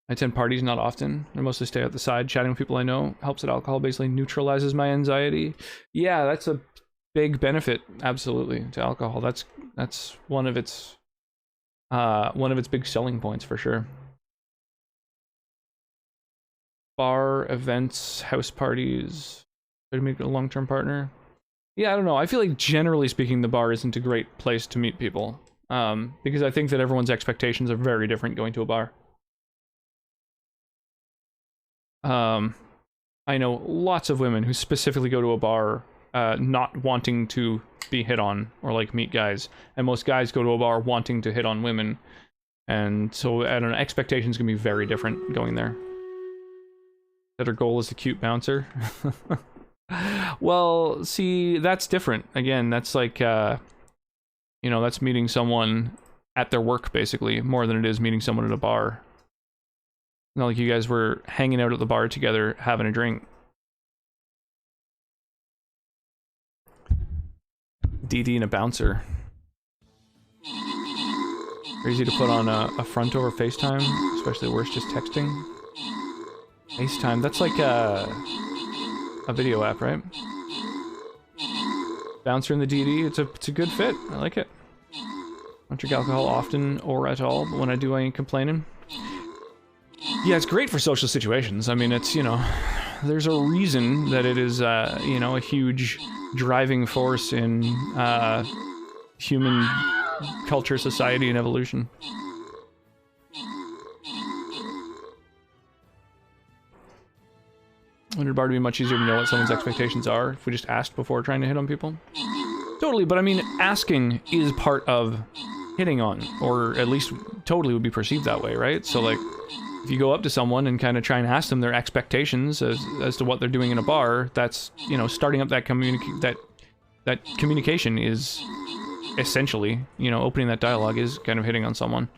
I attend parties not often. I mostly stay at the side. Chatting with people I know helps that alcohol basically neutralizes my anxiety. Yeah, that's a big benefit, absolutely, to alcohol. That's one of its big selling points for sure. Bar, events, house parties. Try to make a long-term partner. Yeah, I don't know. I feel like generally speaking, the bar isn't a great place to meet people. Because I think that everyone's expectations are very different going to a bar. I know lots of women who specifically go to a bar not wanting to be hit on or like meet guys, and most guys go to a bar wanting to hit on women, and so I don't know, expectations can be very different going there. That her goal is the cute bouncer. Well, see, that's different. Again, that's like you know, that's meeting someone at their work basically more than it is meeting someone at a bar. Not like you guys were hanging out at the bar together, having a drink. DD and a bouncer. Crazy to put on a front over FaceTime, especially worse just texting. FaceTime, that's like a video app, right? Bouncer and the DD, it's a good fit. I like it. I don't drink alcohol often or at all, but when I do, I ain't complaining. Yeah, it's great for social situations. I mean, it's, you know, there's a reason that it is, you know, a huge driving force in human culture, society, and evolution. Wouldn't a bar to be much easier to know what someone's expectations are if we just asked before trying to hit on people? Totally, but I mean, asking is part of hitting on, or at least totally would be perceived that way, right? So, like, if you go up to someone and kind of try and ask them their expectations as to what they're doing in a bar, that's, you know, starting up that communication is essentially, you know, opening that dialogue is kind of hitting on someone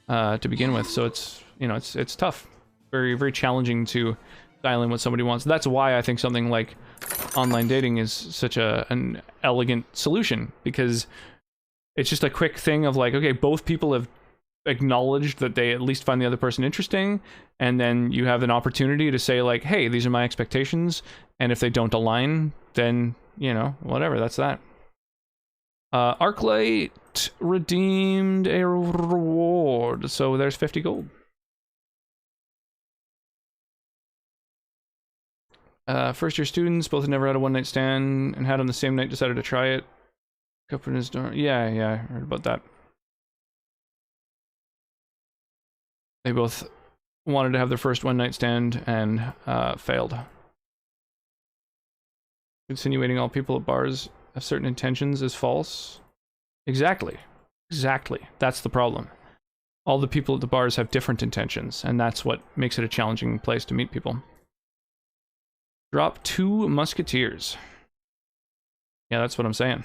to begin with. So it's, you know, it's tough, very, very challenging to dial in what somebody wants. That's why I think something like online dating is such an elegant solution, because it's just a quick thing of like, okay, both people have acknowledged that they at least find the other person interesting, and then you have an opportunity to say like, hey, these are my expectations, and if they don't align, then, you know, whatever, that's that. Arclight redeemed a reward, so there's 50 gold. First year students, both had never had a one-night stand and had on the same night decided to try it. Opened his door. Yeah, I heard about that. They both wanted to have their first one-night stand and failed. Insinuating all people at bars have certain intentions is false. Exactly. That's the problem. All the people at the bars have different intentions, and that's what makes it a challenging place to meet people. Drop 2 musketeers. Yeah, that's what I'm saying.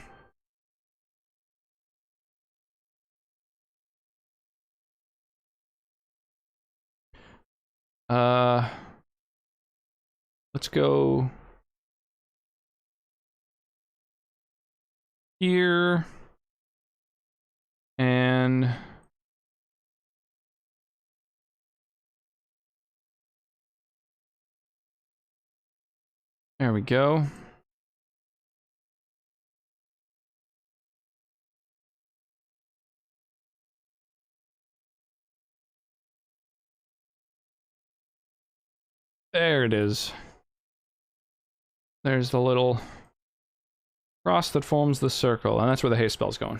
Let's go here and there we go. There it is. There's the little cross that forms the circle, and that's where the haste spell's going.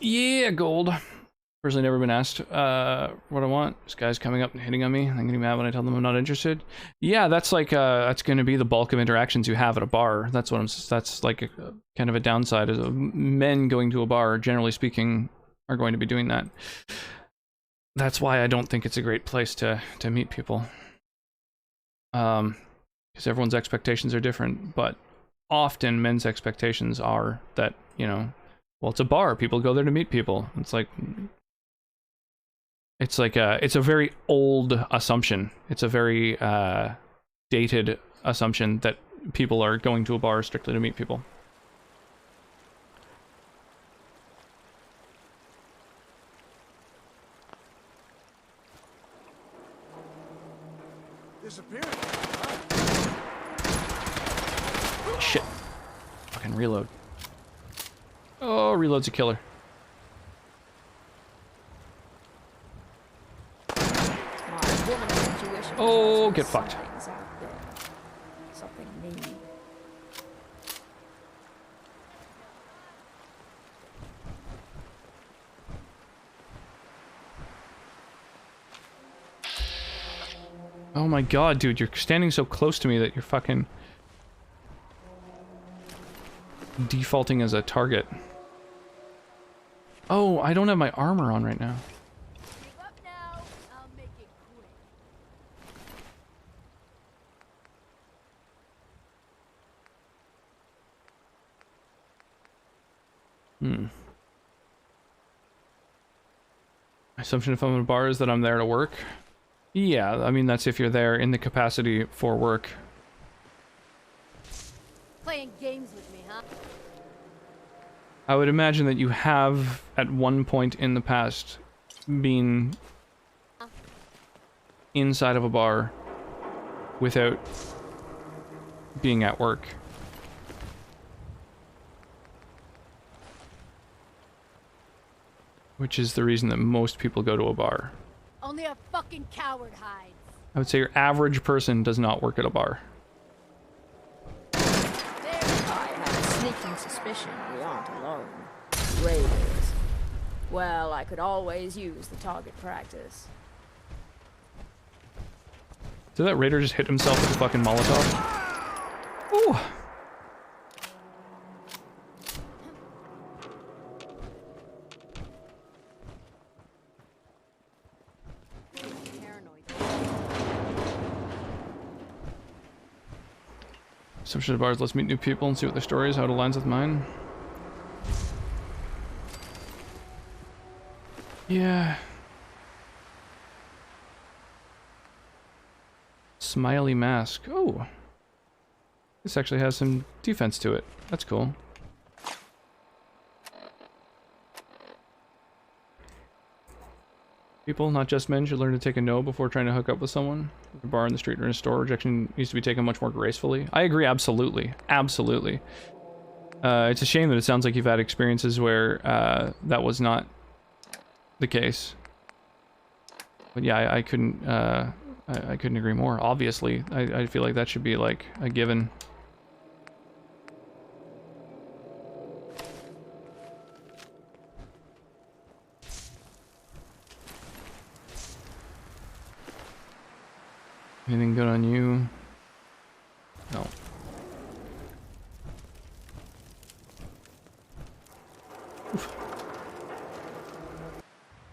Yeah, gold. Personally never been asked what I want. This guy's coming up and hitting on me. I'm getting mad when I tell them I'm not interested. Yeah, that's like that's going to be the bulk of interactions you have at a bar. That's what that's like kind of a downside is men going to a bar, generally speaking, are going to be doing that. That's why I don't think it's a great place to meet people. Because everyone's expectations are different, but often men's expectations are that, you know, well, it's a bar, people go there to meet people. It's like it's a very old assumption. It's a very dated assumption that people are going to a bar strictly to meet people. Shit. Fucking reload. Oh, reload's a killer. Oh, get fucked. Something new. Oh my god, dude, you're standing so close to me that you're fucking defaulting as a target. Oh, I don't have my armor on right now. Assumption if I'm in a bar is that I'm there to work. Yeah, I mean, that's if you're there in the capacity for work. Playing games with me, huh? I would imagine that you have, at one point in the past, been inside of a bar without being at work. Which is the reason that most people go to a bar. Only a fucking coward hides. I would say your average person does not work at a bar. I have a sneaking suspicion we aren't alone. Raiders. Well, I could always use the target practice. Did that raider just hit himself with a fucking Molotov? Ooh! Assumption of bars, let's meet new people and see what their story is, how it aligns with mine. Yeah. Smiley mask. Oh. This actually has some defense to it. That's cool. People, not just men, should learn to take a no before trying to hook up with someone. In a bar, in the street, or in a store, rejection needs to be taken much more gracefully. I agree, absolutely. Absolutely. It's a shame that it sounds like you've had experiences where that was not the case. But yeah, I couldn't I couldn't agree more. Obviously, I feel like that should be like a given. Anything good on you? No. Oof.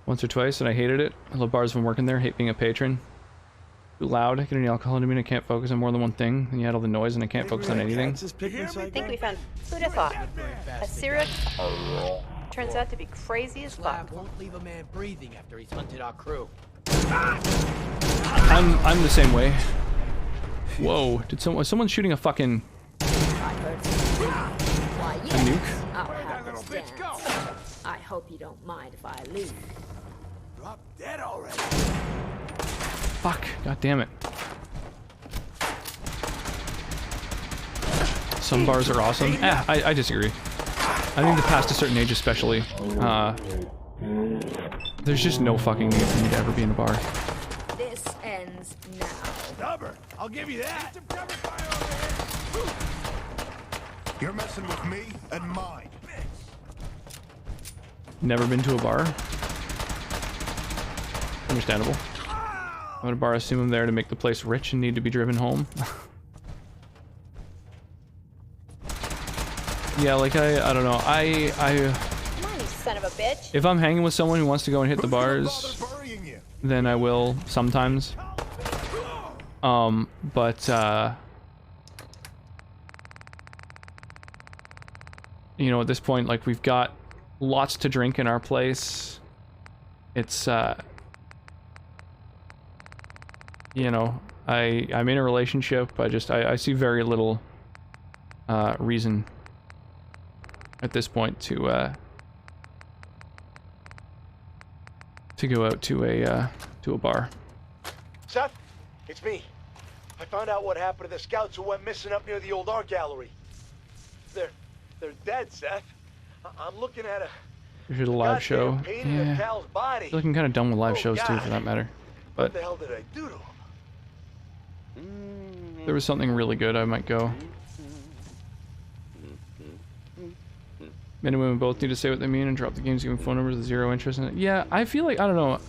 Once or twice, and I hated it. I love bars when working there. Hate being a patron. Too loud. Get any alcohol into me, and I can't focus on more than one thing. And you had all the noise, and I can't focus on anything. I think we found food of thought. A serial turns out to be crazy as fuck. Won't leave a man breathing after he's hunted our crew. I'm the same way. Whoa! Did someone shooting a fucking a nuke? I'll have this dance. I hope you don't mind if I leave. Drop dead already. Fuck! God damn it! Some bars are awesome. I disagree. I think the past a certain age, especially, there's just no fucking need for me to ever be in a bar. This ends now. Stubborn. I'll give you that. You're messing with me and mine. Never been to a bar. Understandable. I'm at a bar, assume I'm there to make the place rich and need to be driven home. Yeah, like I don't know. Come on, you son of a bitch. If I'm hanging with someone who wants to go and hit the bars, then I will sometimes. But you know, at this point, like, we've got lots to drink in our place. It's you know, I'm in a relationship. I see very little reason at this point to go out to a bar. Seth, it's me. I found out what happened to the scouts who went missing up near the old art gallery. They're dead, Seth. I'm looking at a We should a live show. Yeah. Cal's body. I feel like I'm kind of done with live shows too, for that matter. But What the hell did I do to him? if there was something really good, I might go. Men and women both need to say what they mean and drop the games giving phone numbers with zero interest in it. Yeah, I feel like, I don't know,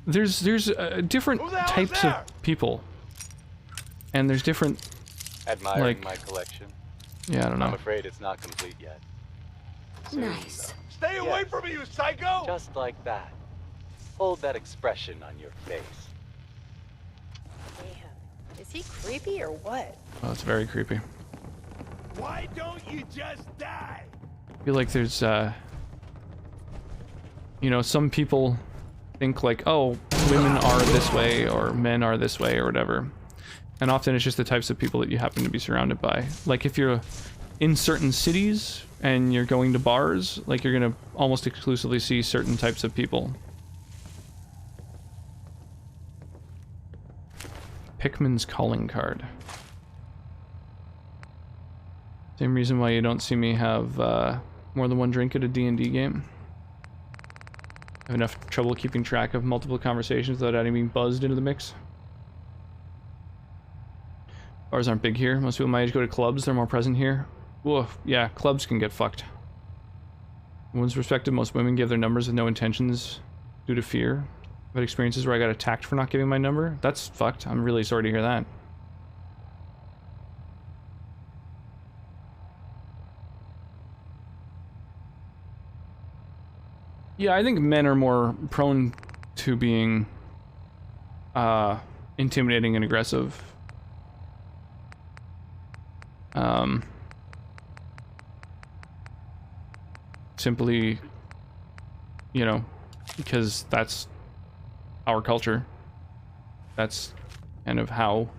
there's different types of people. And there's different, Admiring like, my collection. yeah, I don't know. I'm afraid it's not complete yet. Nice. Stay away from me, you psycho! Just like that. Hold that expression on your face. Damn. Is he creepy or what? Oh, it's very creepy. Why don't you just die? I feel like there's, you know, some people think like, oh, women are this way or men are this way or whatever. And often it's just the types of people that you happen to be surrounded by. Like if you're in certain cities and you're going to bars, like you're gonna almost exclusively see certain types of people. Pickman's calling card. Same reason why you don't see me have more than one drink at a D&D game. I have enough trouble keeping track of multiple conversations without adding being buzzed into the mix. Bars aren't big here. Most people my age go to clubs. They're more present here. Whoa, yeah, clubs can get fucked. In one's perspective, most women give their numbers with no intentions due to fear. I've had experiences where I got attacked for not giving my number. That's fucked. I'm really sorry to hear that. Yeah, I think men are more prone to being intimidating and aggressive. Simply, you know, because that's our culture. That's kind of how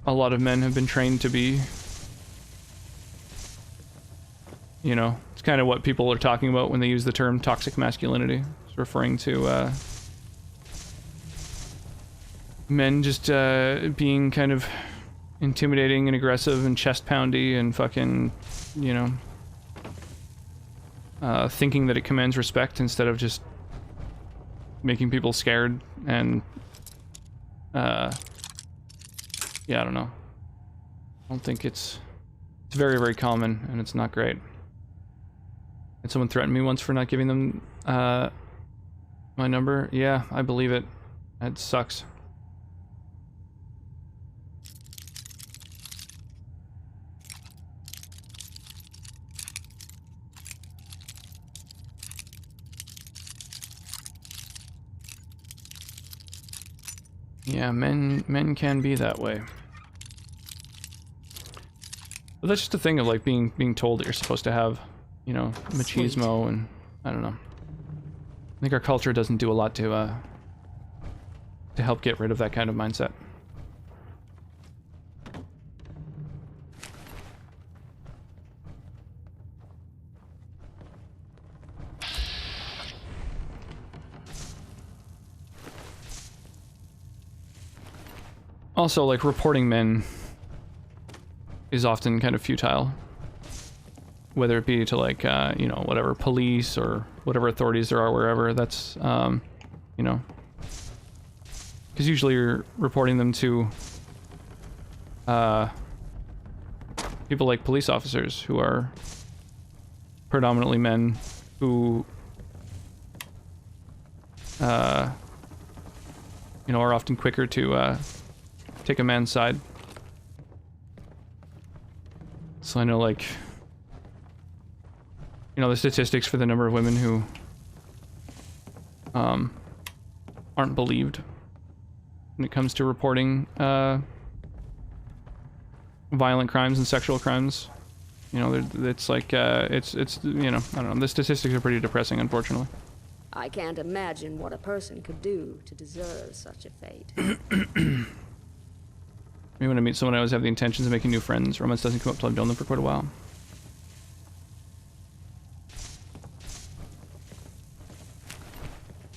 a lot of men have been trained to be. You know, It's kind of what people are talking about when they use the term toxic masculinity. It's referring to men just being kind of intimidating and aggressive and chest poundy and fucking, you know, thinking that it commands respect instead of just making people scared and yeah, I don't know. I don't think it's very, very common, and it's not great. And someone threatened me once for not giving them my number. Yeah, I believe it. It sucks. Yeah, men can be that way. But that's just a thing of like being told that you're supposed to have, you know, machismo, and I don't know. I think our culture doesn't do a lot to help get rid of that kind of mindset. Also, like, reporting men is often kind of futile. Whether it be to, like, you know, whatever, police or whatever authorities there are wherever, that's, you know. Because usually you're reporting them to people like police officers who are predominantly men who, you know, are often quicker to, take a man's side. So I know, like, you know, the statistics for the number of women who aren't believed when it comes to reporting violent crimes and sexual crimes. You know, it's like it's you know, I don't know, the statistics are pretty depressing, unfortunately. I can't imagine what a person could do to deserve such a fate. Maybe when I meet someone, I always have the intentions of making new friends. Romance doesn't come up till I've known them for quite a while.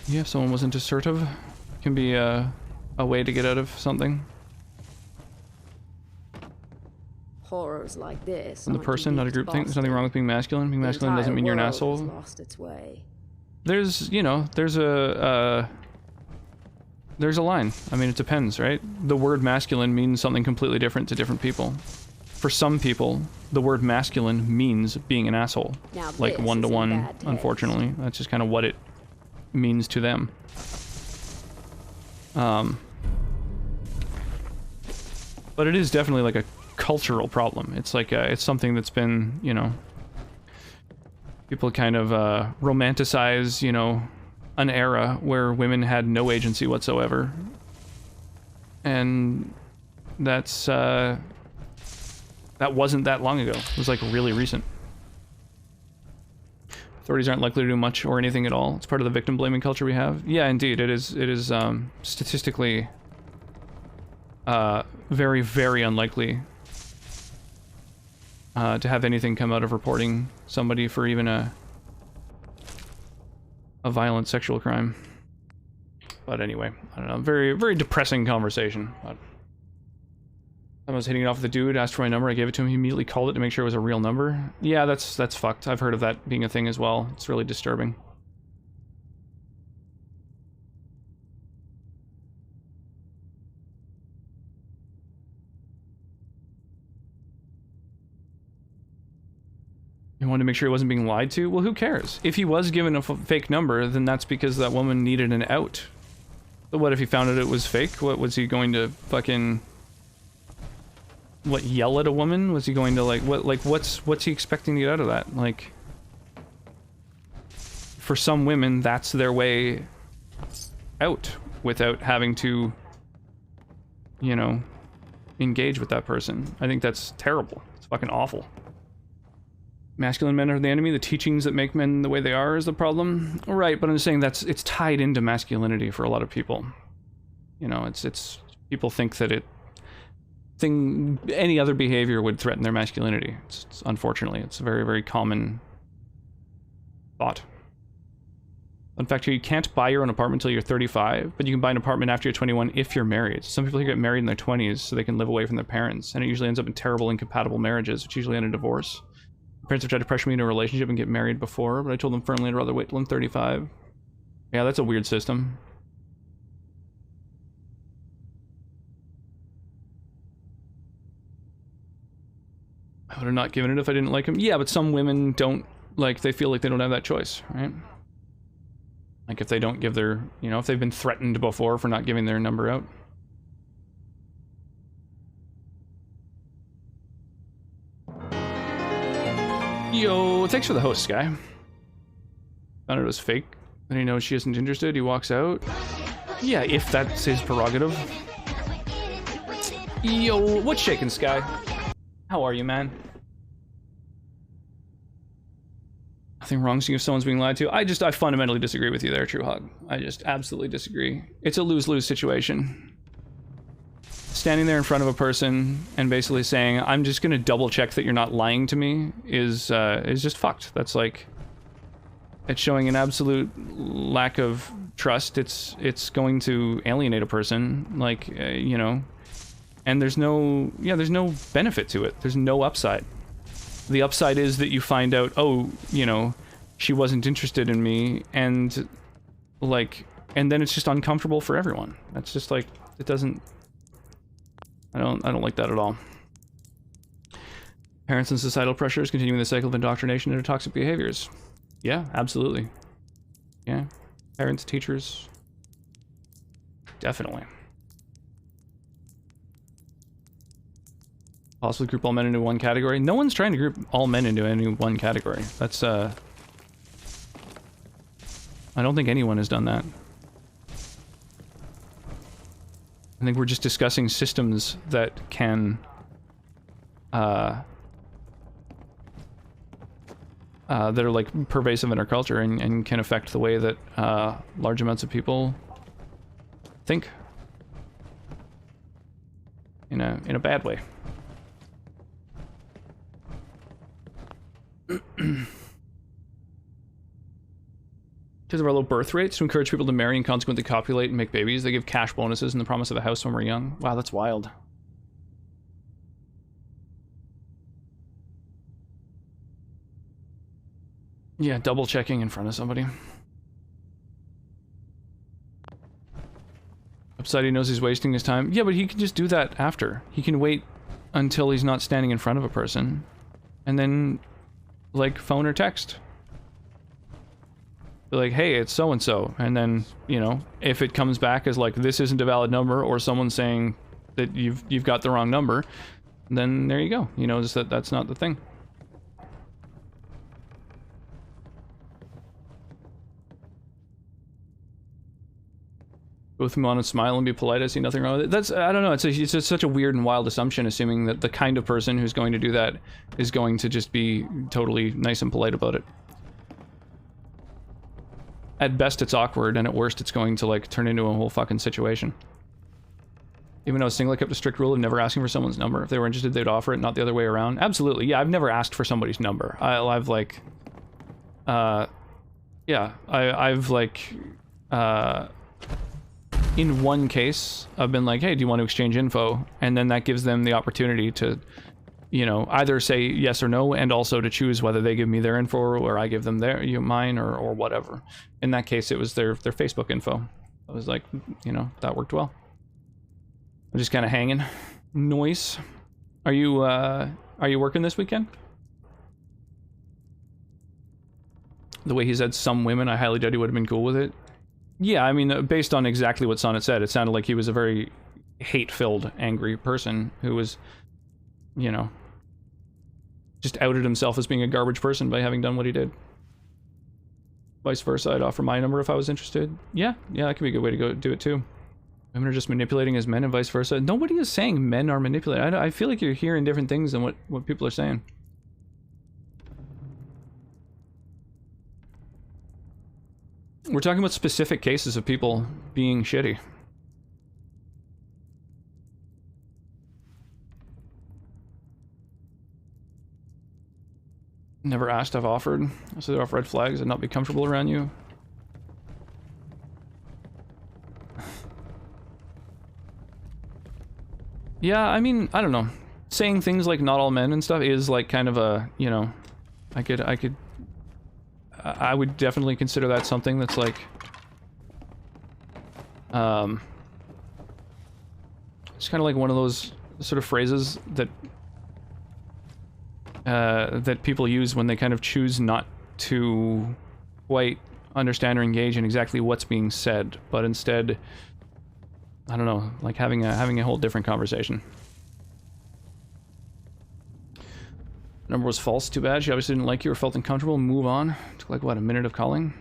Yeah, if someone wasn't assertive, it can be a way to get out of something. Horrors like this. From the person, not a group thing. There's nothing wrong with being masculine. Being masculine doesn't mean you're an asshole. Lost its way. There's, you know, there's a line. I mean, it depends, right? The word masculine means something completely different to different people. For some people, the word masculine means being an asshole. Now like this one-to-one, is in bad taste. unfortunately. That's just kind of what it means to them. But it is definitely like a cultural problem. It's like it's something that's been, you know, people kind of romanticize, you know, an era where women had no agency whatsoever, and that's that wasn't that long ago. It was like really recent. Authorities aren't likely to do much or anything at all. It's part of the victim blaming culture we have. Yeah, indeed, it is statistically very, very unlikely to have anything come out of reporting somebody for even a violent sexual crime. But anyway, I don't know. Very, very depressing conversation. But I was hitting it off with the dude, asked for my number, I gave it to him, he immediately called it to make sure it was a real number. Yeah, that's fucked. I've heard of that being a thing as well. It's really disturbing. He wanted to make sure he wasn't being lied to? Well, who cares? If he was given a fake number, then that's because that woman needed an out. But what if he found out it was fake? What, was he going to fucking... what, yell at a woman? Was he going to, like, what, like, what's he expecting to get out of that? Like, for some women, that's their way out without having to, you know, engage with that person. I think that's terrible. It's fucking awful. Masculine men are the enemy. The teachings that make men the way they are is the problem. Right, but I'm just saying it's tied into masculinity for a lot of people. You know, it's people think that any other behavior would threaten their masculinity. Unfortunately, it's a very, very common Thought. In fact, you can't buy your own apartment until you're 35, but you can buy an apartment after you're 21 if you're married. Some people here get married in their 20s so they can live away from their parents, and it usually ends up in terrible, incompatible marriages, which usually end in divorce. My parents have tried to pressure me into a relationship and get married before, but I told them firmly I'd rather wait till I'm 35. Yeah, that's a weird system. I would have not given it if I didn't like him. Yeah, but some women don't, like, they feel like they don't have that choice, right? Like, if they don't give their, you know, if they've been threatened before for not giving their number out. Yo, thanks for the host, Sky. Found it was fake. Then he knows she isn't interested. He walks out. Yeah, if that's his prerogative. Yo, what's shaking, Sky? How are you, man? Nothing wrong seeing if someone's being lied to. I fundamentally disagree with you there, True Hug. I just absolutely disagree. It's a lose-lose situation. Standing there in front of a person and basically saying, I'm just gonna double check that you're not lying to me is just fucked. That's like, it's showing an absolute lack of trust. It's going to alienate a person, like, you know, and there's no benefit to it. There's no upside. The upside is that you find out, oh, you know, she wasn't interested in me, and like, and then it's just uncomfortable for everyone. That's just like, it doesn't, I don't like that at all. Parents and societal pressures continuing the cycle of indoctrination into toxic behaviors. Yeah, absolutely. Yeah. Parents, teachers. Definitely. Possibly group all men into one category. No one's trying to group all men into any one category. That's, I don't think anyone has done that. I think we're just discussing systems that can, that are like pervasive in our culture and can affect the way that large amounts of people think in a bad way. Because of our low birth rates, to encourage people to marry and consequently copulate and make babies, they give cash bonuses and the promise of a house when we're young. Wow, that's wild. Yeah, double checking in front of somebody. Upside, he knows he's wasting his time. Yeah, but he can just do that after. He can wait until he's not standing in front of a person, and then, like, phone or text. Be like, hey, it's so-and-so, and then, you know, if it comes back as like, this isn't a valid number, or someone saying that you've got the wrong number, then there you go. You know, just that's not the thing. Go with him on and smile and be polite. I see nothing wrong with it. That's, I don't know, it's just such a weird and wild assumption, assuming that the kind of person who's going to do that is going to just be totally nice and polite about it. At best, it's awkward, and at worst, it's going to, like, turn into a whole fucking situation. Even though single, I kept a strict rule of never asking for someone's number. If they were interested, they'd offer it, not the other way around. Absolutely, yeah, I've never asked for somebody's number. I've, like... yeah, I've, like... in one case, I've been like, hey, do you want to exchange info? And then that gives them the opportunity to, you know, either say yes or no, and also to choose whether they give me their info or I give them mine or whatever. In that case, it was their Facebook info. I was like, you know, that worked well. I'm just kind of hanging. Noise. Are you working this weekend? The way he said some women, I highly doubt he would have been cool with it. Yeah, I mean, based on exactly what Sonnet said, it sounded like he was a very hate-filled, angry person who was, you know, just outed himself as being a garbage person by having done what he did. Vice versa, I'd offer my number if I was interested. Yeah, that could be a good way to go do it too. Women are just manipulating as men and vice versa. Nobody is saying men are manipulating. I feel like you're hearing different things than what people are saying. We're talking about specific cases of people being shitty. Never asked, I've offered. So they're off red flags and not be comfortable around you. Yeah, I mean, I don't know. Saying things like not all men and stuff is like kind of a, you know, I would definitely consider that something that's like, it's kind of like one of those sort of phrases that that people use when they kind of choose not to quite understand or engage in exactly what's being said, but instead, I don't know, like having a whole different conversation. Number was false, too bad. She obviously didn't like you or felt uncomfortable. Move on. Took like, what, a minute of calling?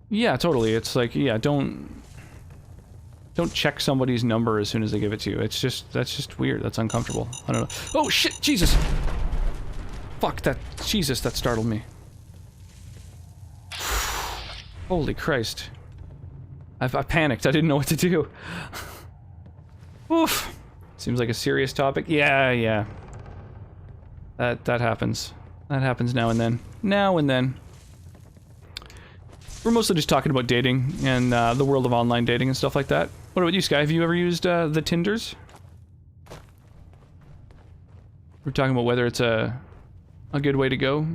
Yeah, totally. It's like, yeah, don't check somebody's number as soon as they give it to you. It's just, that's just weird. That's uncomfortable. I don't know. Oh, shit! Jesus! Fuck, that... Jesus, that startled me. Holy Christ. I panicked. I didn't know what to do. Oof. Seems like a serious topic. Yeah. That happens. That happens now and then. Now and then. We're mostly just talking about dating and the world of online dating and stuff like that. What about you, Sky? Have you ever used the Tinders? We're talking about whether it's a good way to go.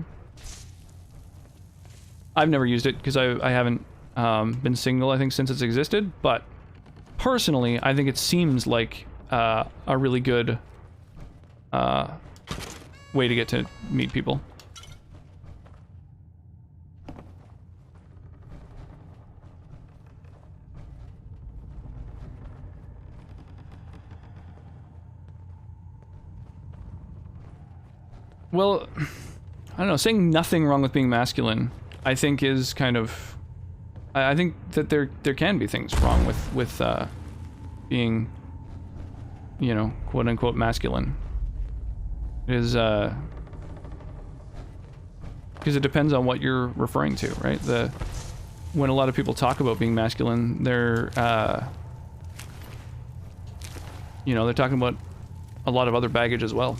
I've never used it because I haven't been single, I think, since it's existed. But personally, I think it seems like a really good way to get to meet people. Well, I don't know, saying nothing wrong with being masculine, I think is kind of... I think that there can be things wrong with being, you know, quote-unquote masculine. It is, because it depends on what you're referring to, right? When a lot of people talk about being masculine, they're, you know, they're talking about a lot of other baggage as well.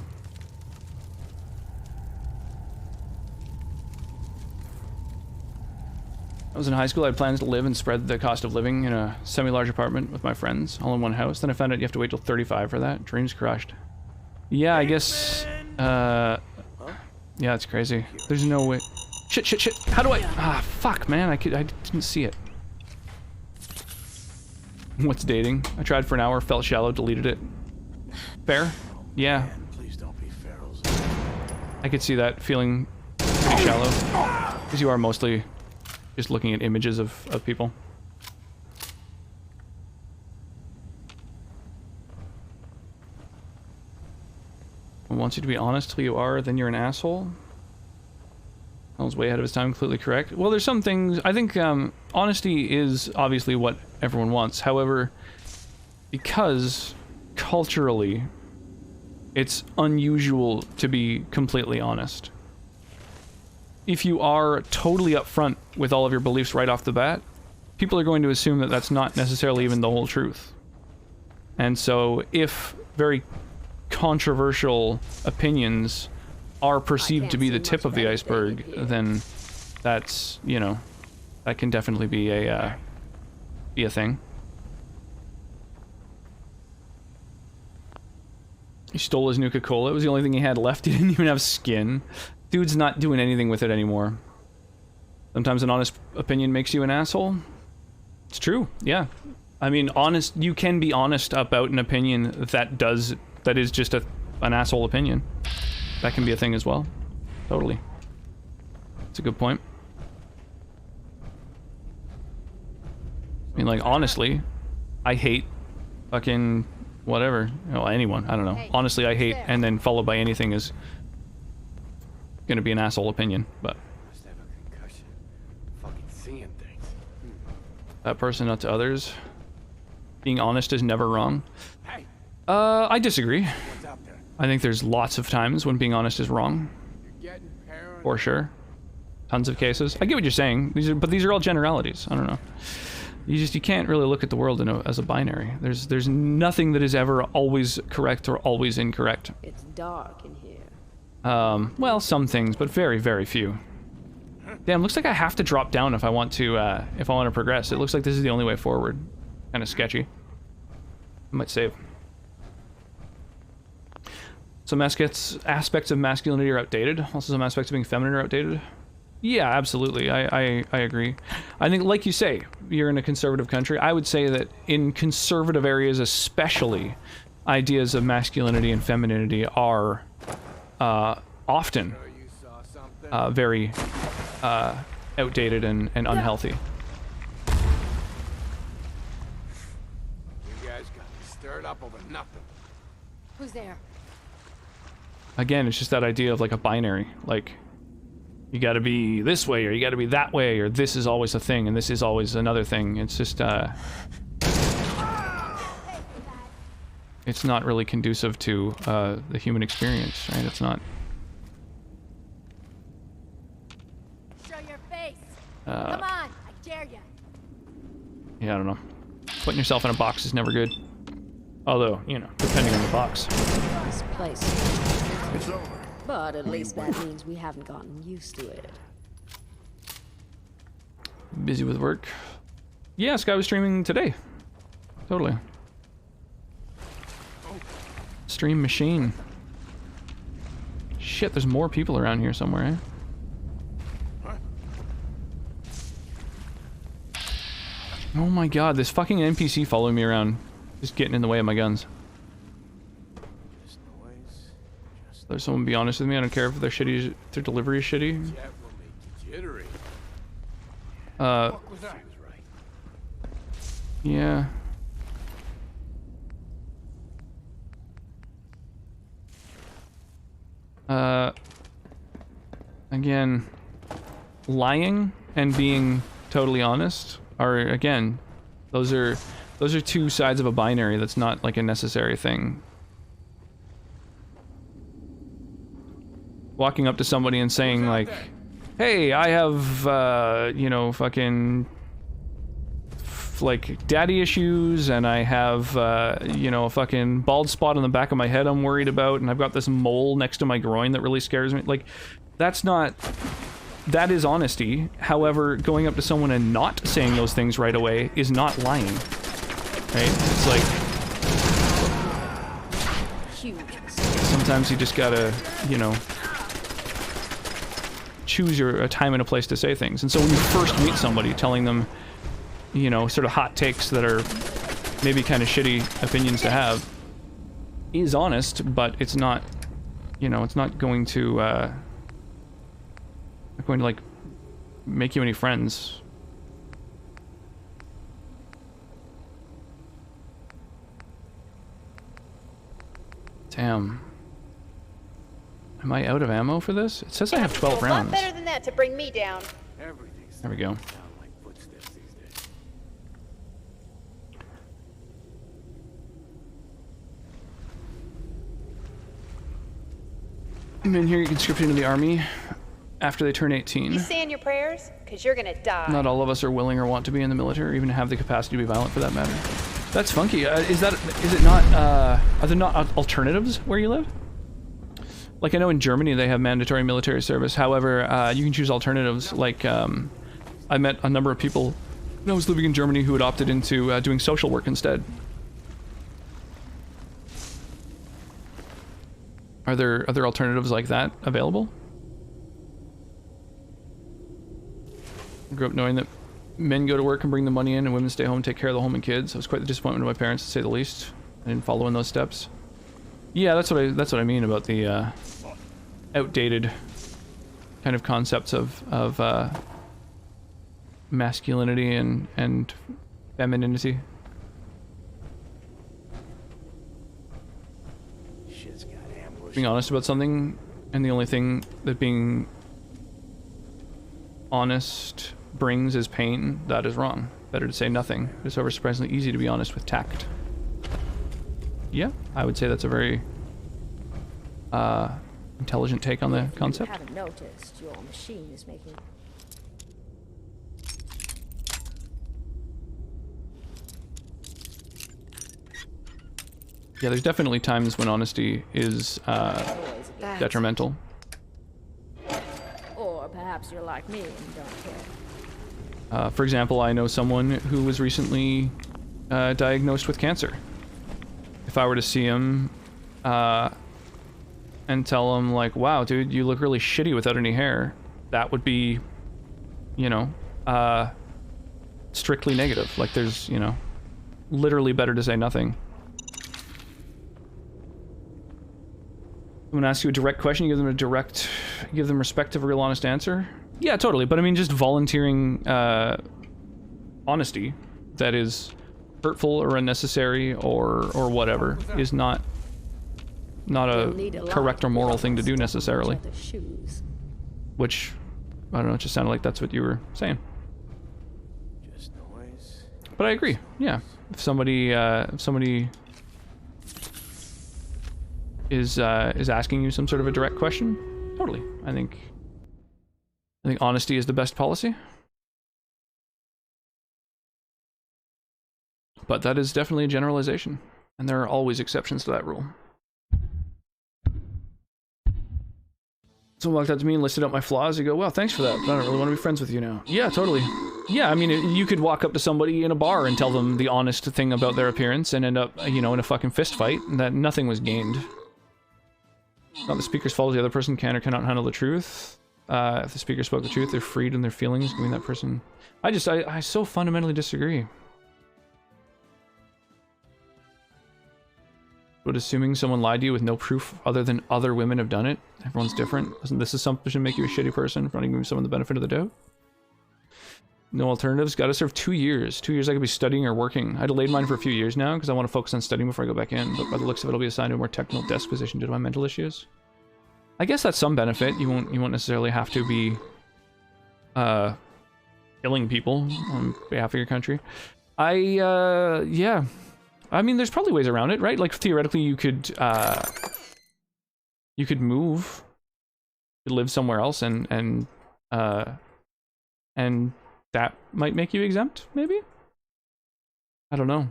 I was in high school, I had plans to live and spread the cost of living in a semi-large apartment with my friends, all in one house. Then I found out you have to wait till 35 for that. Dreams crushed. Yeah, I guess, yeah, it's crazy. There's no way. Shit. How do I? Ah, fuck, man, I didn't see it. What's dating? I tried for an hour, felt shallow, deleted it. Fair? Yeah. Please don't be Pharaoh's. I could see that feeling pretty shallow. Because you are mostly just looking at images of people. One wants you to be honest till you are, then you're an asshole. I was way ahead of his time, completely correct. Well, there's some things, I think honesty is obviously what everyone wants. However, because culturally it's unusual to be completely honest. If you are totally upfront with all of your beliefs right off the bat, people are going to assume that that's not necessarily even the whole truth. And so if very controversial opinions are perceived to be the tip of the iceberg, then that's, you know, that can definitely be a thing. He stole his Nuka-Cola. It was the only thing he had left. He didn't even have skin. Dude's not doing anything with it anymore. Sometimes an honest opinion makes you an asshole. It's true, yeah. I mean, you can be honest about an opinion that is just an asshole opinion. That can be a thing as well. Totally. That's a good point. I mean, like, honestly, I hate fucking whatever. You know, anyone, I don't know. Honestly, I hate, and then followed by anything is gonna be an asshole opinion, but Must have a concussion. Fucking seeing things. that person, not to others. Being honest is never wrong. Hey. I disagree. What's up there? I think there's lots of times when being honest is wrong. You're getting paranoid. For sure. Tons of cases. I get what you're saying. But these are all generalities. I don't know. You can't really look at the world as a binary. There's nothing that is ever always correct or always incorrect. It's dark in here. Well, some things, but very, very few. Damn, looks like I have to drop down if I want to progress. It looks like this is the only way forward. Kind of sketchy. I might save. Some aspects of masculinity are outdated. Also, some aspects of being feminine are outdated. Yeah, absolutely. I agree. I think, like you say, you're in a conservative country. I would say that in conservative areas especially, ideas of masculinity and femininity are often very outdated and unhealthy. You guys got me stirred up over nothing. Who's there? Again, it's just that idea of like a binary. Like, you gotta be this way, or you gotta be that way, or this is always a thing, and this is always another thing. It's just, it's not really conducive to the human experience, right? It's not. Show your face. Come on, I dare you. Yeah, I don't know. Putting yourself in a box is never good. Although, you know, depending on the box. This place. It's over. But at least that means we haven't gotten used to it. Busy with work. Yeah, Sky was streaming today. Totally. Stream machine. Shit, there's more people around here somewhere, eh? Oh my god, this fucking NPC following me around. Just getting in the way of my guns. Let someone be honest with me. I don't care if they're shitty, if their delivery is shitty. Yeah. Again, lying and being totally honest are, again, those are two sides of a binary. That's not like a necessary thing. Walking up to somebody and saying like, hey, I have, you know, fucking, like, daddy issues, and I have, you know, a fucking bald spot on the back of my head I'm worried about, and I've got this mole next to my groin that really scares me. Like, that's not... That is honesty. However, going up to someone and not saying those things right away is not lying. Right? It's like... Sometimes you just gotta, you know... choose a time and a place to say things. And so when you first meet somebody, telling them, you know, sort of hot takes that are maybe kind of shitty opinions to have is honest, but it's not, you know, it's not going to like make you any friends. Damn. Am I out of ammo for this? It says I have 12 rounds. A lot better than that to bring me down. There we go. Men here get conscripted into the army after they turn 18. You saying your prayers? Because you're gonna die. Not all of us are willing or want to be in the military, or even have the capacity to be violent for that matter. That's funky. Is it not, are there not alternatives where you live? Like, I know in Germany they have mandatory military service. However, you can choose alternatives. Like, I met a number of people when I was living in Germany who had opted into doing social work instead. Are there other alternatives like that available? I grew up knowing that men go to work and bring the money in, and women stay home and take care of the home and kids. It was quite the disappointment to my parents, to say the least. I didn't follow in those steps. Yeah, that's what I mean about the outdated kind of concepts of masculinity and femininity. Being honest about something, and the only thing that being honest brings is pain, that is wrong. Better to say nothing. It's over surprisingly easy to be honest with tact. Yeah, I would say that's a very intelligent take on the concept. I haven't noticed your machine is making... Yeah, there's definitely times when honesty is detrimental. Perhaps you're like me and don't care. For example, I know someone who was recently diagnosed with cancer. If I were to see him and tell him, like, wow, dude, you look really shitty without any hair, that would be, you know, strictly negative. Like, there's, you know, literally better to say nothing. I'm gonna ask you a direct question, you give them respect of a real honest answer? Yeah, totally, but I mean, just volunteering honesty that is hurtful or unnecessary or whatever is not a correct or moral thing to do necessarily. Which, I don't know, it just sounded like that's what you were saying. Just noise. But I agree, yeah. If somebody is asking you some sort of a direct question, totally. I think honesty is the best policy. But that is definitely a generalization, and there are always exceptions to that rule. Someone walked up to me and listed out my flaws. You go, well, thanks for that, but I don't really want to be friends with you now. Yeah, totally. Yeah, I mean, you could walk up to somebody in a bar and tell them the honest thing about their appearance and end up, you know, in a fucking fist fight, and that nothing was gained. Not the speaker's fault, the other person can or cannot handle the truth. If the speaker spoke the truth, they're freed in their feelings. I mean, that person... I so fundamentally disagree. But assuming someone lied to you with no proof other than other women have done it, everyone's different. Doesn't this assumption make you a shitty person for not giving someone the benefit of the doubt? No alternatives. Gotta serve 2 years. 2 years I could be studying or working. I delayed mine for a few years now because I want to focus on studying before I go back in, but by the looks of it, I'll be assigned to a more technical desk position due to my mental issues. I guess that's some benefit. You won't necessarily have to be killing people on behalf of your country. Yeah. I mean, there's probably ways around it, right? Like, theoretically, you could move, live somewhere else, and that might make you exempt, maybe? I don't know.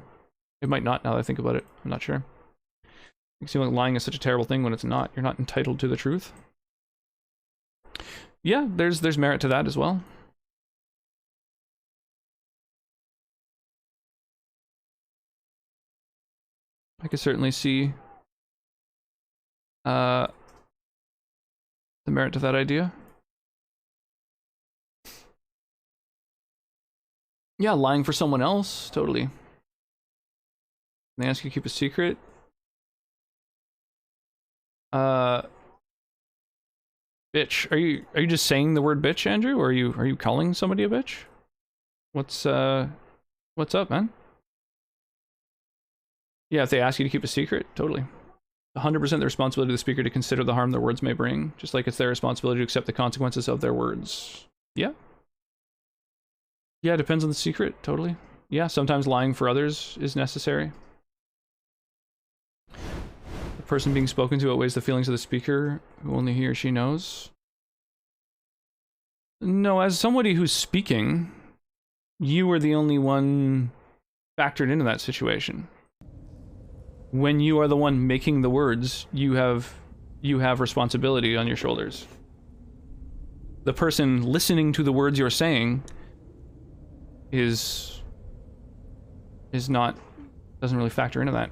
It might not, now that I think about it. I'm not sure. It seems like lying is such a terrible thing when it's not. You're not entitled to the truth. Yeah, there's merit to that as well. I could certainly see the merit to that idea. Yeah, lying for someone else, totally. They ask you to keep a secret. Bitch. Are you just saying the word bitch, Andrew, or are you calling somebody a bitch? What's up, man? Yeah, if they ask you to keep a secret, totally. 100% the responsibility of the speaker to consider the harm their words may bring, just like it's their responsibility to accept the consequences of their words. Yeah. Yeah, it depends on the secret, totally. Yeah, sometimes lying for others is necessary. The person being spoken to outweighs the feelings of the speaker, who only he or she knows. No, as somebody who's speaking, you are the only one factored into that situation. When you are the one making the words, you have responsibility on your shoulders. The person listening to the words you're saying is not, doesn't really factor into that.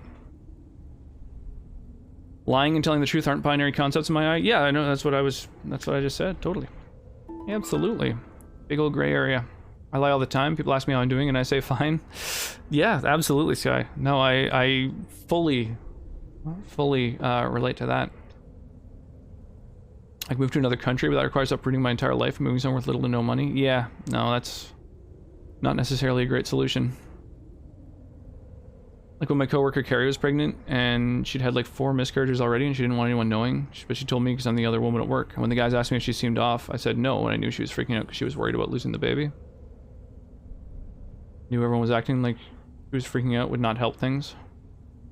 Lying and telling the truth aren't binary concepts in my eye. Yeah, I know, that's what I just said, totally. Absolutely. Big old gray area. I lie all the time. People ask me how I'm doing and I say fine. Yeah, absolutely, Sky. No, I fully relate to that. Like, move to another country, but that requires uprooting my entire life and moving somewhere with little to no money. Yeah, no, that's not necessarily a great solution. Like when my coworker Carrie was pregnant and she'd had like 4 miscarriages already and she didn't want anyone knowing, but she told me because I'm the other woman at work. And when the guys asked me if she seemed off, I said no, and I knew she was freaking out because she was worried about losing the baby. Knew everyone was acting like she was freaking out would not help things.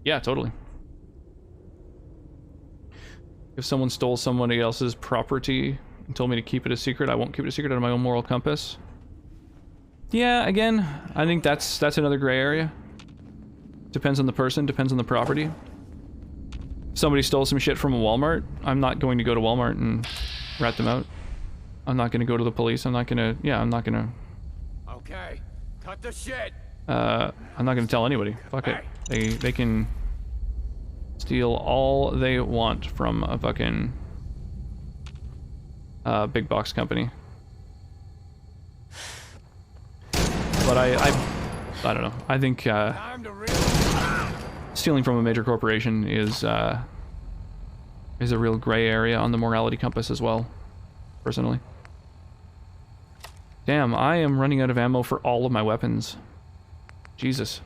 Yeah, totally. If someone stole somebody else's property and told me to keep it a secret, I won't keep it a secret out of my own moral compass. Yeah, again, I think that's another gray area. Depends on the person, depends on the property. If somebody stole some shit from a Walmart, I'm not going to go to Walmart and rat them out. I'm not gonna go to the police. I'm not gonna, yeah, I'm not gonna, Okay, cut the shit. I'm not gonna tell anybody. Fuck it. They can steal all they want from a fucking big box company. But I don't know. I think stealing from a major corporation is a real gray area on the morality compass as well, personally. Damn, I am running out of ammo for all of my weapons. Jesus.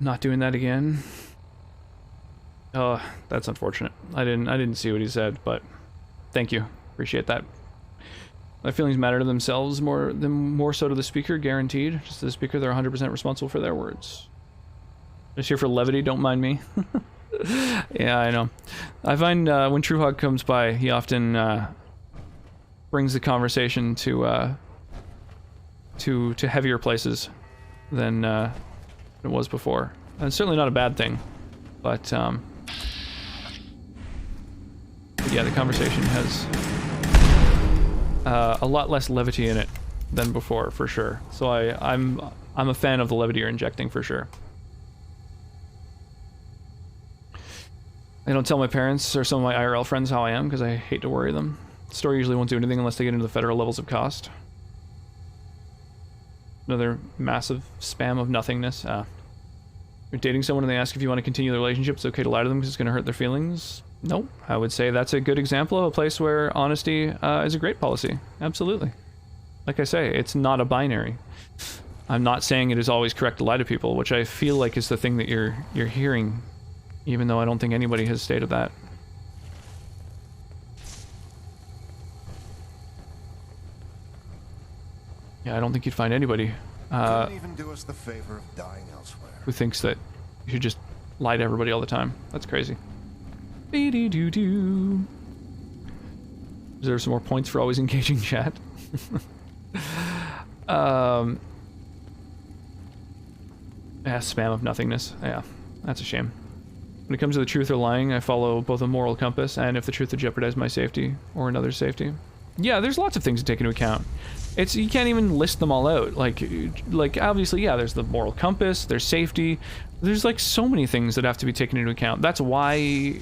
Not doing that again. Oh, that's unfortunate. I didn't see what he said, but thank you. Appreciate that. My feelings matter to themselves more so to the speaker, guaranteed. Just to the speaker, they're 100% responsible for their words. Just here for levity, don't mind me. Yeah, I know. I find when Truehawk comes by, he often brings the conversation to heavier places than it was before. And it's certainly not a bad thing, but yeah, the conversation has a lot less levity in it than before, for sure. So I'm a fan of the levity you're injecting, for sure. I don't tell my parents or some of my IRL friends how I am because I hate to worry them. The story usually won't do anything unless they get into the federal levels of cost. Another massive spam of nothingness. You're dating someone and they ask if you want to continue the relationship, it's okay to lie to them because it's going to hurt their feelings? Nope. I would say that's a good example of a place where honesty is a great policy. Absolutely. Like I say, it's not a binary. I'm not saying it is always correct to lie to people, which I feel like is the thing that you're hearing, even though I don't think anybody has stated that. Yeah, I don't think you'd find anybody Couldn't even do us the favor of dying elsewhere. who thinks that you should just lie to everybody all the time. That's crazy. Be-dee-doo-doo. Deserve some more points for always engaging chat. Yeah, spam of nothingness. Yeah, that's a shame. When it comes to the truth or lying, I follow both a moral compass and if the truth would jeopardize my safety or another's safety. Yeah, there's lots of things to take into account. You can't even list them all out. Like obviously, yeah, there's the moral compass, there's safety. There's like so many things that have to be taken into account. That's why,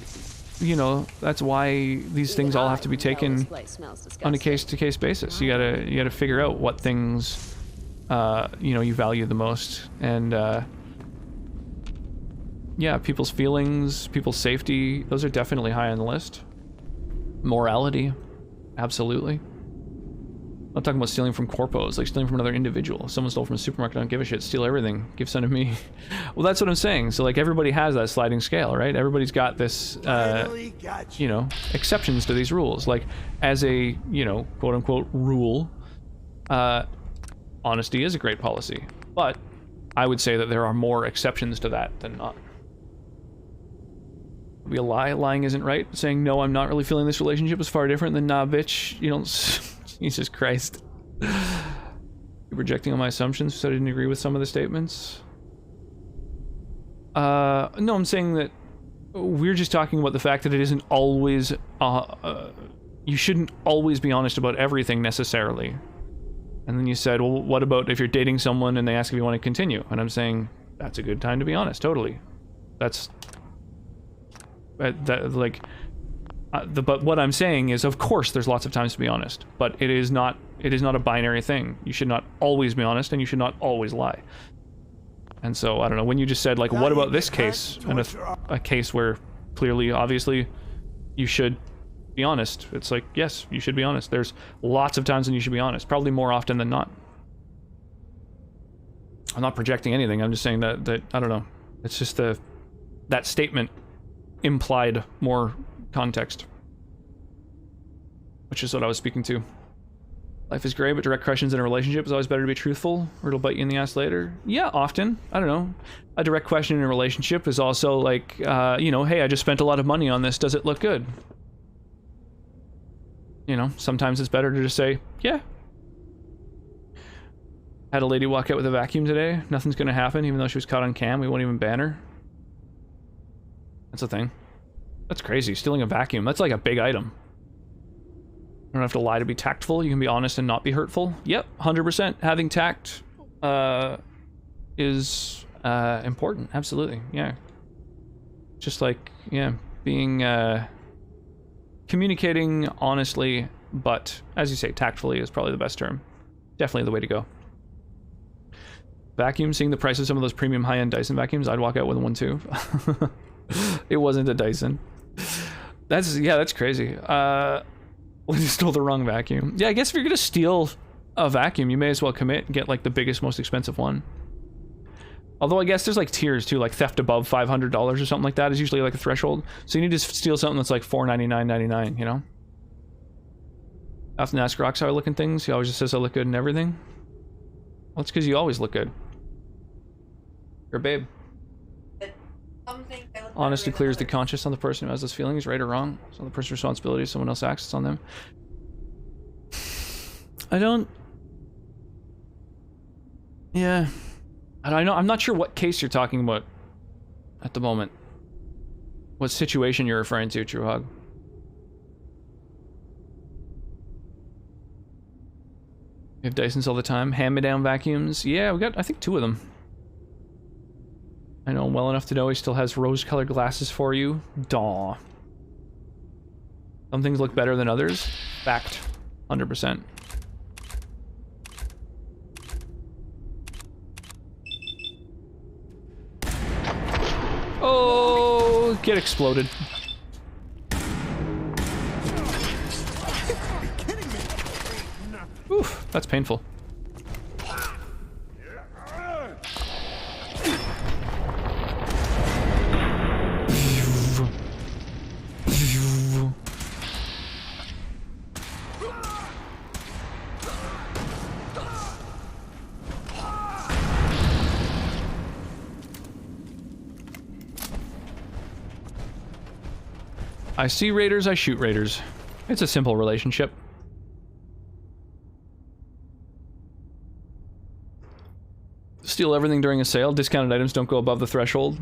that's why these things all have to be taken on a case-to-case basis. You gotta figure out what things, you value the most. And, yeah, people's feelings, people's safety, those are definitely high on the list. Morality, absolutely. I'm talking about stealing from corpos, like stealing from another individual. If someone stole from a supermarket, I don't give a shit, steal everything, give some to me. Well, that's what I'm saying. So, like, everybody has that sliding scale, right? Everybody's got this, exceptions to these rules. Like, as a, quote-unquote rule, honesty is a great policy. But I would say that there are more exceptions to that than not. Be a lie. Lying isn't right. Saying, no, I'm not really feeling this relationship is far different than, nah, bitch, you don't... Jesus Christ. You're rejecting all my assumptions because I didn't agree with some of the statements. No, I'm saying that we're just talking about the fact that it isn't always... you shouldn't always be honest about everything, necessarily. And then you said, well, what about if you're dating someone and they ask if you want to continue? And I'm saying, that's a good time to be honest, totally. That's... but what I'm saying is, of course, there's lots of times to be honest, but it is not a binary thing. You should not always be honest, and you should not always lie. And so, I don't know, when you just said, like, what about this case, and a case where clearly, obviously, you should be honest, it's like, yes, you should be honest. There's lots of times when you should be honest, probably more often than not. I'm not projecting anything, I'm just saying that I don't know, it's just that statement implied more context, which is what I was speaking to. Life is great, but direct questions in a relationship is always better to be truthful, or it'll bite you in the ass later. Yeah, often. I don't know. A direct question in a relationship is also like, hey, I just spent a lot of money on this. Does it look good? Sometimes it's better to just say, yeah. Had a lady walk out with a vacuum today. Nothing's gonna happen, even though she was caught on cam. We won't even ban her. That's a thing. That's crazy. Stealing a vacuum. That's like a big item. You don't have to lie to be tactful. You can be honest and not be hurtful. Yep, 100%. Having tact is important. Absolutely. Yeah. Just like, yeah, being communicating honestly, but as you say, tactfully is probably the best term. Definitely the way to go. Vacuum, seeing the price of some of those premium high-end Dyson vacuums, I'd walk out with one too. It wasn't a Dyson. That's crazy. We stole the wrong vacuum. Yeah, I guess if you're gonna steal a vacuum, you may as well commit and get like the biggest, most expensive one. Although I guess there's like tiers too, like theft above $500 or something like that is usually like a threshold. So you need to steal something that's like $499.99, you know? I often ask Rox how I look in things. He always just says I look good in everything. Well, it's because you always look good. You're a babe. Honesty clears the conscience on the person who has those feelings, right or wrong. It's not the person's responsibility. If someone else acts, it's on them. Yeah. I know. I'm not sure what case you're talking about at the moment. What situation you're referring to, True Hog. We have Dysons all the time. Hand-me-down vacuums. Yeah, we got, I think, 2 of them. I know him well enough to know he still has rose-colored glasses for you. Daw. Some things look better than others. Fact. 100%. Oh, get exploded. Oof, that's painful. I see raiders, I shoot raiders. It's a simple relationship. Steal everything during a sale. Discounted items don't go above the threshold.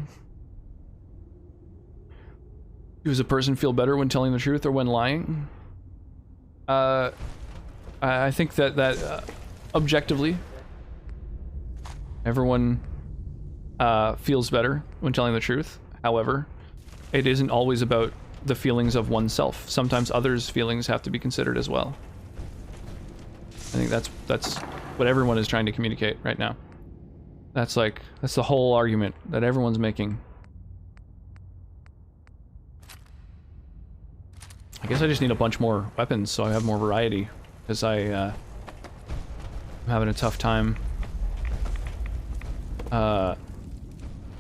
Does a person feel better when telling the truth or when lying? I think that objectively, everyone feels better when telling the truth. However, it isn't always about the feelings of oneself. Sometimes others' feelings have to be considered as well. I think that's what everyone is trying to communicate right now. That's the whole argument that everyone's making. I guess I just need a bunch more weapons so I have more variety, because I'm having a tough time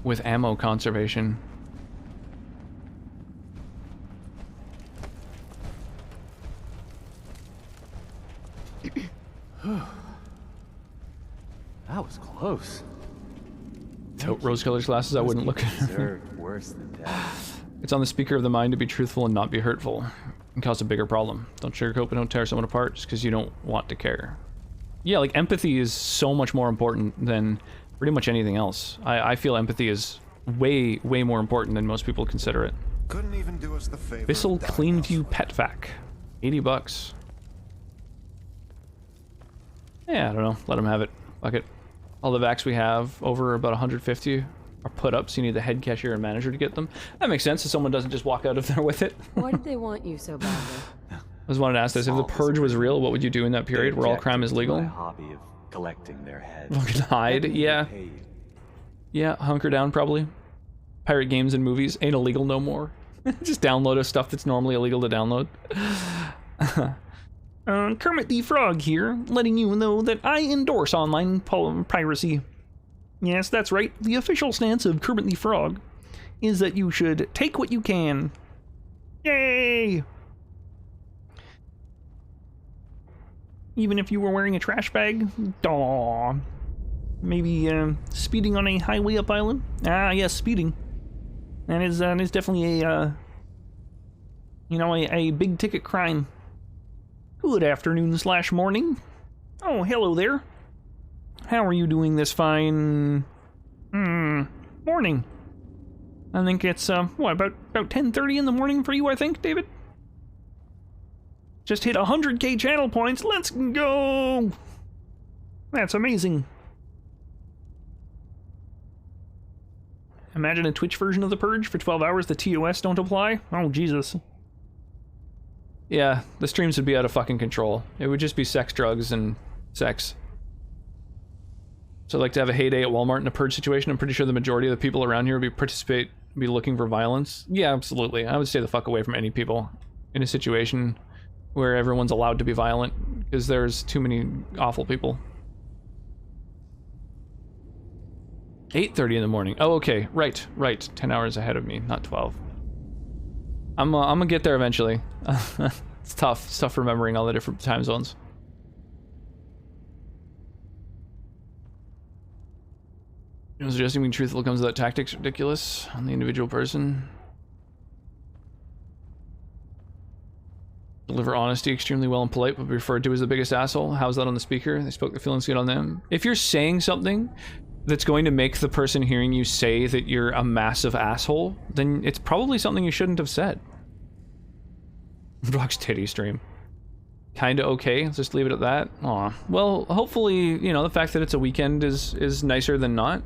with ammo conservation. That was close. Rose-colored glasses, I wouldn't look at. Deserved worse than death. It's on the speaker of the mind to be truthful and not be hurtful. It can cause a bigger problem. Don't sugarcoat, but don't tear someone apart just because you don't want to care. Yeah, like empathy is so much more important than pretty much anything else. I feel empathy is way more important than most people consider it. Couldn't even do us the favor. Bissell Cleanview Pet Vac. $80. Yeah, I don't know. Let them have it. Fuck it. All the vacs we have, over about 150, are put up, so you need the head cashier and manager to get them. That makes sense, so someone doesn't just walk out of there with it. Why did they want you so badly? I just wanted to ask this. If the purge was real, what would you do in that period where all crime is legal? My hobby of collecting their heads. Fucking hide, yeah. Yeah, hunker down probably. Pirate games and movies ain't illegal no more. Just download us stuff that's normally illegal to download. Kermit the Frog here, letting you know that I endorse online piracy. Yes, that's right. The official stance of Kermit the Frog is that you should take what you can. Yay! Even if you were wearing a trash bag? Daw. Maybe speeding on a highway up island? Ah, yes, speeding. That is definitely a big ticket crime. Good afternoon / morning. Oh, hello there. How are you doing this fine morning? I think it's, what, about 10:30 in the morning for you, I think, David? Just hit 100k channel points. Let's go! That's amazing. Imagine a Twitch version of The Purge for 12 hours. The TOS don't apply. Oh, Jesus. Yeah, the streams would be out of fucking control. It would just be sex, drugs, and sex. So I'd like to have a heyday at Walmart in a Purge situation. I'm pretty sure the majority of the people around here would be looking for violence. Yeah, absolutely. I would stay the fuck away from any people in a situation where everyone's allowed to be violent, because there's too many awful people. 8:30 in the morning. Oh, okay. Right. 10 hours ahead of me, not 12. I'm gonna get there eventually. It's tough. It's tough remembering all the different time zones. You know, suggesting being truthful comes without tactics ridiculous on the individual person. Deliver honesty extremely well and polite, but be referred to as the biggest asshole. How's that on the speaker? They spoke their feelings good on them. If you're saying something that's going to make the person hearing you say that you're a massive asshole, then it's probably something you shouldn't have said. Brock's titty stream. Kinda okay, let's just leave it at that. Aw. Well, hopefully, you know, the fact that it's a weekend is nicer than not.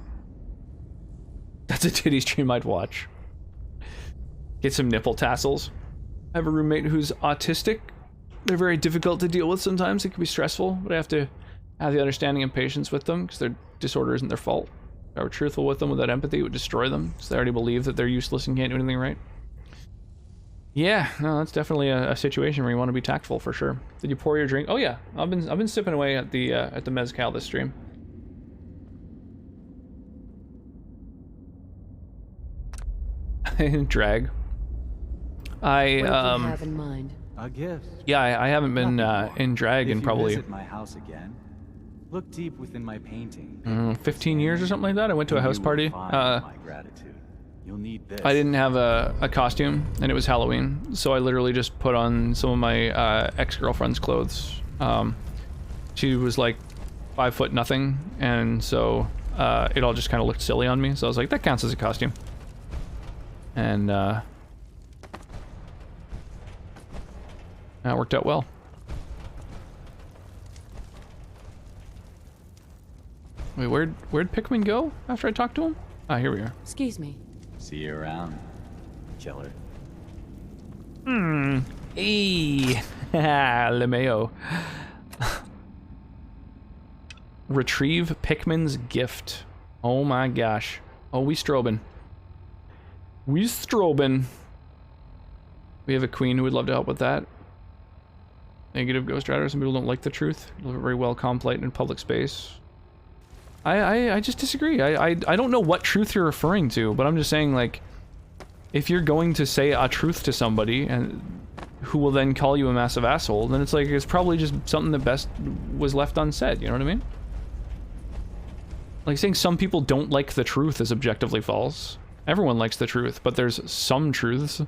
That's a titty stream I'd watch. Get some nipple tassels. I have a roommate who's autistic. They're very difficult to deal with sometimes. It can be stressful, but I have to have the understanding and patience with them because their disorder isn't their fault. If I were truthful with them without empathy, it would destroy them because they already believe that they're useless and can't do anything right. Yeah, no, that's definitely a situation where you want to be tactful for sure. Did you pour your drink? Oh yeah, I've been sipping away at the mezcal this stream. Drag. What do you have in mind? A gift. Yeah, I haven't been in drag in probably visit my house again, look deep within my painting. 15 years or something like that. I went to a house party. My gratitude. You'll need this. I didn't have a costume, and it was Halloween, so I literally just put on some of my ex-girlfriend's clothes. She was like 5 foot nothing, and so it all just kind of looked silly on me. So I was like, that counts as a costume. And that worked out well. Wait, where'd Pikmin go after I talked to him? Ah, here we are. Excuse me. See you around, chiller. Hey, LeMayo. Retrieve Pikmin's gift. Oh my gosh. Oh, we strobing. We strobing. We have a queen who would love to help with that. Negative Ghost Rider. Some people don't like the truth. Live very well complete in public space. I just disagree. I don't know what truth you're referring to, but I'm just saying, like, if you're going to say a truth to somebody and who will then call you a massive asshole, then it's like it's probably just something that best was left unsaid. You know what I mean? Like saying some people don't like the truth is objectively false. Everyone likes the truth, but there's some truths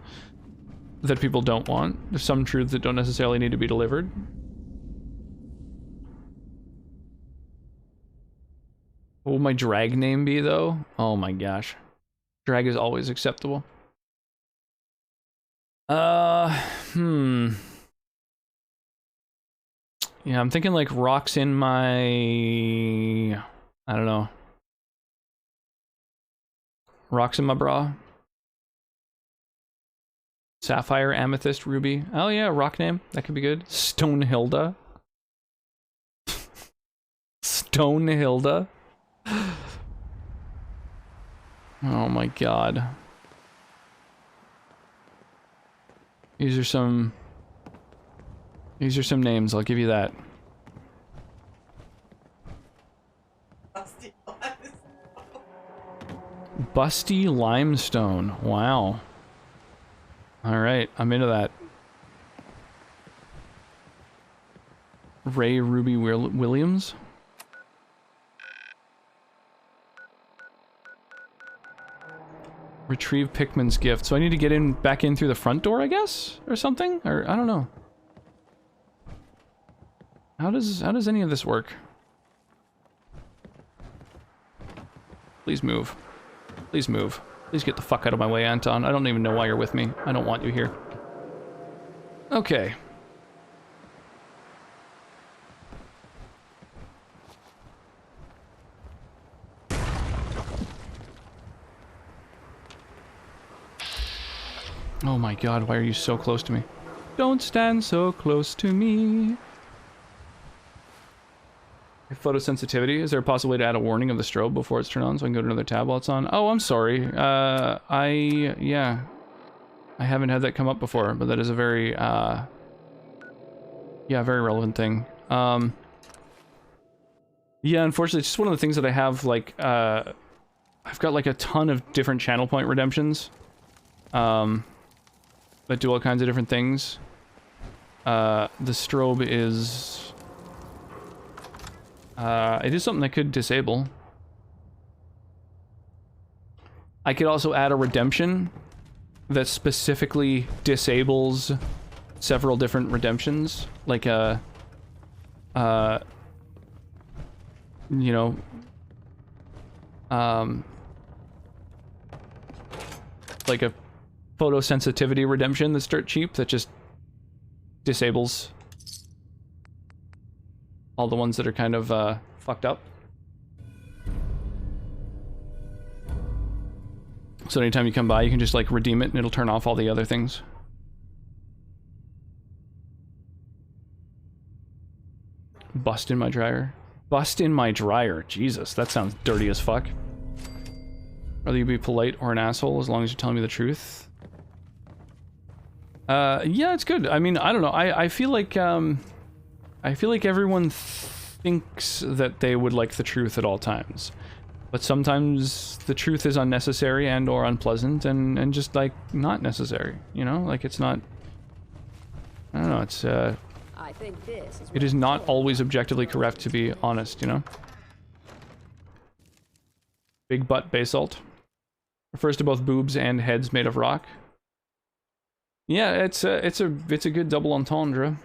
that people don't want. There's some truths that don't necessarily need to be delivered. What would my drag name be, though? Oh my gosh. Drag is always acceptable. Yeah, I'm thinking like rocks in my... I don't know. Rocks in my bra. Sapphire, amethyst, ruby. Oh yeah, rock name. That could be good. Stonehilda. Stonehilda. Oh my god. These are some names, I'll give you that. Busty Limestone. Wow. Alright, I'm into that. Ray Ruby Williams. Retrieve Pikmin's gift. So I need to get back in through the front door, I guess? Or something? Or, I don't know. How does any of this work? Please move. Please move. Please get the fuck out of my way, Anton. I don't even know why you're with me. I don't want you here. Okay. Oh my god, why are you so close to me? Don't stand so close to me. Photosensitivity. Is there a possible way to add a warning of the strobe before it's turned on so I can go to another tab while it's on? Oh, I'm sorry. Yeah. I haven't had that come up before, but that is a very, yeah, very relevant thing. Yeah, unfortunately, it's just one of the things that I have, like, I've got, like, a ton of different channel point redemptions, that do all kinds of different things. The strobe is... it is something I could disable. I could also add a redemption that specifically disables several different redemptions, like you know, like a photosensitivity redemption that's dirt cheap that just disables all the ones that are kind of fucked up. So anytime you come by, you can just like redeem it and it'll turn off all the other things. Bust in my dryer. Bust in my dryer. Jesus, that sounds dirty as fuck. Whether you be polite or an asshole, as long as you're telling me the truth. Yeah, it's good. I mean, I don't know. I feel like everyone thinks that they would like the truth at all times. But sometimes the truth is unnecessary and or unpleasant and just like not necessary, you know? Like it's not, I don't know, it's I think this is it is not always objectively correct to be honest, you know? Big butt basalt. Refers to both boobs and heads made of rock. Yeah, it's a good double entendre.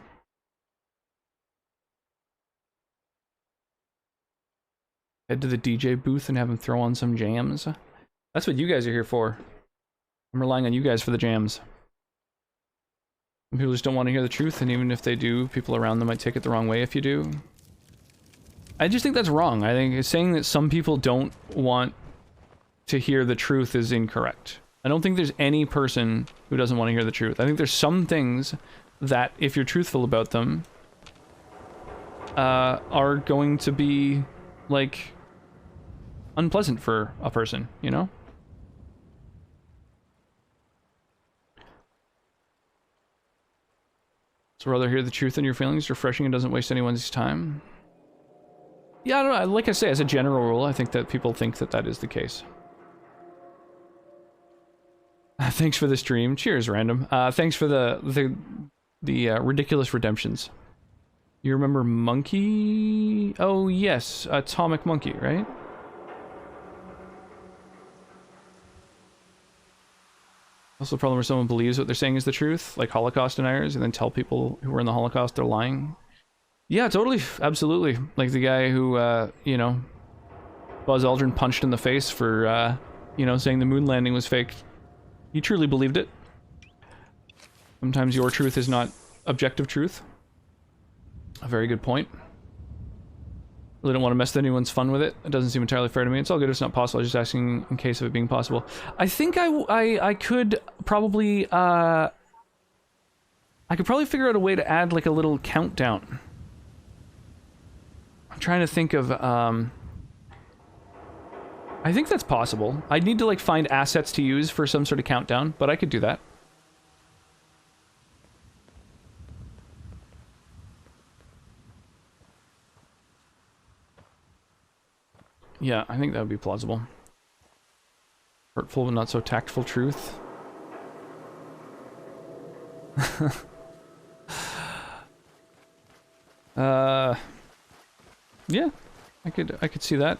Head to the DJ booth and have him throw on some jams. That's what you guys are here for. I'm relying on you guys for the jams. Some people just don't want to hear the truth, and even if they do, people around them might take it the wrong way if you do. I just think that's wrong. I think saying that some people don't want to hear the truth is incorrect. I don't think there's any person who doesn't want to hear the truth. I think there's some things that, if you're truthful about them, are going to be, like, unpleasant for a person, you know? So rather hear the truth than your feelings, refreshing and doesn't waste anyone's time. Yeah, I don't know, like I say, as a general rule, I think that people think that that is the case. Thanks for the stream. Cheers, random. Thanks for the ridiculous redemptions. You remember Monkey? Oh yes, Atomic Monkey, right? Also, the problem where someone believes what they're saying is the truth, like Holocaust deniers, and then tell people who were in the Holocaust they're lying. Yeah, totally, absolutely. Like the guy who, you know, Buzz Aldrin punched in the face for, you know, saying the moon landing was fake. He truly believed it. Sometimes your truth is not objective truth. A very good point. Really don't want to mess with anyone's fun with it. It doesn't seem entirely fair to me. It's all good if it's not possible. I'm just asking in case of it being possible. I think I could probably, I could probably figure out a way to add like a little countdown. I'm trying to think of, I think that's possible. I'd need to like find assets to use for some sort of countdown, but I could do that. Yeah, I think that would be plausible. Hurtful but not so tactful truth. Yeah, I could see that.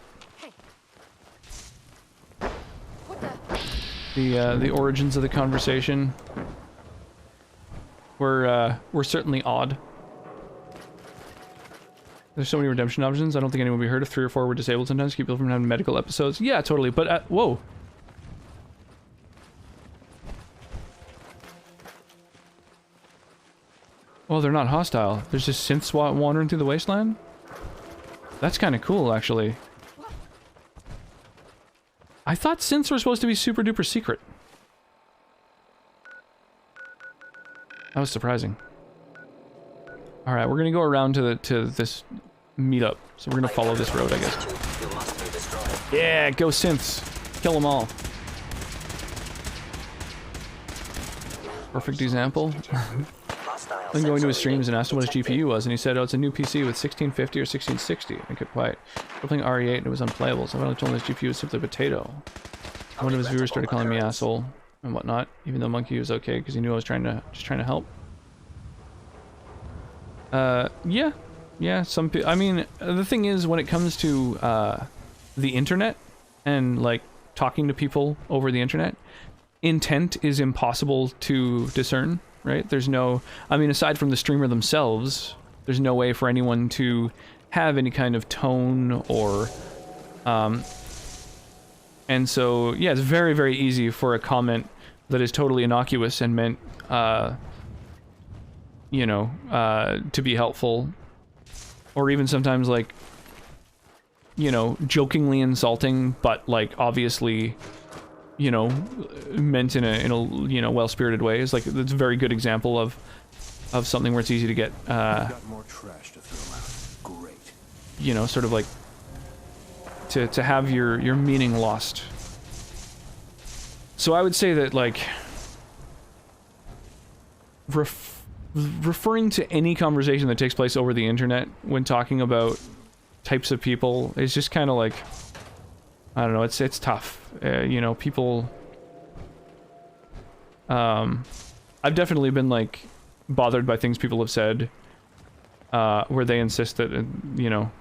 The origins of the conversation were certainly odd. There's so many redemption options. I don't think anyone will be hurt if 3 or 4 were disabled sometimes. Keep people from having medical episodes. Yeah, totally. But, whoa. Oh, they're not hostile. There's just synths wandering through the wasteland? That's kind of cool, actually. I thought synths were supposed to be super duper secret. That was surprising. Alright, we're gonna go around to this meetup. So we're gonna follow this road, I guess. Yeah, go synths. Kill them all. Perfect example. I've been going to his streams and asked him what his GPU was, and he said, oh, it's a new PC with 1650 or 1660. I kept quiet. We're playing RE8 and it was unplayable, so I finally told him his GPU was simply a potato. One of his viewers started calling me asshole and whatnot, even though Monkey was okay because he knew I was just trying to help. Yeah. Yeah, some people, I mean, the thing is, when it comes to, the internet and, like, talking to people over the internet, intent is impossible to discern, right? There's no, I mean, aside from the streamer themselves, there's no way for anyone to have any kind of tone or, and so, yeah, it's very, very easy for a comment that is totally innocuous and meant, you know, to be helpful, or even sometimes, like, you know, jokingly insulting, but, like, obviously, you know, meant in a you know, well-spirited way. It's like, it's a very good example of something where it's easy to get, more trash to throw out. Great. You know, sort of like, to have your meaning lost. So I would say that, like, referring to any conversation that takes place over the internet when talking about types of people is just kind of like, I don't know, it's tough. You know, people, I've definitely been, like, bothered by things people have said, where they insist that, you know,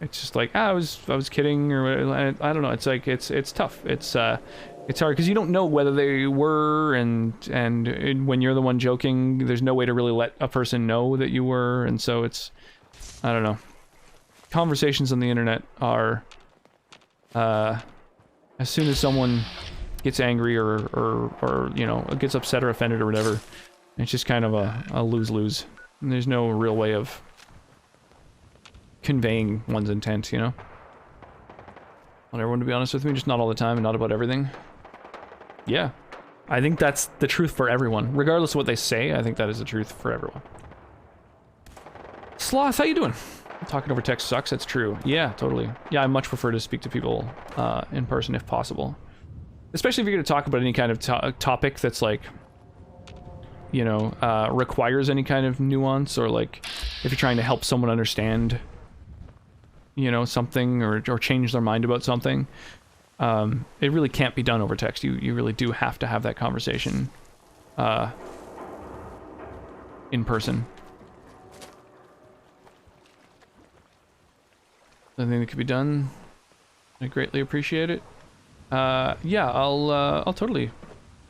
it's just like, I was kidding, or I don't know, it's like, it's tough. It's hard, because you don't know whether they were, and when you're the one joking, there's no way to really let a person know that you were, and so it's, I don't know. Conversations on the internet are, as soon as someone gets angry or you know, gets upset or offended or whatever, it's just kind of a lose-lose. And there's no real way of conveying one's intent, you know? I want everyone to be honest with me, just not all the time and not about everything. Yeah. I think that's the truth for everyone. Regardless of what they say, I think that is the truth for everyone. Sloth, how you doing? Talking over text sucks, that's true. Yeah, totally. Yeah, I much prefer to speak to people in person if possible. Especially if you're going to talk about any kind of topic that's, like, you know, requires any kind of nuance, or, like, if you're trying to help someone understand, you know, something, or change their mind about something. It really can't be done over text. You really do have to have that conversation in person. Something that could be done. I greatly appreciate it. Yeah, I'll totally.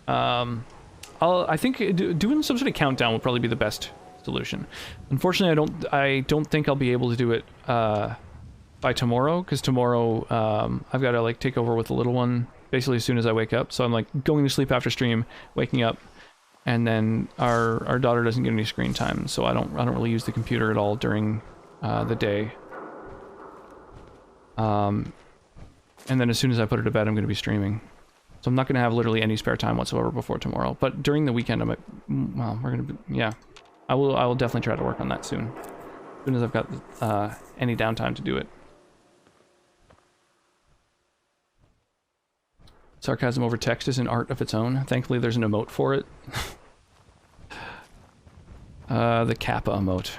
I think doing some sort of countdown will probably be the best solution. Unfortunately, I don't think I'll be able to do it by tomorrow, because tomorrow I've got to, like, take over with the little one basically as soon as I wake up. So I'm, like, going to sleep after stream, waking up, and then our daughter doesn't get any screen time, so I don't really use the computer at all during the day. And then as soon as I put her to bed, I'm going to be streaming. So I'm not going to have literally any spare time whatsoever before tomorrow. But during the weekend, I might, well, we're going to be, yeah. I will definitely try to work on that soon. As soon as I've got any downtime to do it. Sarcasm over text is an art of its own. Thankfully, there's an emote for it. The Kappa emote.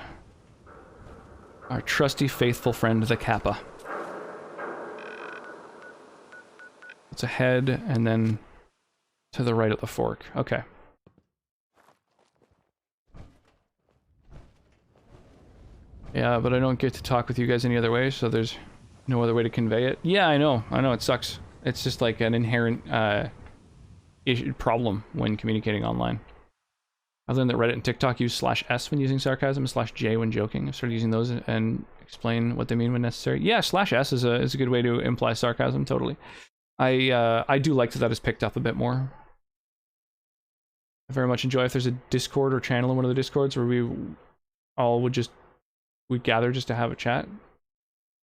Our trusty, faithful friend, the Kappa. It's ahead, and then to the right of the fork. Okay. Yeah, but I don't get to talk with you guys any other way, so there's no other way to convey it. Yeah, I know, it sucks. It's just like an inherent problem when communicating online. I've learned that Reddit and TikTok use /S when using sarcasm and /J when joking. I've started using those and explain what they mean when necessary. Yeah, /S is a good way to imply sarcasm, totally. I do like that has picked up a bit more. I very much enjoy if there's a Discord or channel in one of the Discords where we all we'd gather just to have a chat.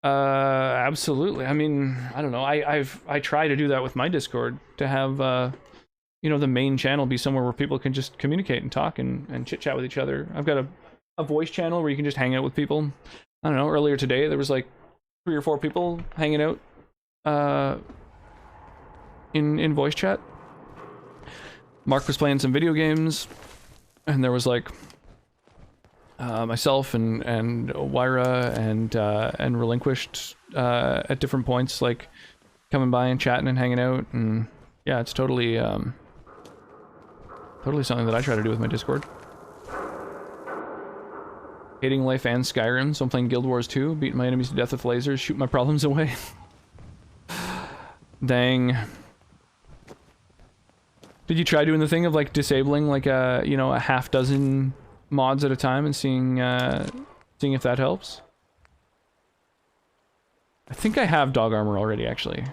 Absolutely. I mean, I don't know. I try to do that with my Discord, to have you know, the main channel be somewhere where people can just communicate and talk and chit chat with each other. I've got a voice channel where you can just hang out with people. I don't know, earlier today there was like 3 or 4 people hanging out in voice chat. Mark was playing some video games, and there was like myself and Wyra and Relinquished at different points, like coming by and chatting and hanging out. And yeah, it's totally totally something that I try to do with my Discord. Hating life and Skyrim, so I'm playing Guild Wars 2, beating my enemies to death with lasers, shoot my problems away. Dang. Did you try doing the thing of like disabling like a, you know, a half dozen mods at a time and seeing if that helps? I think I have dog armor already, actually.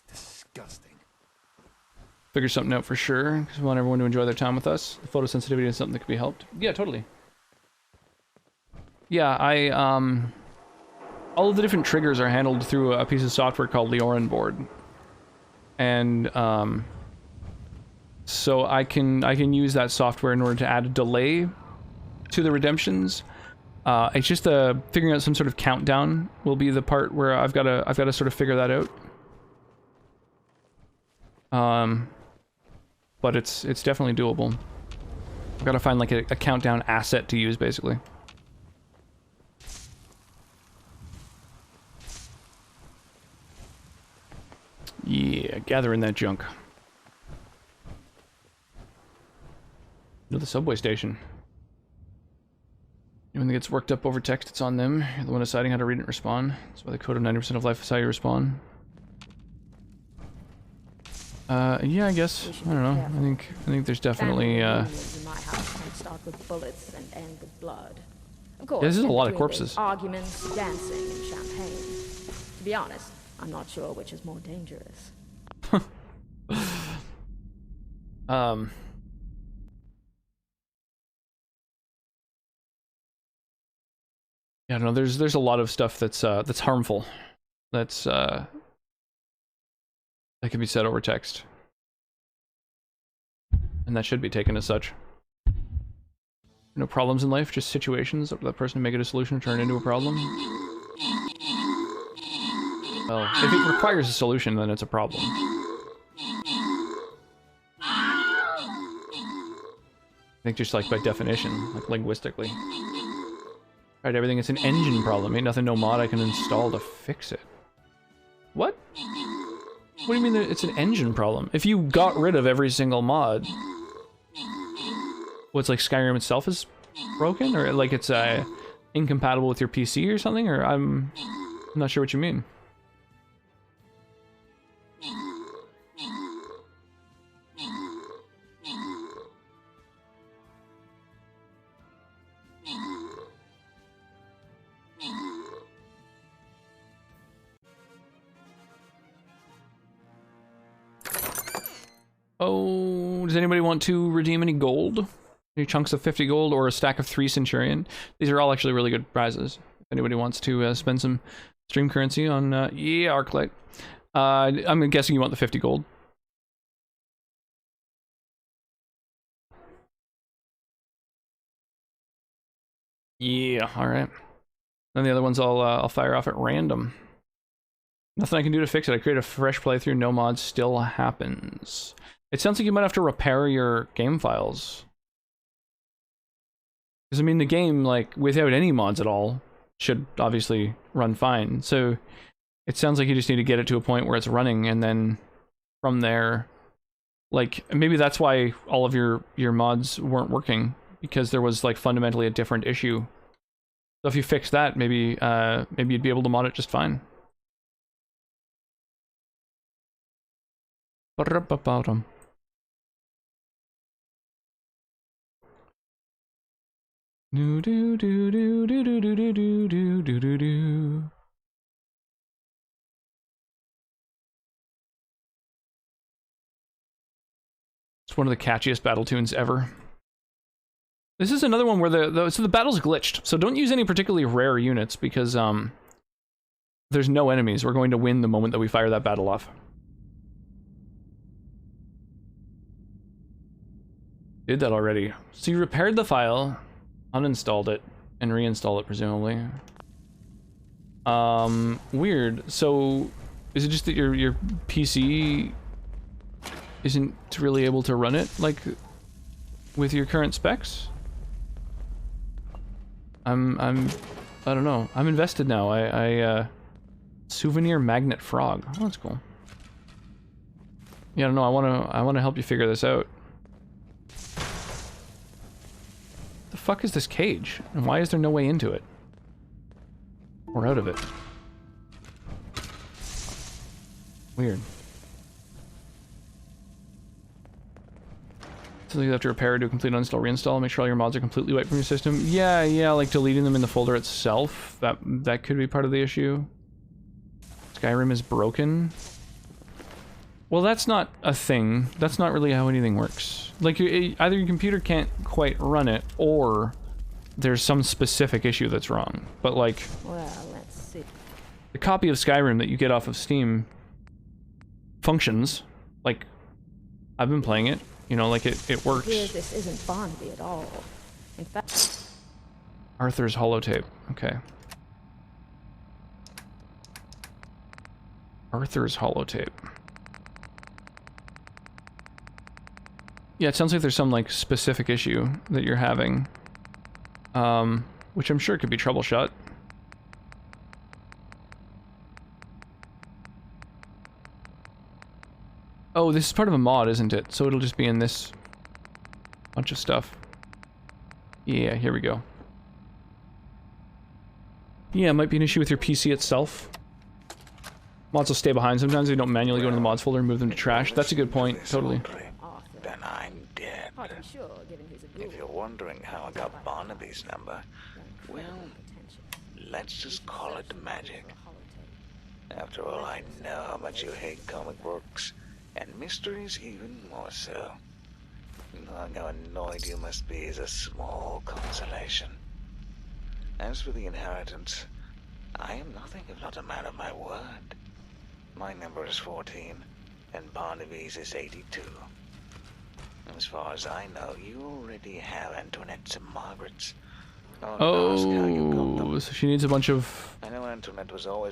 Disgusting. Figure something out for sure, because we want everyone to enjoy their time with us. Photosensitivity is something that could be helped. Yeah, totally. Yeah, all of the different triggers are handled through a piece of software called Leorin Board. And so I can use that software in order to add a delay to the redemptions. It's just figuring out some sort of countdown will be the part where I've got to sort of figure that out. But it's definitely doable. I've got to find like a countdown asset to use, basically. Yeah, gathering that junk. To the subway station. Anyone that gets worked up over text, it's on them. You're the one deciding how to read and respond. That's why the code of 90% of life is how you respond. Yeah, I guess. I don't know. I think there's definitely Start with bullets and end with blood. Of course, this is a lot of corpses. Arguments, dancing, and champagne. To be honest, I'm not sure which is more dangerous. Yeah, no, there's a lot of stuff that's harmful. That can be said over text. And that should be taken as such. No problems in life, just situations that the person make it a solution turn into a problem. Well, if it requires a solution, then it's a problem. I think just like by definition, like linguistically. Right, everything, it's an engine problem. Ain't nothing no mod I can install to fix it. What? What do you mean that it's an engine problem? If you got rid of every single mod, what's like Skyrim itself is broken? Or like it's incompatible with your PC or something? Or I'm not sure what you mean. Oh, does anybody want to redeem any gold? Any chunks of 50 gold or a stack of 3 Centurion? These are all actually really good prizes. If anybody wants to spend some stream currency on, yeah, Arclight. I'm guessing you want the 50 gold. Yeah, alright. Then the other ones I'll fire off at random. Nothing I can do to fix it. I create a fresh playthrough, no mods still happens. It sounds like you might have to repair your game files. Because, I mean, the game, like, without any mods at all, should obviously run fine. So, it sounds like you just need to get it to a point where it's running, and then from there, like, maybe that's why all of your mods weren't working, because there was, like, fundamentally a different issue. So if you fix that, maybe maybe you'd be able to mod it just fine. Ba-da-ba-ba-dum. Do do do do do do do do do do do do. It's one of the catchiest battle tunes ever. This is another one where so the battle's glitched. So don't use any particularly rare units because there's no enemies. We're going to win the moment that we fire that battle off. Did that already. So you repaired the file, uninstalled it, and reinstalled it presumably. Weird. So is it just that your PC isn't really able to run it like with your current specs? I don't know. I'm invested now. Souvenir magnet frog. Oh, that's cool. Yeah, I don't know. I wanna help you figure this out. The fuck is this cage? And why is there no way into it? Or out of it? Weird. Something you have to repair, do a complete uninstall, reinstall, make sure all your mods are completely wiped from your system. Yeah, like deleting them in the folder itself. That could be part of the issue. Skyrim is broken. Well, that's not a thing. That's not really how anything works. Like, either your computer can't quite run it, or there's some specific issue that's wrong. But, like, well, let's see. The copy of Skyrim that you get off of Steam functions. Like, I've been playing it. You know, like, it works. This isn't Barnaby at all. In fact... Arthur's holotape. Okay. Arthur's holotape. Yeah, it sounds like there's some, like, specific issue that you're having. Which I'm sure could be troubleshot. Oh, this is part of a mod, isn't it? So it'll just be in this bunch of stuff. Yeah, here we go. Yeah, it might be an issue with your PC itself. Mods will stay behind. Sometimes they don't manually go into the mods folder and move them to trash. That's a good point, totally. Then I'm dead. If you're wondering how I got Barnaby's number, well, let's just call it magic. After all, I know how much you hate comic books, and mysteries even more so. Knowing how annoyed you must be is a small consolation. As for the inheritance, I am nothing if not a man of my word. My number is 14, and Barnaby's is 82. As far as I know, you already have Antoinette's and Margaret's. Oh, so she needs a bunch of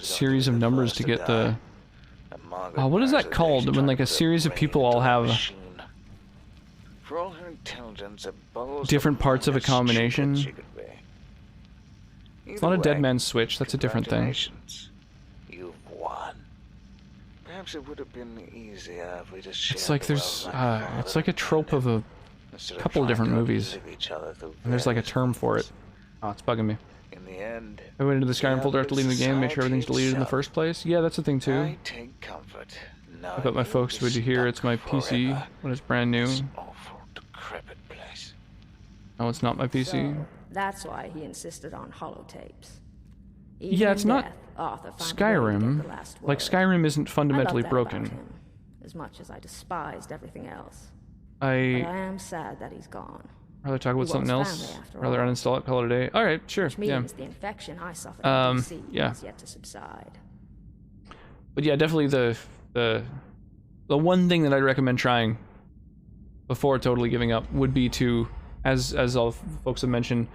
series of numbers to get the... Oh, what is that called when, like, a series of people all have For all her intelligence, different parts of a combination? It's not a dead man's switch, that's a different thing. You've won. Perhaps it would have been easier if we just shared. It's like there's, it's like a trope of a couple of different movies. And there's like a term for it. Oh, it's bugging me. In the end, I went into the Skyrim folder after leaving the game, made sure everything's deleted in the first place. Yeah, that's a thing too. I take comfort. I bet my folks would hear it's my PC when it's brand new. Awful, decrepit place. No, it's not my PC. So, that's why he insisted on holotapes. Yeah, it's not Skyrim. Like, Skyrim isn't fundamentally broken. As much as I despised everything else. But I am sad that he's gone. Rather talk about something else. Rather uninstall it, call it a day. Alright, sure, Which yeah. means the infection I suffered in DC yeah. has yet to subside. But yeah, definitely the one thing that I'd recommend trying before totally giving up would be to, as all folks have mentioned,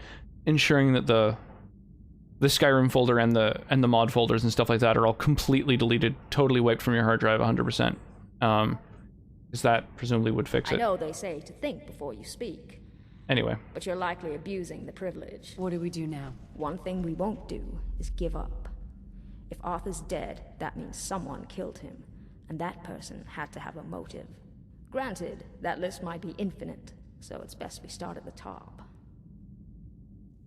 ensuring that the Skyrim folder and the mod folders and stuff like that are all completely deleted, totally wiped from your hard drive 100%. Because that presumably would fix it. I know they say to think before you speak. Anyway. But you're likely abusing the privilege. What do we do now? One thing we won't do is give up. If Arthur's dead, that means someone killed him, and that person had to have a motive. Granted, that list might be infinite, so it's best we start at the top.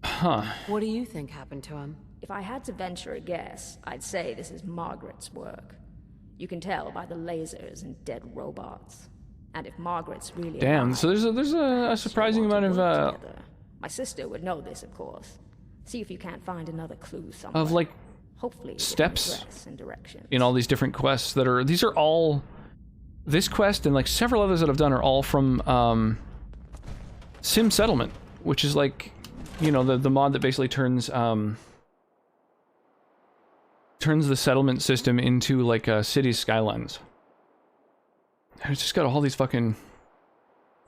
Huh. What do you think happened to him? If I had to venture a guess, I'd say this is Margaret's work. You can tell by the lasers and dead robots. And if Margaret's really damn, alive, so there's a surprising amount of my sister would know this, of course. See if you can't find another clue somewhere. of like hopefully steps and direction. in all these different quests that are, these are all this quest and like several others that I've done are all from Sim Settlement, which is like, you know, the mod that basically turns the settlement system into like a city's skylines. And it's just got all these fucking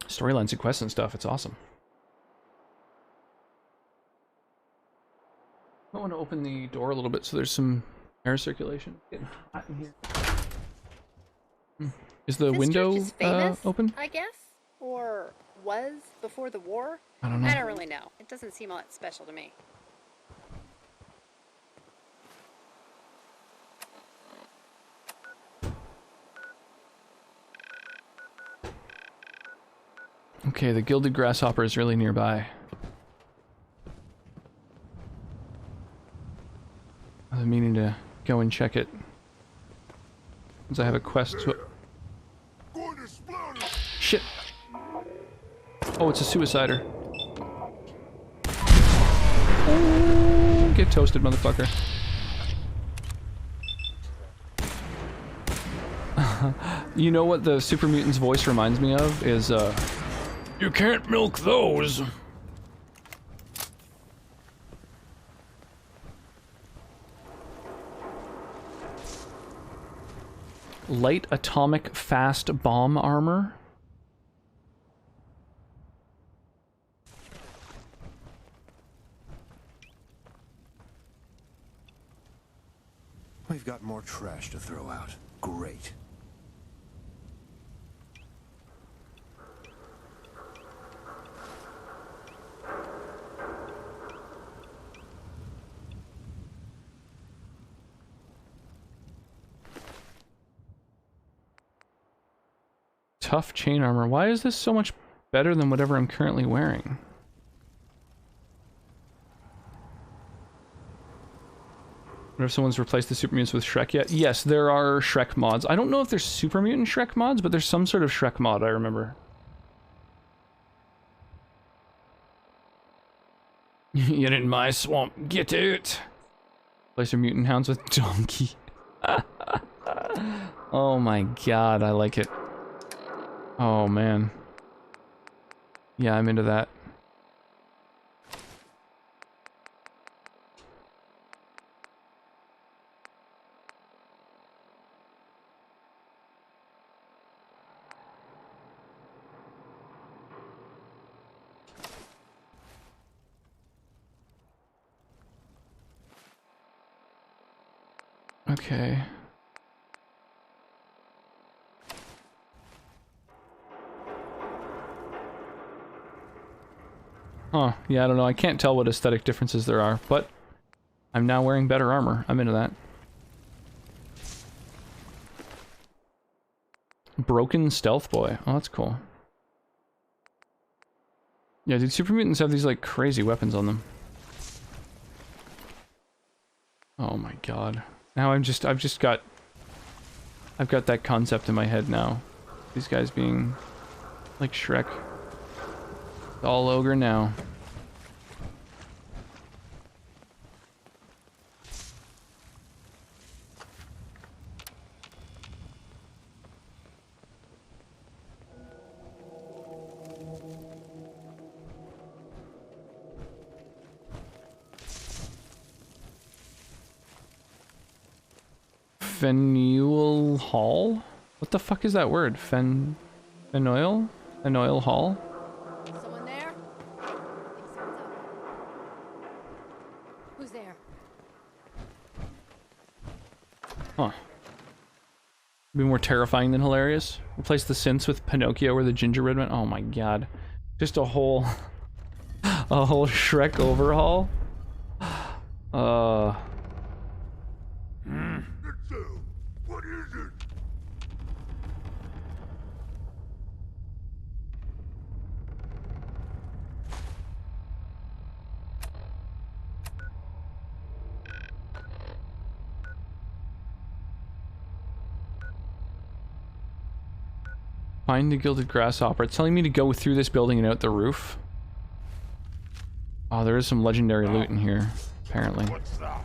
storylines and quests and stuff. It's awesome. I want to open the door a little bit so there's some air circulation. Getting hot in here. Is the window Church is famous, open? I guess? Or was before the war? I don't know. I don't really know. It doesn't seem all that special to me. Okay, the Gilded Grasshopper is really nearby. I've been meaning to go and check it. Since I have a quest to... Shit! Oh, it's a suicider. Oh, get toasted, motherfucker. You know what the Super Mutant's voice reminds me of? Is, you can't milk those! Light atomic fast bomb armor? We've got more trash to throw out. Great. Tough chain armor. Why is this so much better than whatever I'm currently wearing? What if someone's replaced the Super Mutants with Shrek yet? Yes, there are Shrek mods. I don't know if there's Super Mutant Shrek mods, but there's some sort of Shrek mod, I remember. You're in my swamp. Get out! Replace your mutant hounds with donkey. Oh my god, I like it. Oh man. Yeah, I'm into that. Okay. Huh, yeah, I don't know. I can't tell what aesthetic differences there are, but I'm now wearing better armor. I'm into that. Broken Stealth Boy. Oh, that's cool. Yeah, dude, Super Mutants have these, like, crazy weapons on them. Oh my god. Now I've got that concept in my head now. These guys being like Shrek. All ogre now. Fenouil Hall? What the fuck is that word? Fenouil? Fenouil Hall? Someone there? I think someone's out there. Who's there? Huh. Be more terrifying than hilarious. Replace the synths with Pinocchio or the gingerbread man. Oh my god. Just a whole Shrek overhaul? What is it? Find the Gilded Grasshopper. It's telling me to go through this building and out the roof. Oh, there is some legendary loot in here, apparently. What's that?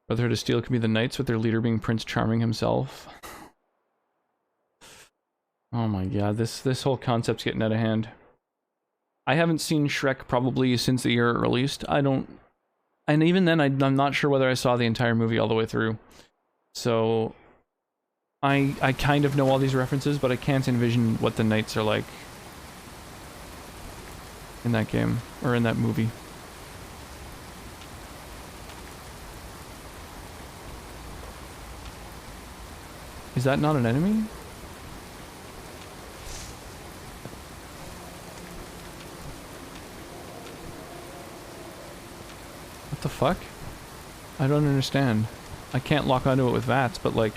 Brotherhood of Steel could be the Knights with their leader being Prince Charming himself. Oh my god, this whole concept's getting out of hand. I haven't seen Shrek probably since the year it released. And even then I'm not sure whether I saw the entire movie all the way through. So I kind of know all these references, but I can't envision what the Knights are like in that game, or in that movie. Is that not an enemy? What the fuck? I don't understand. I can't lock onto it with VATS, but like...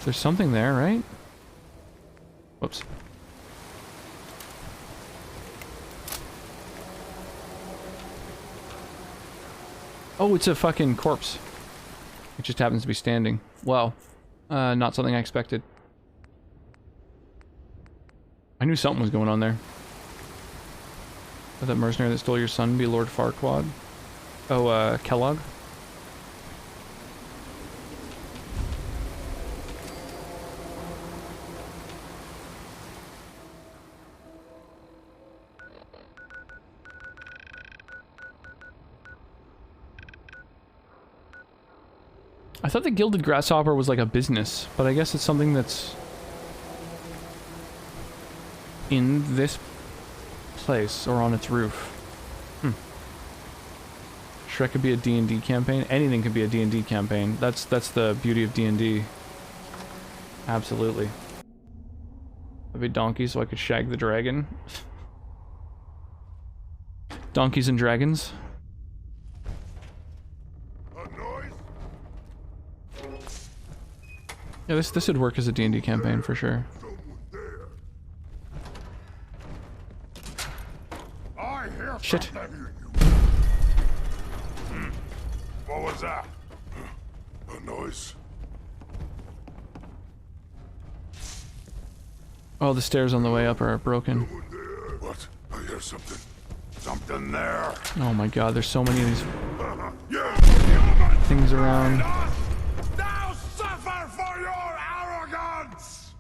There's something there, right? Whoops. Oh, it's a fucking corpse. It just happens to be standing. Wow. Not something I expected. I knew something was going on there. Would that mercenary that stole your son be Lord Farquaad? Oh, Kellogg? I thought the Gilded Grasshopper was like a business, but I guess it's something that's in this place or on its roof. Shrek could be a D&D campaign. Anything could be a D&D campaign. That's the beauty of D&D. Absolutely. I'd be donkey so I could shag the dragon. Donkeys and dragons. Yeah, this would work as a D&D campaign for sure. Shit. What was that? A noise. Oh, the stairs on the way up are broken. What? I hear something. Something there. Oh my god, there's so many of these things around. Now suffer for your arrogance!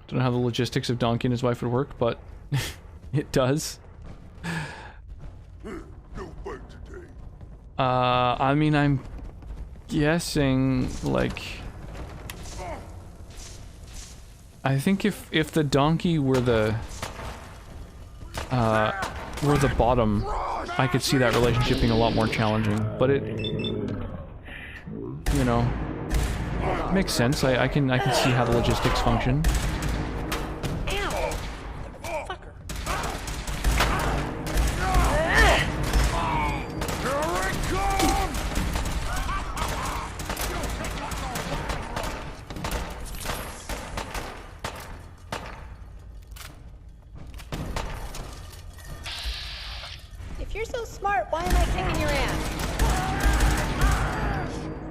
Don't know how the logistics of Donkey and his wife would work, but it does. I mean, I'm guessing, like... I think if the donkey were the bottom, I could see that relationship being a lot more challenging, but it, you know, makes sense. I can see how the logistics function.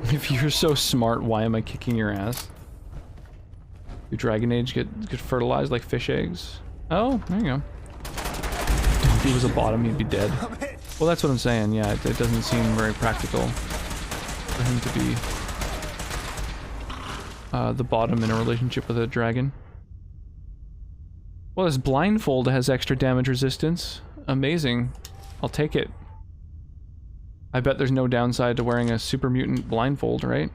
If you're so smart, why am I kicking your ass? Do Dragon Age get fertilized like fish eggs? Oh, there you go. If he was a bottom, he'd be dead. Well, that's what I'm saying, yeah, it doesn't seem very practical for him to be the bottom in a relationship with a dragon. Well, this blindfold has extra damage resistance. Amazing. I'll take it. I bet there's no downside to wearing a super mutant blindfold, right?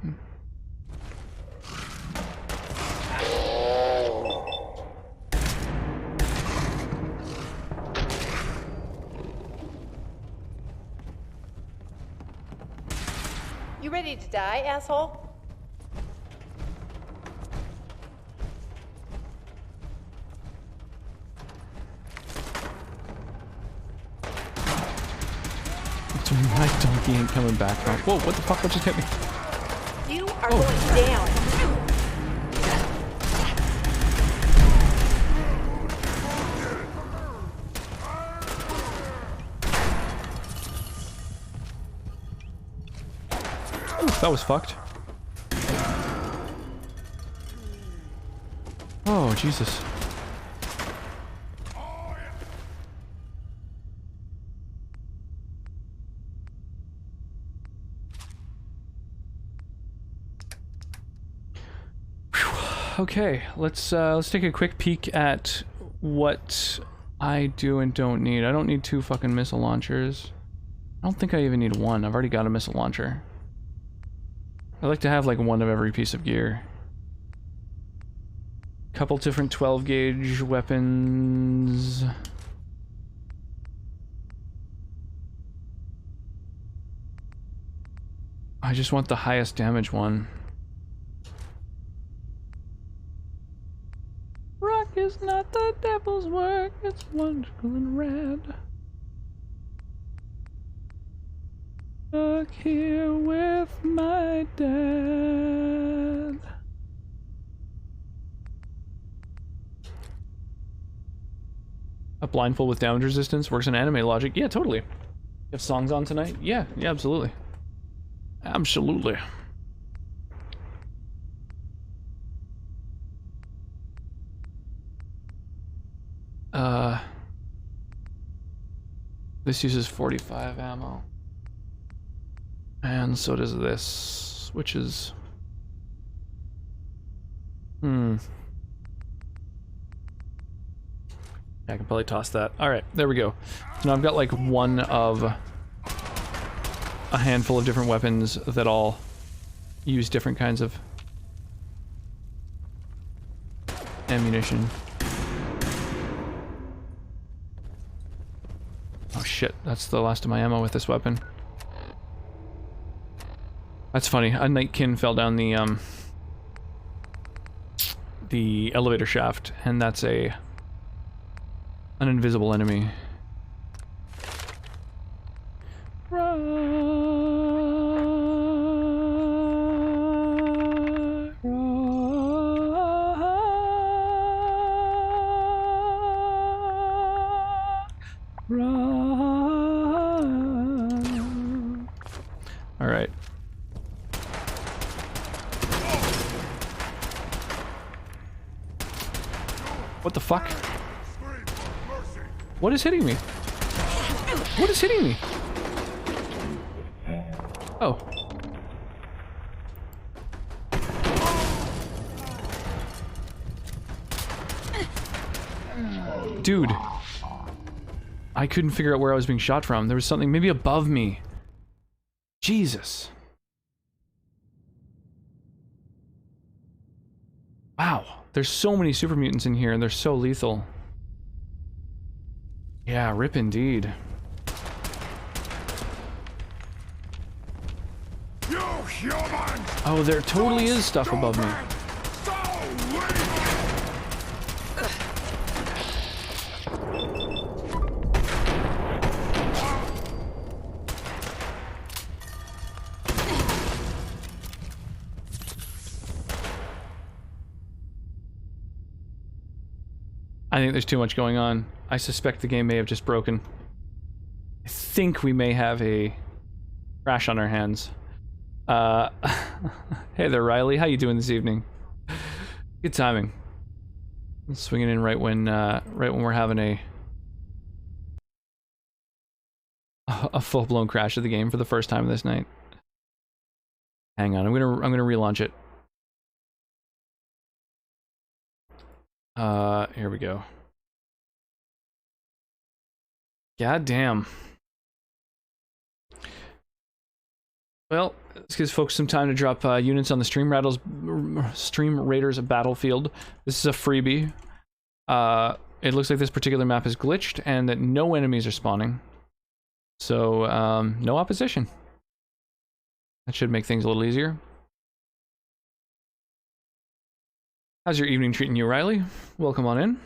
You ready to die, asshole? My donkey ain't coming back. Whoa, what the fuck? What just hit me? You are going down. Ooh, that was fucked. Oh, Jesus. Okay, let's take a quick peek at what I do and don't need. I don't need 2 fucking missile launchers. I don't think I even need 1. I've already got a missile launcher. I like to have like 1 of every piece of gear. Couple different 12 gauge weapons. I just want the highest damage one. Rock is not the devil's work, it's wonderful and red. Stuck here with my dad. A blindfold with damage resistance works in anime logic. Yeah, totally. You have songs on tonight? Yeah, absolutely. Absolutely. This uses 45 ammo. And so does this, which is... I can probably toss that. Alright, there we go. So now I've got like 1 of a handful of different weapons that all use different kinds of ammunition. Oh shit, that's the last of my ammo with this weapon. That's funny, a Nightkin fell down the elevator shaft, and that's an invisible enemy. Alright. What the fuck? What is hitting me? What is hitting me? Oh. Dude. I couldn't figure out where I was being shot from. There was something maybe above me. Jesus. Wow. There's so many super mutants in here and they're so lethal. Yeah, rip indeed. Oh, there totally is stuff above me. I think there's too much going on. I suspect the game may have just broken. I think we may have a crash on our hands. Hey there, Riley. How you doing this evening? Good timing. Swinging in right when we're having a full-blown crash of the game for the first time this night. Hang on, I'm gonna relaunch it. Here we go. God damn. Well, this gives folks some time to drop units on the Stream Raiders battlefield. This is a freebie. It looks like this particular map is glitched and that no enemies are spawning. So, no opposition. That should make things a little easier. How's your evening treating you, Riley? Welcome on in.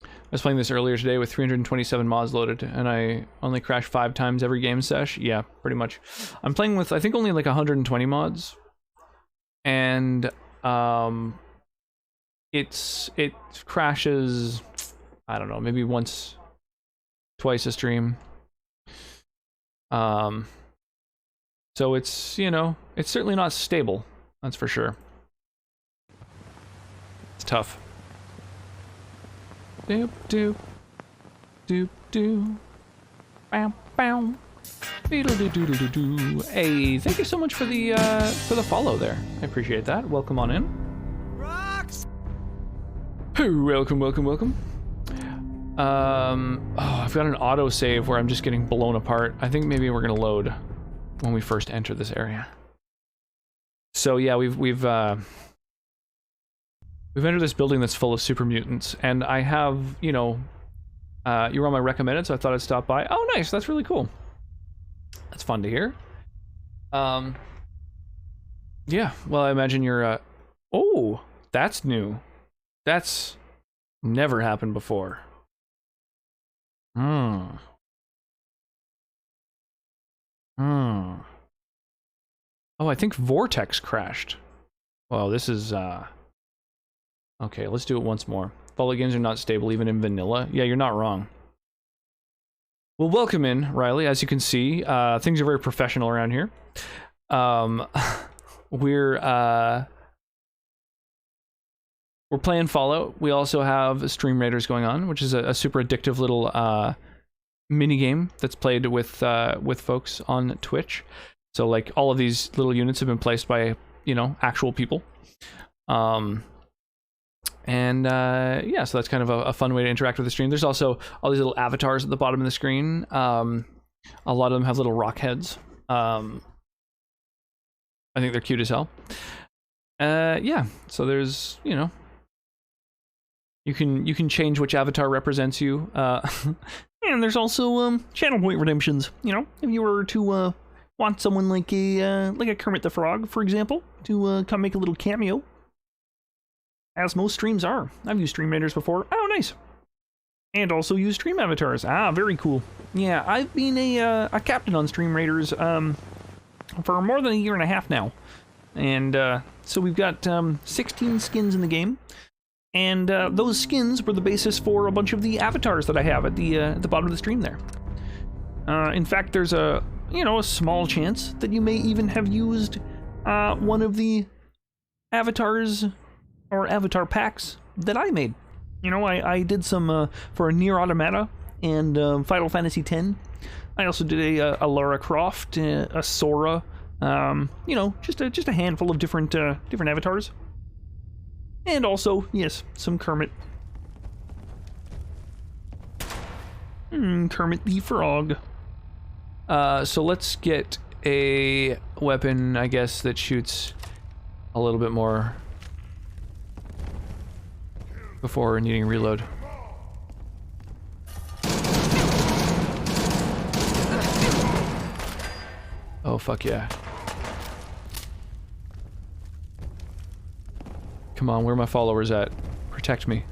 I was playing this earlier today with 327 mods loaded, and I only crashed 5 times every game sesh. Yeah, pretty much. I'm playing with, I think, only like 120 mods. And, it crashes, I don't know, maybe once, twice a stream. So it's, you know, it's certainly not stable. That's for sure. It's tough. Doop doop doop doop. Bow bow. Beedle-doo-doo-doo-doo. Hey, thank you so much for the follow there. I appreciate that. Welcome on in. Rocks. Hey, welcome. Oh, I've got an autosave where I'm just getting blown apart. I think maybe we're gonna load when we first enter this area. So yeah, we've entered this building that's full of super mutants, and I have, you know, you were on my recommended, so I thought I'd stop by. Oh, nice, that's really cool. That's fun to hear. Yeah, well, I imagine you're, oh, that's new. That's never happened before. Oh, I think Vortex crashed. Well, this is, okay, let's do it once more. Follow games are not stable even in vanilla. Yeah, you're not wrong. Well, welcome in, Riley. As you can see, things are very professional around here. We're playing Fallout. We also have Stream Raiders going on, which is a super addictive little mini game that's played with folks on Twitch. So like all of these little units have been placed by, you know, actual people. Yeah, so that's kind of a fun way to interact with the stream. There's also all these little avatars at the bottom of the screen. A lot of them have little rock heads. I think they're cute as hell. Yeah, so there's, you know, you can change which avatar represents you. And there's also channel point redemptions. You know, if you were to want someone like a Kermit the Frog, for example, to come make a little cameo. As most streams are. I've used Stream Raiders before. Oh, nice. And also used stream avatars. Ah, very cool. Yeah, I've been a captain on Stream Raiders for more than a year and a half now. And so we've got 16 skins in the game. And those skins were the basis for a bunch of the avatars that I have at the bottom of the stream there. In fact, there's a small chance that you may even have used one of the avatars or avatar packs that I made. You know, I did some for Nier Automata and Final Fantasy X. I also did a Lara Croft, a Sora, you know, just a handful of different avatars. And also, yes, some Kermit. Kermit the Frog. So let's get a weapon, I guess, that shoots a little bit more before needing a reload. Oh, fuck yeah. Come on, where are my followers at? Protect me.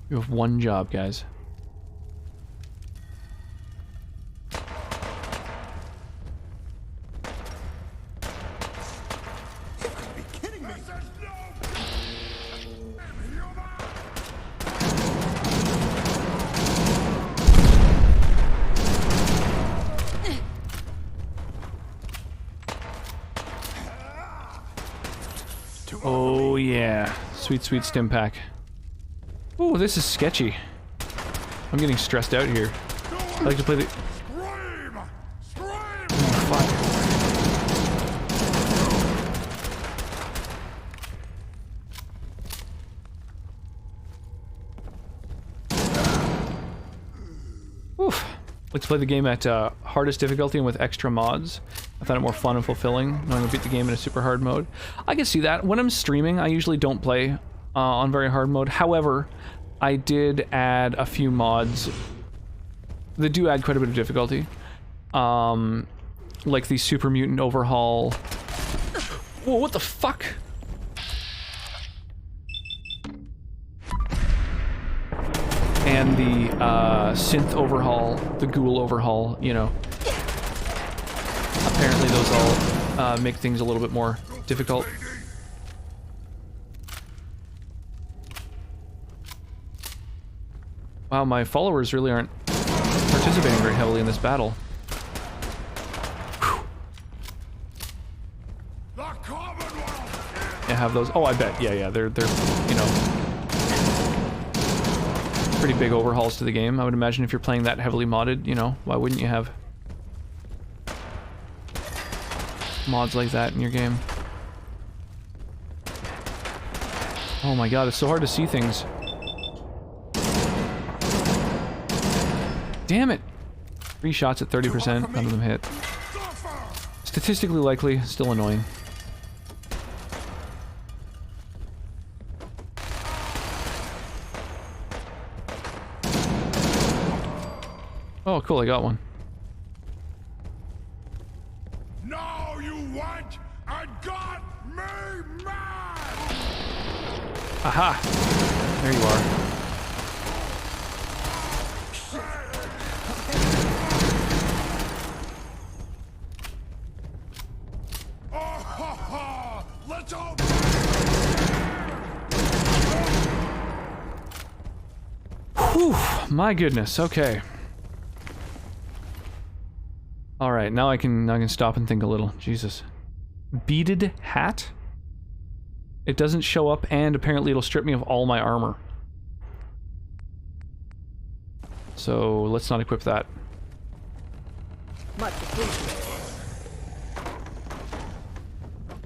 You have one job, guys. Oh yeah, sweet stim pack. Oh, this is sketchy. I'm getting stressed out here. I like to play the... Oh, fuck. Oof. Like to play the game at hardest difficulty and with extra mods. I found it more fun and fulfilling knowing I beat the game in a super hard mode. I can see that. When I'm streaming, I usually don't play on very hard mode. However, I did add a few mods that do add quite a bit of difficulty. Like the Super Mutant Overhaul. Whoa, what the fuck? And the Synth Overhaul, the Ghoul Overhaul, you know. Apparently those all make things a little bit more difficult. Wow, my followers really aren't participating very heavily in this battle. Whew. Yeah, have those. Oh, I bet. Yeah, they're you know, pretty big overhauls to the game. I would imagine if you're playing that heavily modded, you know, why wouldn't you have mods like that in your game. Oh my god, it's so hard to see things. Damn it! 3 shots at 30%, none of them hit. Statistically likely, still annoying. Oh, cool, I got one. No, you went and got me mad! Aha! There you are. Let's all... Whew, my goodness, okay. Alright, now I can stop and think a little. Jesus. Beaded hat? It doesn't show up, and apparently it'll strip me of all my armor. So, let's not equip that. Much appreciated.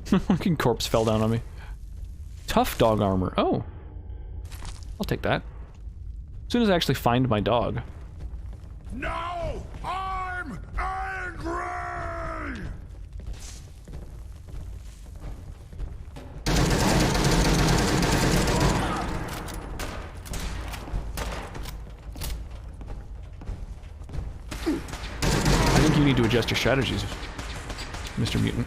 Fucking corpse fell down on me. Tough dog armor. Oh. I'll take that. As soon as I actually find my dog. No! I'm angry! I think you need to adjust your strategies, Mr. Mutant.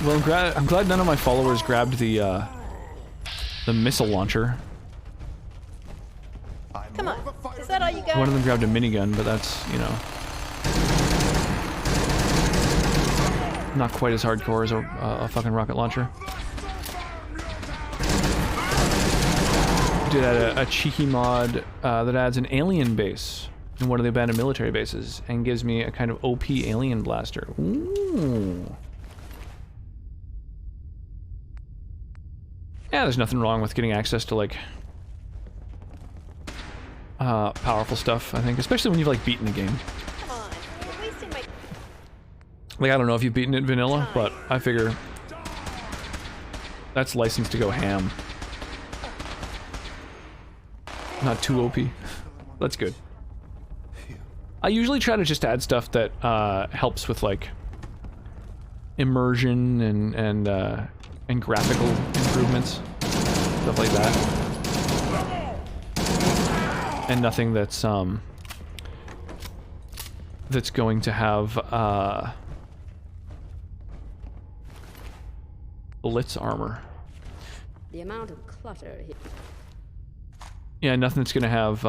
Well, I'm glad none of my followers grabbed the missile launcher. Come on, is that all you got? One of them grabbed a minigun, but that's, you know, not quite as hardcore as a fucking rocket launcher. Did a cheeky mod that adds an alien base in one of the abandoned military bases and gives me a kind of OP alien blaster. Ooh. Yeah, there's nothing wrong with getting access to, like, powerful stuff, I think. Especially when you've, like, beaten the game. Come on, you're wasting my... Like, I don't know if you've beaten it vanilla, but I figure that's licensed to go ham. Not too OP. That's good. I usually try to just add stuff that helps with, like, immersion and graphical improvements, stuff like that, and nothing that's going to have blitz armor. The amount of clutter here. Yeah, nothing that's gonna have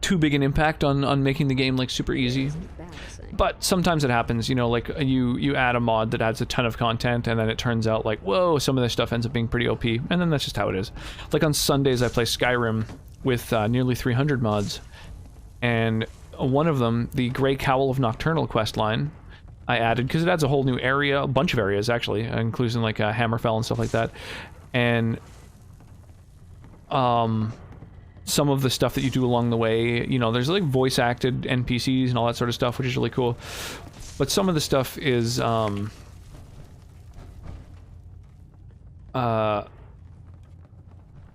too big an impact on making the game like super easy. But sometimes it happens, you know, like you add a mod that adds a ton of content and then it turns out like, whoa, some of this stuff ends up being pretty OP, and then that's just how it is. Like on Sundays I play Skyrim with nearly 300 mods, and one of them, the Grey Cowl of Nocturnal questline, I added because it adds a whole new area, a bunch of areas actually, including like Hammerfell and stuff like that, and some of the stuff that you do along the way, you know, there's like voice acted NPCs and all that sort of stuff, which is really cool. But some of the stuff is,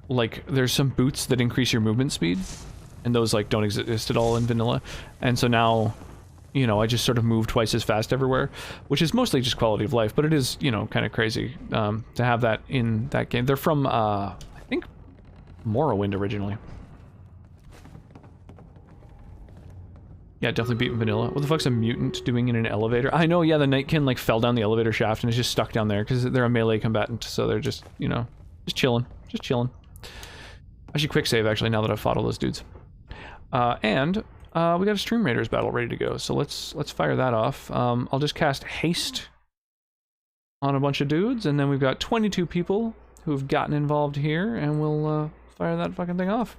like, there's some boots that increase your movement speed, and those, like, don't exist at all in vanilla. And so now, you know, I just sort of move twice as fast everywhere, which is mostly just quality of life, but it is, you know, kind of crazy, to have that in that game. They're from, I think, Morrowind originally. Yeah, definitely beat vanilla. What the fuck's a mutant doing in an elevator? I know, yeah, the Nightkin, like, fell down the elevator shaft and is just stuck down there because they're a melee combatant, so they're just, you know, just chilling. Just chilling. I should quick save, actually, now that I've fought all those dudes. And we got a Stream Raiders battle ready to go, so let's fire that off. I'll just cast Haste on a bunch of dudes, and then we've got 22 people who've gotten involved here, and we'll fire that fucking thing off.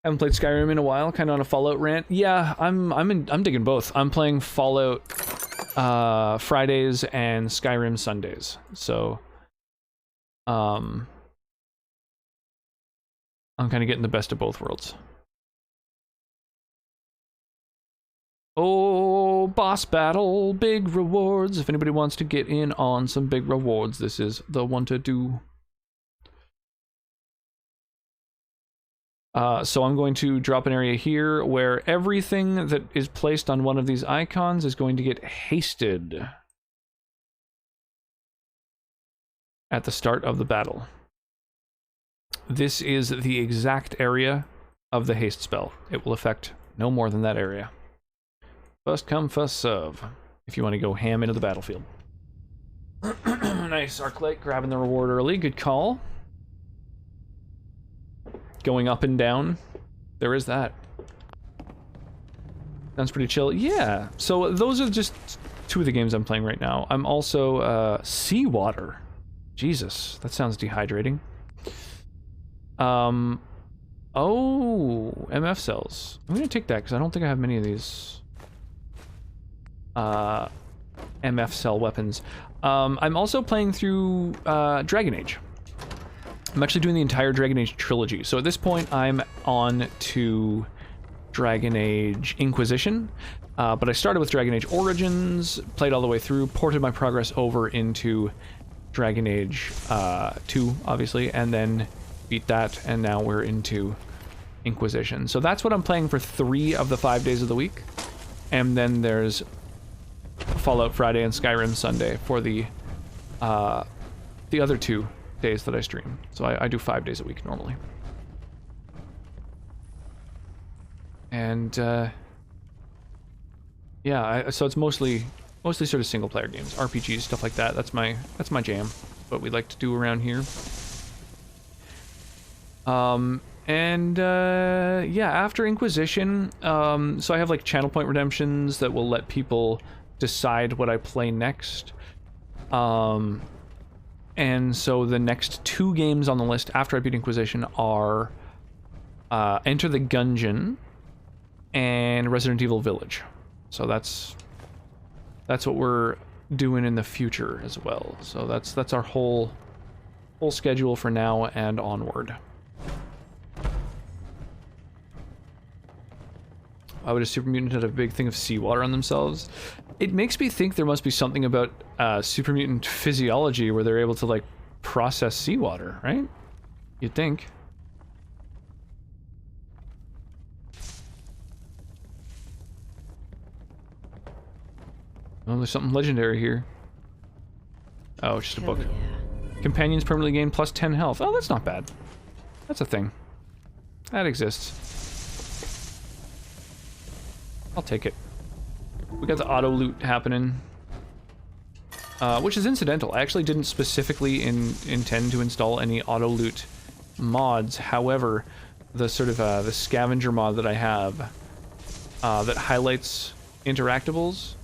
Haven't played Skyrim in a while, kind of on a Fallout rant. Yeah, I'm digging both. I'm playing Fallout Fridays and Skyrim Sundays. So I'm kind of getting the best of both worlds. Oh, boss battle, big rewards. If anybody wants to get in on some big rewards, this is the one to do. So I'm going to drop an area here where everything that is placed on one of these icons is going to get hasted at the start of the battle. This is the exact area of the haste spell. It will affect no more than that area. First come, first serve, if you want to go ham into the battlefield. Nice, Arclight grabbing the reward early. Good call. Going up and down. There is that. Sounds pretty chill. Yeah, so those are just two of the games I'm playing right now. I'm also, seawater. Jesus, that sounds dehydrating. Oh, MF cells. I'm gonna take that because I don't think I have many of these MF cell weapons. I'm also playing through Dragon Age. I'm actually doing the entire Dragon Age trilogy. So at this point, I'm on to Dragon Age Inquisition. But I started with Dragon Age Origins, played all the way through, ported my progress over into Dragon Age 2, obviously, and then beat that, and now we're into Inquisition. So that's what I'm playing for 3 of the 5 days of the week. And then there's Fallout Friday and Skyrim Sunday for the other 2 days that I stream. So I do 5 days a week normally. And yeah, so it's mostly sort of single player games, RPGs, stuff like that. That's my jam. What we like to do around here. Yeah, after Inquisition, so I have like channel point redemptions that will let people decide what I play next. And so the next 2 games on the list after I beat Inquisition are Enter the Gungeon and Resident Evil Village. So that's what we're doing in the future as well. So that's our whole schedule for now and onward. Why would a super mutant have a big thing of seawater on themselves? It makes me think there must be something about super mutant physiology where they're able to like process seawater, right? You'd think. Oh, there's something legendary here. Oh, it's just a book. Yeah. Companions permanently gain plus 10 health. Oh, that's not bad. That's a thing. That exists. I'll take it. We got the auto loot happening, which is incidental. I actually didn't specifically intend to install any auto loot mods. However, the sort of the scavenger mod that I have that highlights interactables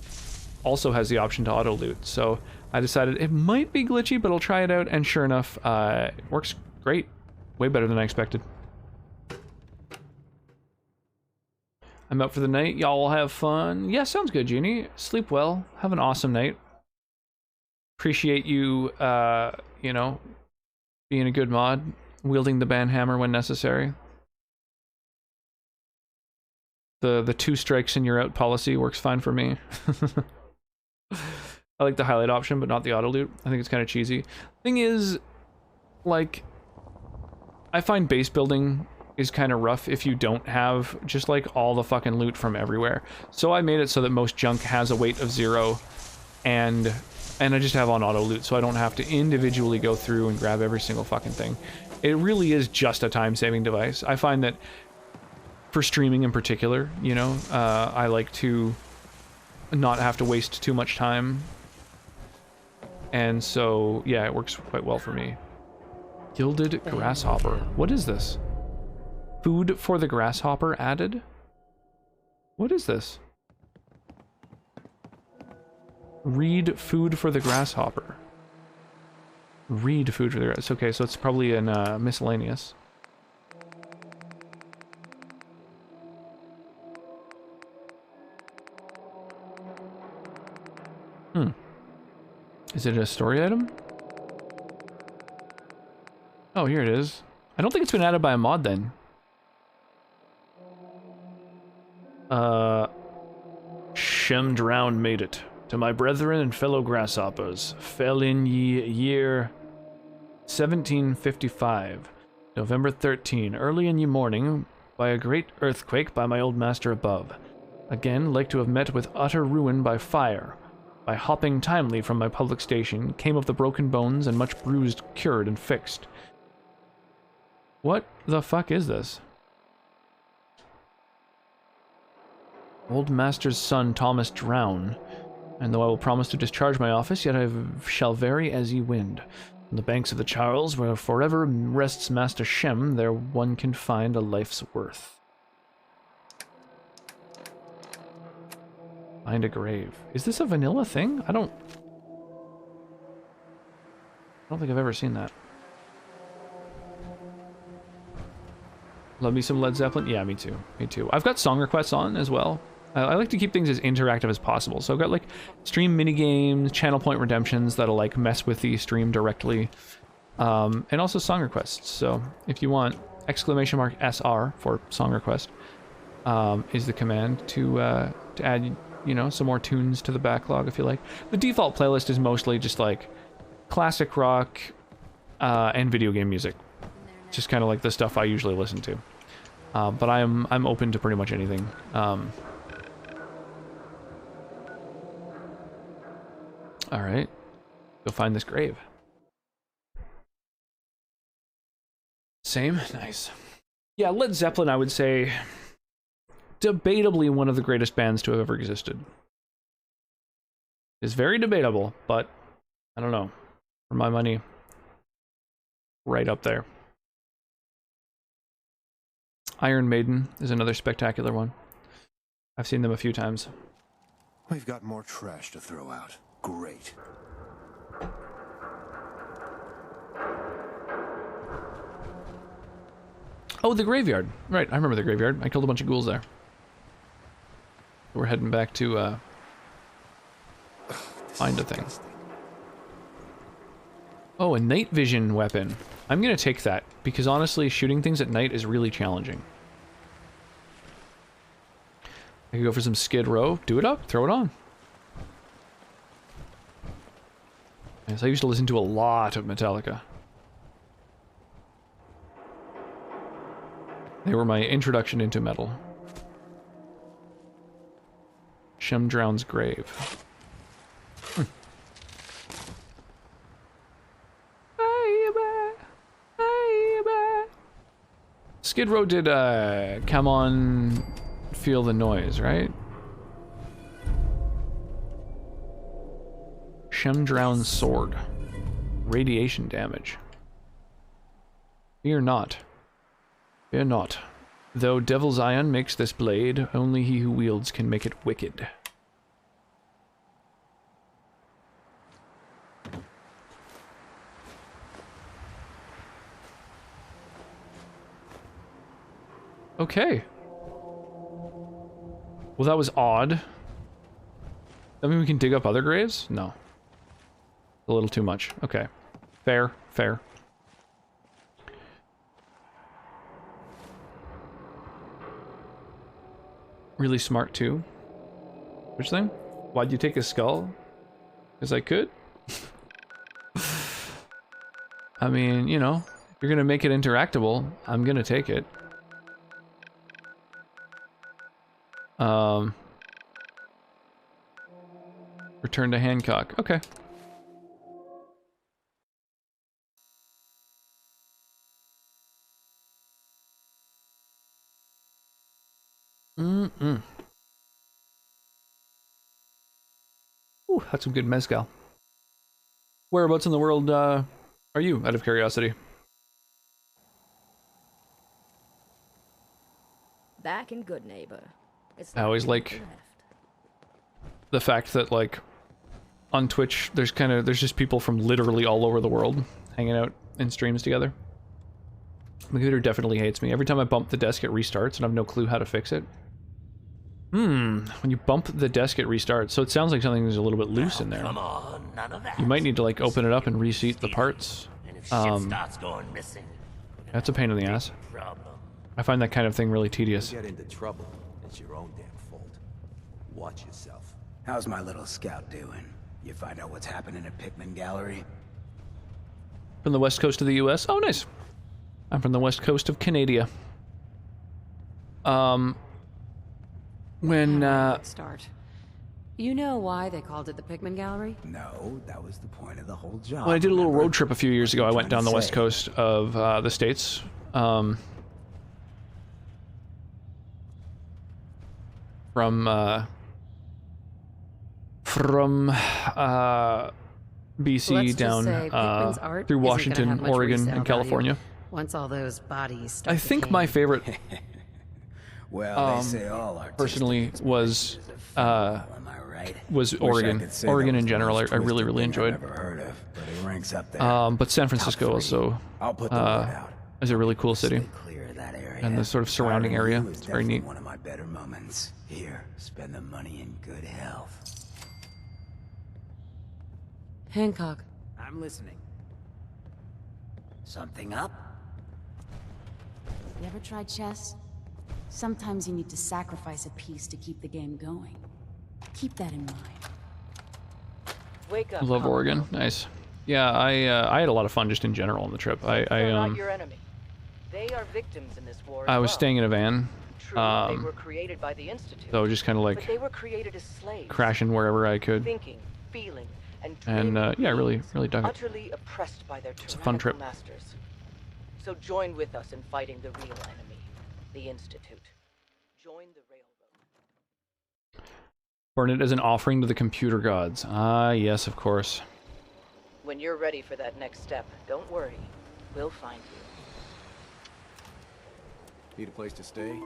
also has the option to auto loot. So I decided it might be glitchy, but I'll try it out. And sure enough, it works great. Way better than I expected. I'm out for the night. Y'all will have fun. Yeah, sounds good, Jeannie. Sleep well. Have an awesome night. Appreciate you, you know, being a good mod. Wielding the banhammer when necessary. The 2 strikes and you're out policy works fine for me. I like the highlight option, but not the auto loot. I think it's kind of cheesy. Thing is, like, I find base building is kind of rough if you don't have just like all the fucking loot from everywhere. So I made it so that most junk has a weight of 0 and I just have on auto loot so I don't have to individually go through and grab every single fucking thing. It really is just a time-saving device. I find that for streaming in particular, you know, I like to not have to waste too much time. And so, yeah, it works quite well for me. Gilded Grasshopper. What is this? Food for the grasshopper added? What is this? Read food for the grasshopper. Read food for the grasshopper. Okay, so it's probably in miscellaneous. Is it a story item? Oh, here it is. I don't think it's been added by a mod then. Shem Drown made it. To my brethren and fellow grasshoppers, fell in ye year 1755, November 13, early in ye morning, by a great earthquake by my old master above. Again, like to have met with utter ruin by fire. By hopping timely from my public station, came of the broken bones and much bruised, cured and fixed. What the fuck is this? Old master's son Thomas drown. And though I will promise to discharge my office, yet I shall vary as ye wind. On the banks of the Charles, where forever rests Master Shem, there one can find a life's worth. Find a grave. Is this a vanilla thing? I don't think I've ever seen that. Love me some Led Zeppelin? Yeah, me too. Me too. I've got song requests on as well. I like to keep things as interactive as possible. So I've got like stream minigames, channel point redemptions that'll like mess with the stream directly. And also song requests. So if you want !SR for song request is the command to add, you know, some more tunes to the backlog if you like. The default playlist is mostly just like classic rock and video game music. Just kind of like the stuff I usually listen to. But I'm open to pretty much anything. All right, go find this grave. Same, nice. Yeah, Led Zeppelin, I would say, debatably one of the greatest bands to have ever existed. It's very debatable, but I don't know. For my money, right up there. Iron Maiden is another spectacular one. I've seen them a few times. We've got more trash to throw out. Great. Oh, the graveyard. Right, I remember the graveyard. I killed a bunch of ghouls there. We're heading back to find a thing. Oh, a night vision weapon. I'm gonna take that, because honestly, shooting things at night is really challenging. I could go for some Skid Row, do it up, throw it on. Yes, I used to listen to a lot of Metallica. They were my introduction into metal. Shem Drown's grave. Skid Row did, Come On, Feel the Noise, right? Shem Drown's sword. Radiation damage. Fear not. Fear not. Though Devil's Iron makes this blade, only he who wields can make it wicked. Okay. Well, that was odd. I mean, we can dig up other graves? No. A little too much. Okay. Fair. Fair. Really smart, too. Which thing? Why'd you take a skull? Because I could? I mean, you know, if you're gonna make it interactable, I'm gonna take it. Return to Hancock. Okay. Ooh, that's some good mezcal. Whereabouts in the world are you, out of curiosity? Back in Good Neighbor. It's I always like the fact that, like, on Twitch, there's just people from literally all over the world hanging out in streams together. My computer definitely hates me. Every time I bump the desk, it restarts, and I have no clue how to fix it. When you bump the desk, it restarts, so it sounds like something's a little bit loose in there. Come on, none of that. You might need to, like, open it up and reseat the parts. And if shit starts going missing, we're That's a pain in the ass. Problem. I find that kind of thing really tedious. Get into trouble. It's your own damn fault. Watch yourself. How's my little scout doing? You find out what's happening at Pickman Gallery? From the west coast of the U.S. Oh, nice. I'm from the west coast of Canada. Start. You know why they called it the Pigman Gallery? No, that was the point of the whole job. When I did a little road trip a few years ago, I went down the west coast of the States. From BC down through Washington, Oregon, and California. Once all those bodies I think my favorite, well, they say all personally, was Oregon. Oregon in general, I really, really enjoyed. But San Francisco also is a really cool city, and the sort of surrounding area. It's very neat. One of my better moments. Here, spend the money in good health. Hancock. I'm listening. Something up? You ever tried chess? Sometimes you need to sacrifice a piece to keep the game going. Keep that in mind. Wake up. Love Oregon. Nice. Yeah, I had a lot of fun just in general on the trip. They're not your enemy. They are victims in this war. I was staying in a van. True, they were created by the Institute. So just kind of like but they were created as slaves. Crashing wherever I could. Thinking, feeling, and yeah, really dug it. Utterly oppressed by their it's a fun trip. masters. So join with us in fighting the real enemy, the Institute. Join the railroad. Burn it as an offering to the computer gods. Ah, yes, of course. When you're ready for that next step, don't worry. We'll find you. Need a place to stay?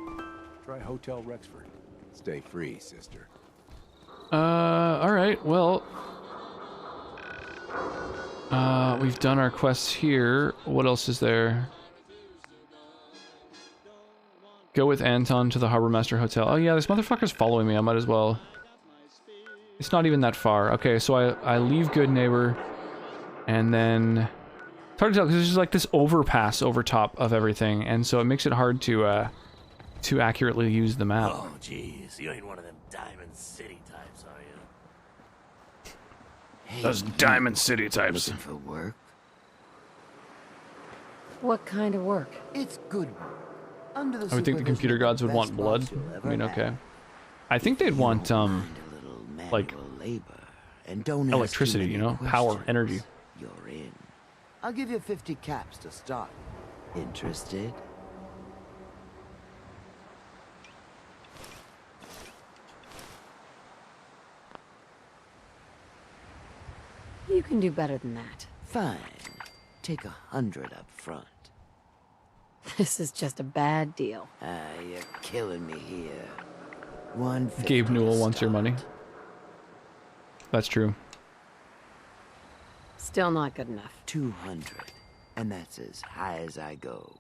Try Hotel Rexford. Stay free, sister. Alright, well... we've done our quests here. What else is there? Go with Anton to the Harbor Master Hotel. Oh yeah, this motherfucker's following me. I might as well. It's not even that far. Okay, so I leave Good Neighbor, and then it's hard to tell because there's just like this overpass over top of everything, and so it makes it hard to accurately use the map. Oh jeez, you ain't one of them Diamond City types, are you? Hey, those Diamond City types. Looking for work? What kind of work? It's good work. Under the I would think the computer gods would want blood. I mean, okay. I think they'd want, like, electricity, you know? Power, energy. You're in. I'll give you 50 caps to start. Interested? You can do better than that. Fine. Take 100 up front. This is just a bad deal. You're killing me here. 150. Gabe Newell wants your money. That's true. Still not good enough. 200. And that's as high as I go.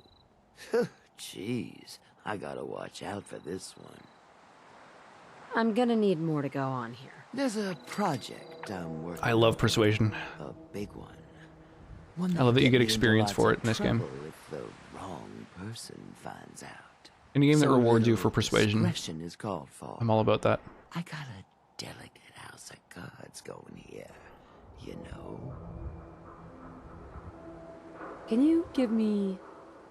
Jeez, I gotta watch out for this one. I'm gonna need more to go on here. There's a project I'm working on. I love persuasion. A big one. I love that you get experience for it in this game. If the wrong person finds out. Any game that rewards you for persuasion, discretion is called for. I'm all about that. I got a delicate house of cards going here, you know. Can you give me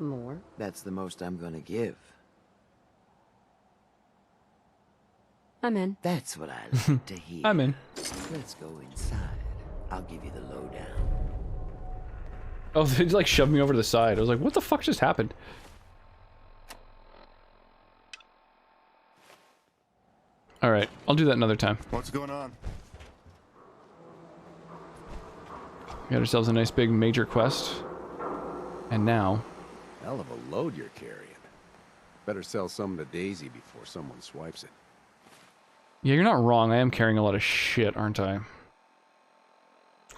more? That's the most I'm gonna give. I'm in. That's what I like to hear. I'm in. Let's go inside. I'll give you the lowdown. Oh, they like shoved me over to the side. I was like, what the fuck just happened? Alright, I'll do that another time. What's going on? Got ourselves a nice big major quest. And now... Hell of a load you're carrying. Better sell some to Daisy before someone swipes it. Yeah, you're not wrong. I am carrying a lot of shit, aren't I?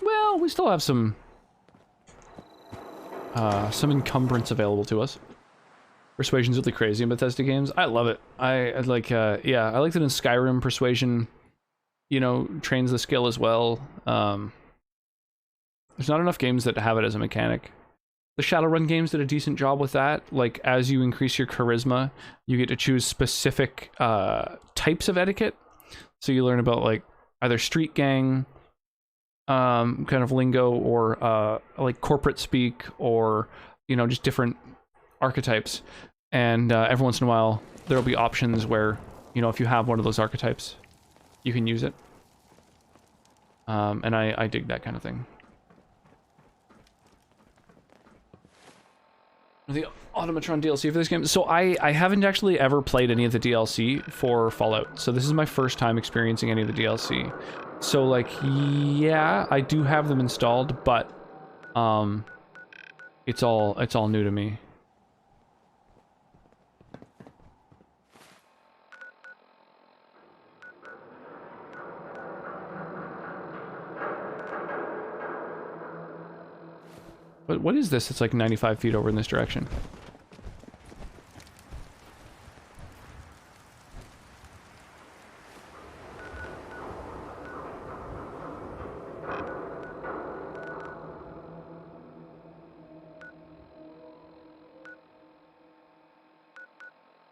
Well, we still have some encumbrance available to us. Persuasion's really crazy in Bethesda games. I love it. I like, yeah, I like that in Skyrim, persuasion, you know, trains the skill as well. There's not enough games that have it as a mechanic. The Shadowrun games did a decent job with that. Like, as you increase your charisma, you get to choose specific types of etiquette. So you learn about, like, either street gang kind of lingo, or like corporate speak, or, you know, just different archetypes. And every once in a while, there'll be options where, you know, if you have one of those archetypes, you can use it. And I dig that kind of thing. The Automatron DLC for this game. So I haven't actually ever played any of the DLC for Fallout. So this is my first time experiencing any of the DLC. So, like, yeah, I do have them installed, but it's all new to me. But what is this? It's like 95 feet over in this direction.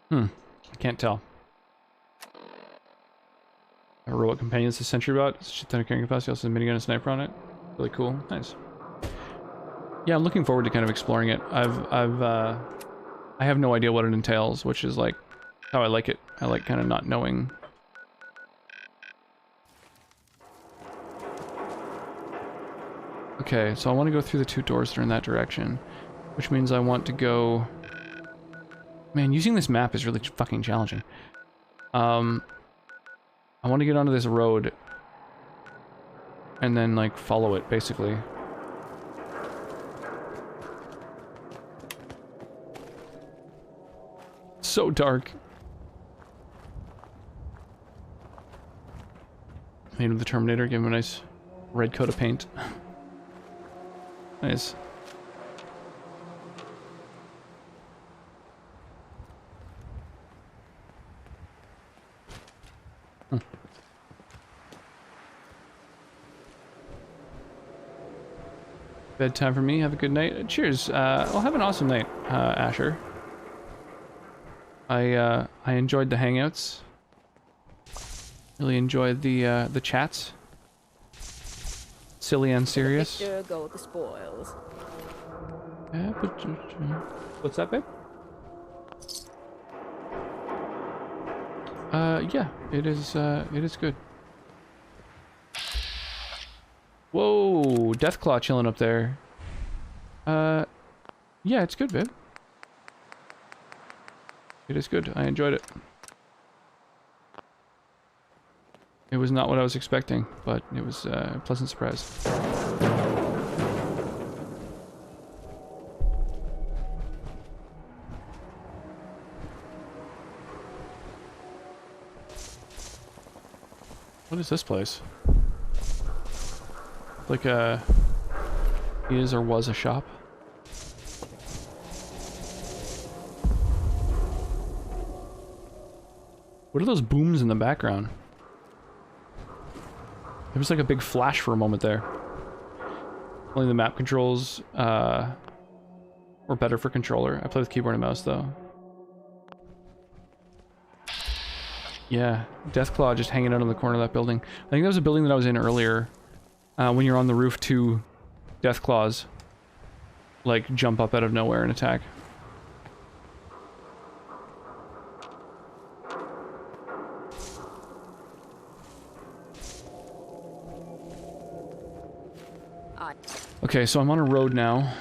I can't tell. A robot companion is a sentry bot. It's shit ton of carrying capacity. Also, a minigun and sniper on it. Really cool. Nice. Yeah, I'm looking forward to kind of exploring it. I have no idea what it entails, which is like how I like it. I like kind of not knowing. Okay, so I want to go through the two doors that are in that direction, which means I want to go... Man, using this map is really fucking challenging. I want to get onto this road and then, like, follow it, basically. So dark. Made with the Terminator, give him a nice red coat of paint. Nice. Bedtime for me. Have a good night. Cheers. Well, have an awesome night, Asher. I enjoyed the hangouts. Really enjoyed the chats. Silly and serious. Victor, go with the spoils. Yeah, but what's that, babe? Yeah, it is good. Whoa, Deathclaw chilling up there. Yeah, it's good, babe. It is good. I enjoyed it. It was not what I was expecting, but it was a pleasant surprise. What is this place? Like a... is or was a shop? What are those booms in the background? There was like a big flash for a moment there. Only the map controls were better for controller. I play with keyboard and mouse though. Yeah, Deathclaw just hanging out on the corner of that building. I think that was a building that I was in earlier. When you're on the roof, two Deathclaws like jump up out of nowhere and attack. Okay, so I'm on a road now.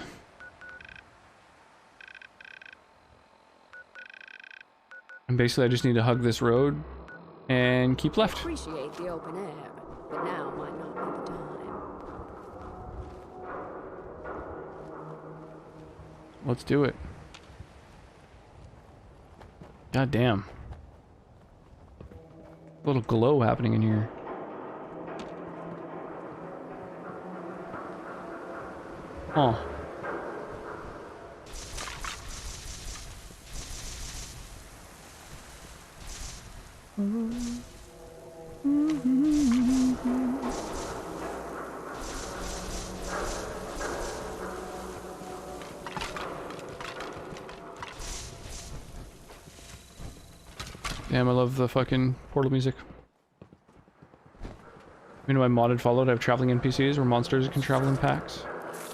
And basically I just need to hug this road and keep left. Appreciate the open air, but now might not be the time. Let's do it. God damn. A little glow happening in here. Oh. Damn, I love the fucking Portal music. You know, my modded Fallout, I have traveling NPCs where monsters can travel in packs.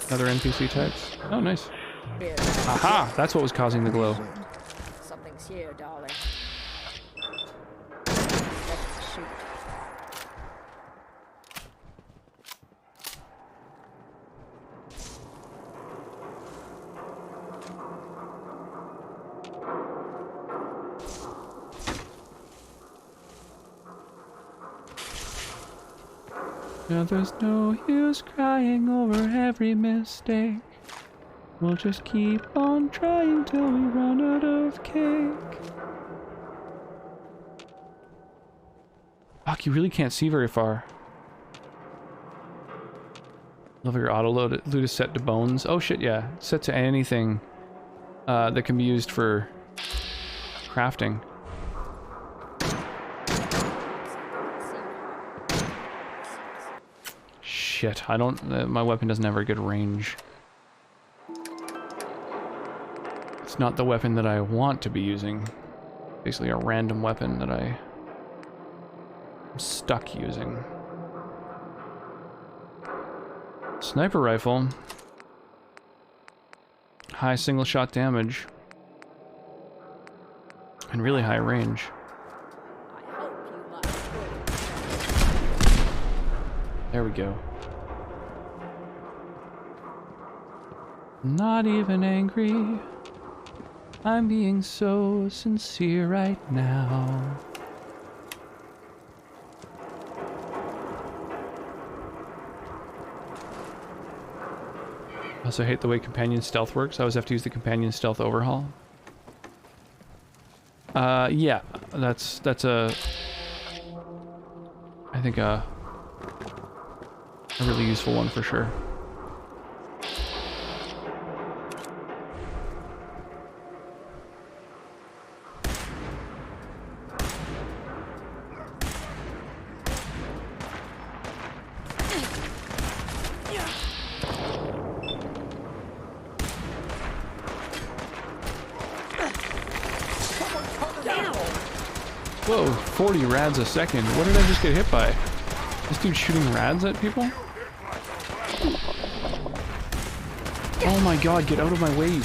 Other NPC types. Oh, nice. Aha! That's what was causing the glow. Something's here, darling. Shoot. Now there's no use crying over every mistake. We'll just keep on trying till we run out of cake. Fuck, you really can't see very far. Love your auto load is set to bones. Oh shit, yeah. It's set to anything that can be used for crafting. Shit, I don't... my weapon doesn't have very good range. It's not the weapon that I want to be using. Basically a random weapon that I'm stuck using. Sniper rifle. High single shot damage. And really high range. There we go. Not even angry. I'm being so sincere right now. I also hate the way companion stealth works. I always have to use the companion stealth overhaul. Yeah, that's a... I think a really useful one for sure. Whoa, 40 rads a second. What did I just get hit by? This dude shooting rads at people? Oh my god, get out of my way.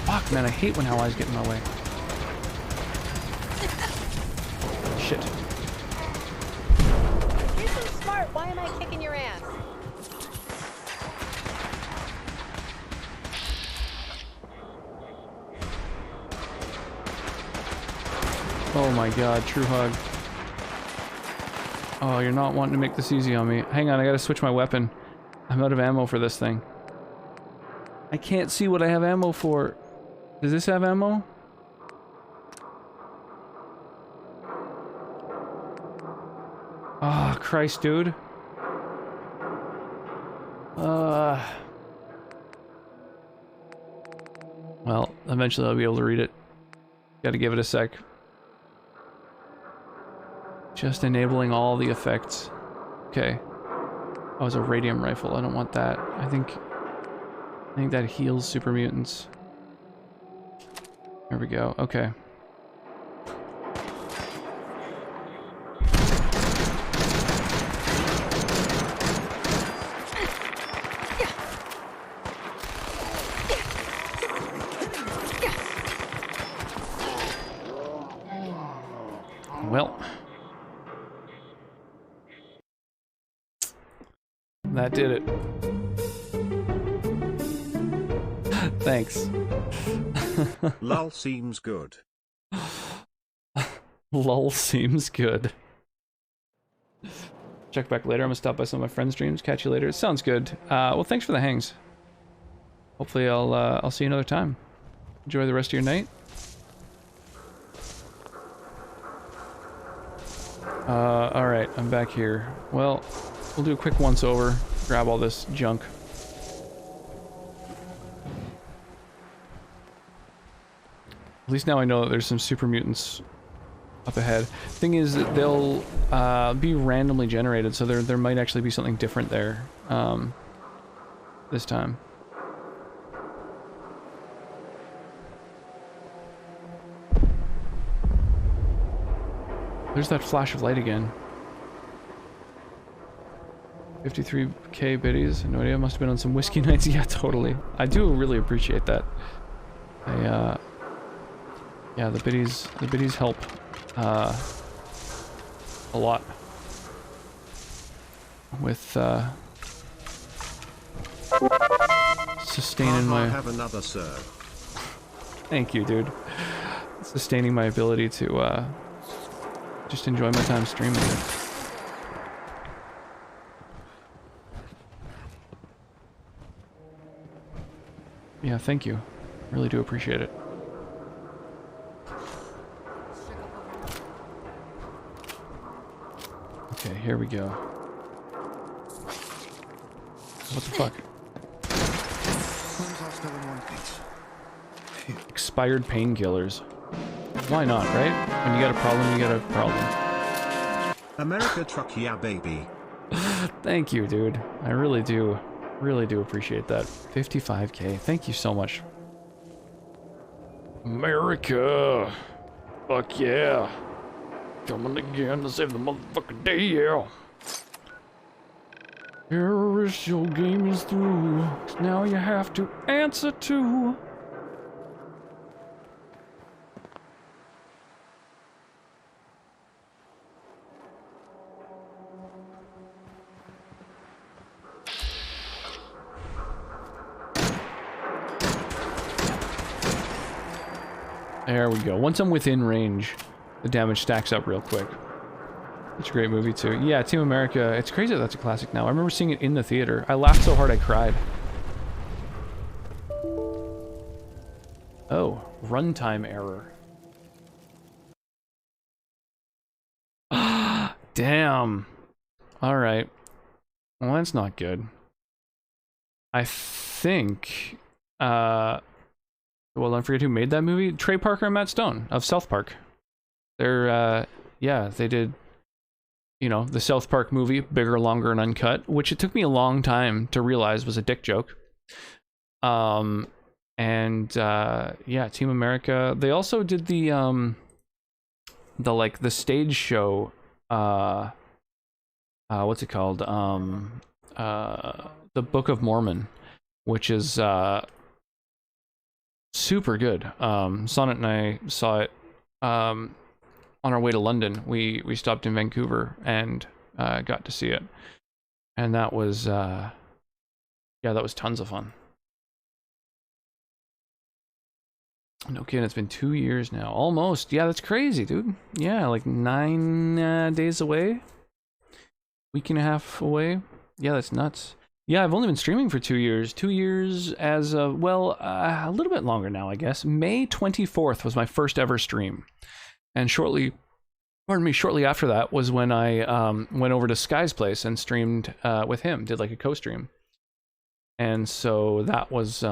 Fuck, man, I hate when allies get in my way. Shit. You're so smart, why am I kicking your ass? Oh my god, true hug. Oh, you're not wanting to make this easy on me. Hang on, I gotta switch my weapon. I'm out of ammo for this thing. I can't see what I have ammo for. Does this have ammo? Oh, Christ, dude. Well, eventually I'll be able to read it. Gotta give it a sec. Just enabling all the effects. Okay. Oh, it's a radium rifle. I don't want that. I think that heals super mutants. There we go. Okay. Well. That did it. Thanks. Lol seems good. Lol seems good. Check back later. I'm gonna stop by some of my friends' streams. Catch you later. It sounds good. Well, thanks for the hangs. Hopefully I'll see you another time. Enjoy the rest of your night. Alright, I'm back here. Well, we'll do a quick once over, grab all this junk. At least now I know that there's some super mutants up ahead. Thing is that they'll be randomly generated, so there might actually be something different there this time. There's that flash of light again. 53k biddies. No idea. Must have been on some whiskey nights. Yeah, totally. I do really appreciate that. Yeah, the biddies help a lot with sustaining my. Have another, sir. Thank you, dude. Sustaining my ability to just enjoy my time streaming it. Yeah, thank you. Really do appreciate it. Okay, here we go. What the fuck? Expired painkillers. Why not, right? When you got a problem, you got a problem. America truck, yeah, baby. Thank you, dude. I really do appreciate that. 55k. Thank you so much. America. Fuck yeah. Coming again to save the motherfucking day, yeah. Terrorist, your game is through. Now you have to answer to. There we go. Once I'm within range, the damage stacks up real quick. It's a great movie too. Yeah, Team America. It's crazy that's a classic now. I remember seeing it in the theater. I laughed so hard I cried. Oh, runtime error. Damn. Alright. Well, that's not good. I think... Well, don't forget who made that movie. Trey Parker and Matt Stone of South Park. They're, yeah, they did, you know, the South Park movie, bigger, longer, and uncut, which it took me a long time to realize was a dick joke. Yeah, Team America. They also did the stage show, what's it called? The Book of Mormon, which is, super good. Sonnet and I saw it on our way to London. We stopped in Vancouver and got to see it, and that was yeah, that was tons of fun. No kidding, it's been 2 years now, almost. Yeah, that's crazy, dude. Yeah, like 9 days away, week and a half away. Yeah, that's nuts. Yeah, I've only been streaming for 2 years. 2 years as of, well, a little bit longer now, I guess. May 24th was my first ever stream. And shortly after that was when I went over to Sky's place and streamed with him, did like a co-stream. And so that was,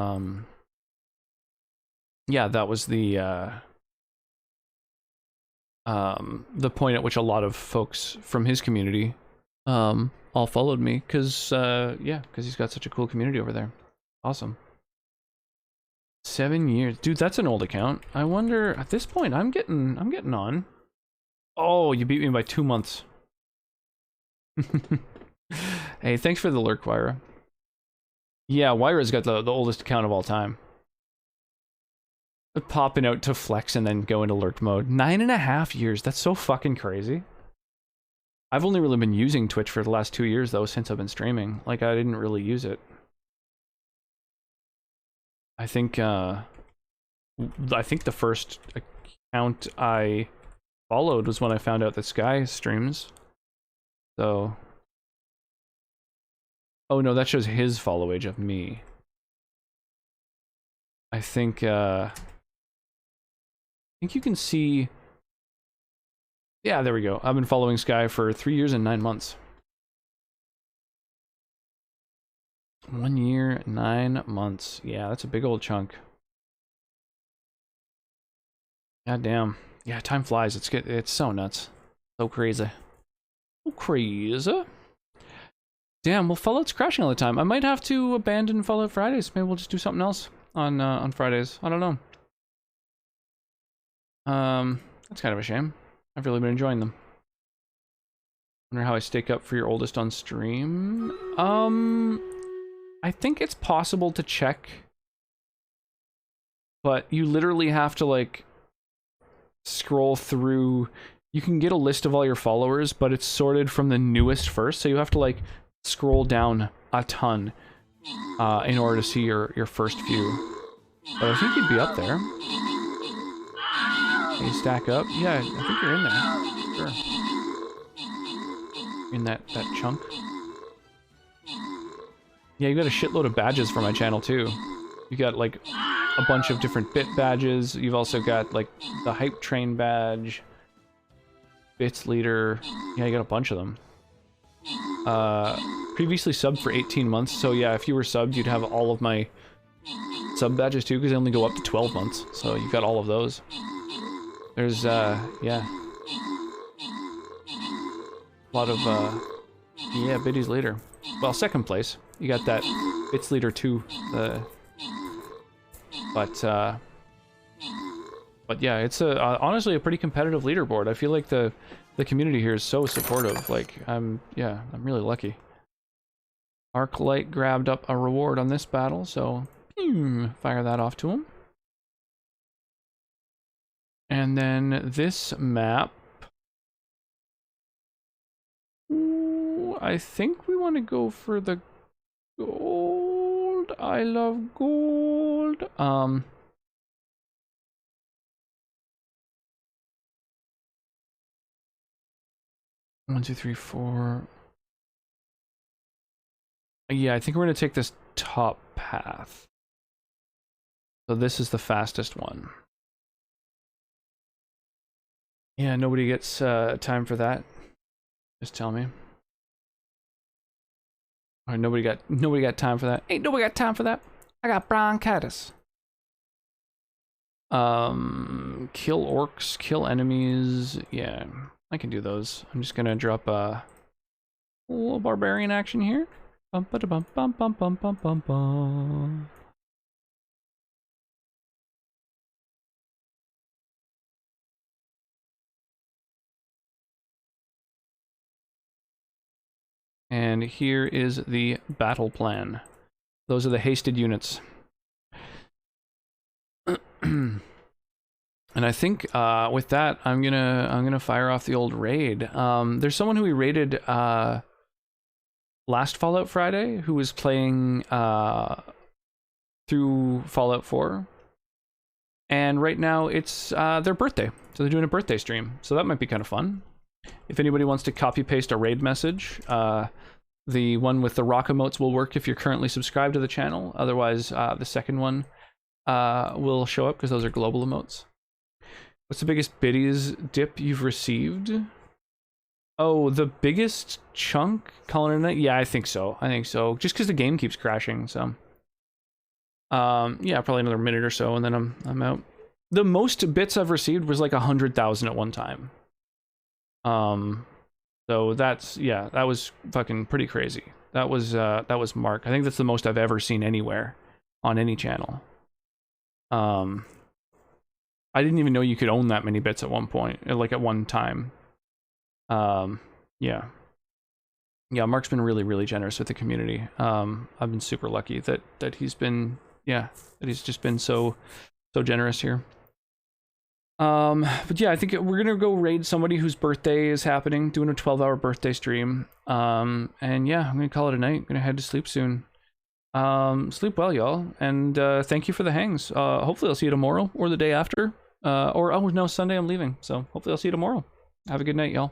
yeah, that was the point at which a lot of folks from his community all followed me, because yeah, because he's got such a cool community over there. Awesome. 7 years, dude. That's an old account. I wonder at this point. I'm getting on. Oh, you beat me by 2 months. Hey, thanks for the lurk, Wyra. Yeah, Wyra's got the oldest account of all time. Popping out to flex and then go into lurk mode. 9.5 years. That's so fucking crazy. I've only really been using Twitch for the last 2 years, though, since I've been streaming. Like, I didn't really use it. I think the first account I followed was when I found out that Sky streams. So... Oh, no, that shows his follow age of me. I think you can see... Yeah, there we go. I've been following Sky for 3 years and 9 months. 1 year, 9 months. Yeah, that's a big old chunk. God damn. Yeah, time flies. It's so nuts. So crazy. So crazy. Damn, well, Fallout's crashing all the time. I might have to abandon Fallout Fridays. Maybe we'll just do something else on Fridays. I don't know. That's kind of a shame. I've really been enjoying them. Wonder how I stake up for your oldest on stream. I think it's possible to check, but you literally have to like scroll through. You can get a list of all your followers, but it's sorted from the newest first, so you have to like scroll down a ton in order to see your first few. But I think you'd be up there. Can you stack up? Yeah, I think you're in there. Sure. In that chunk. Yeah, you got a shitload of badges for my channel too. You got like a bunch of different bit badges. You've also got like the hype train badge, bits leader. Yeah, you got a bunch of them. Previously subbed for 18 months, so yeah, if you were subbed, you'd have all of my sub badges too, because they only go up to 12 months, so you've got all of those. There's, yeah. A lot of, yeah, biddies leader. Well, second place. You got that bits leader too, but yeah, it's honestly a pretty competitive leaderboard. I feel like the community here is so supportive. Like, I'm really lucky. Arclight grabbed up a reward on this battle, so fire that off to him. And then this map, ooh, I think we want to go for the gold. I love gold. 1, 2, 3, 4. Yeah, I think we're gonna take this top path. So this is the fastest one. Yeah, nobody gets time for that. Just tell me. Or nobody got time for that. Ain't nobody got time for that. I got bronchitis. Kill orcs, kill enemies. Yeah, I can do those. I'm just gonna drop a little barbarian action here. Bum ba da bum bum bum bum bum bum bum. And here is the battle plan. Those are the hasted units. And I think with that, I'm gonna fire off the old raid. There's someone who we raided last Fallout Friday who was playing through Fallout 4, and right now it's their birthday, so they're doing a birthday stream. So that might be kind of fun. If anybody wants to copy paste a raid message, the one with the rock emotes will work if you're currently subscribed to the channel. Otherwise, the second one will show up because those are global emotes. What's the biggest biddies dip you've received? Oh, the biggest chunk? Calling it a night? Yeah, I think so. Just because the game keeps crashing, so. Yeah, probably another minute or so, and then I'm out. The most bits I've received was like 100,000 at one time. So that's, yeah, that was fucking pretty crazy. That was Mark. I think that's the most I've ever seen anywhere on any channel. I didn't even know you could own that many bits at one point, like at one time. Yeah. Yeah, Mark's been really, really generous with the community. I've been super lucky that he's been, yeah, that he's just been so generous here. But yeah, I think we're gonna go raid somebody whose birthday is happening, doing a 12-hour birthday stream. And yeah, I'm gonna call it a night. I'm gonna head to sleep soon. Sleep well, y'all, and thank you for the hangs. Hopefully I'll see you tomorrow or the day after. Or oh no, Sunday I'm leaving, so hopefully I'll see you tomorrow. Have a good night, y'all.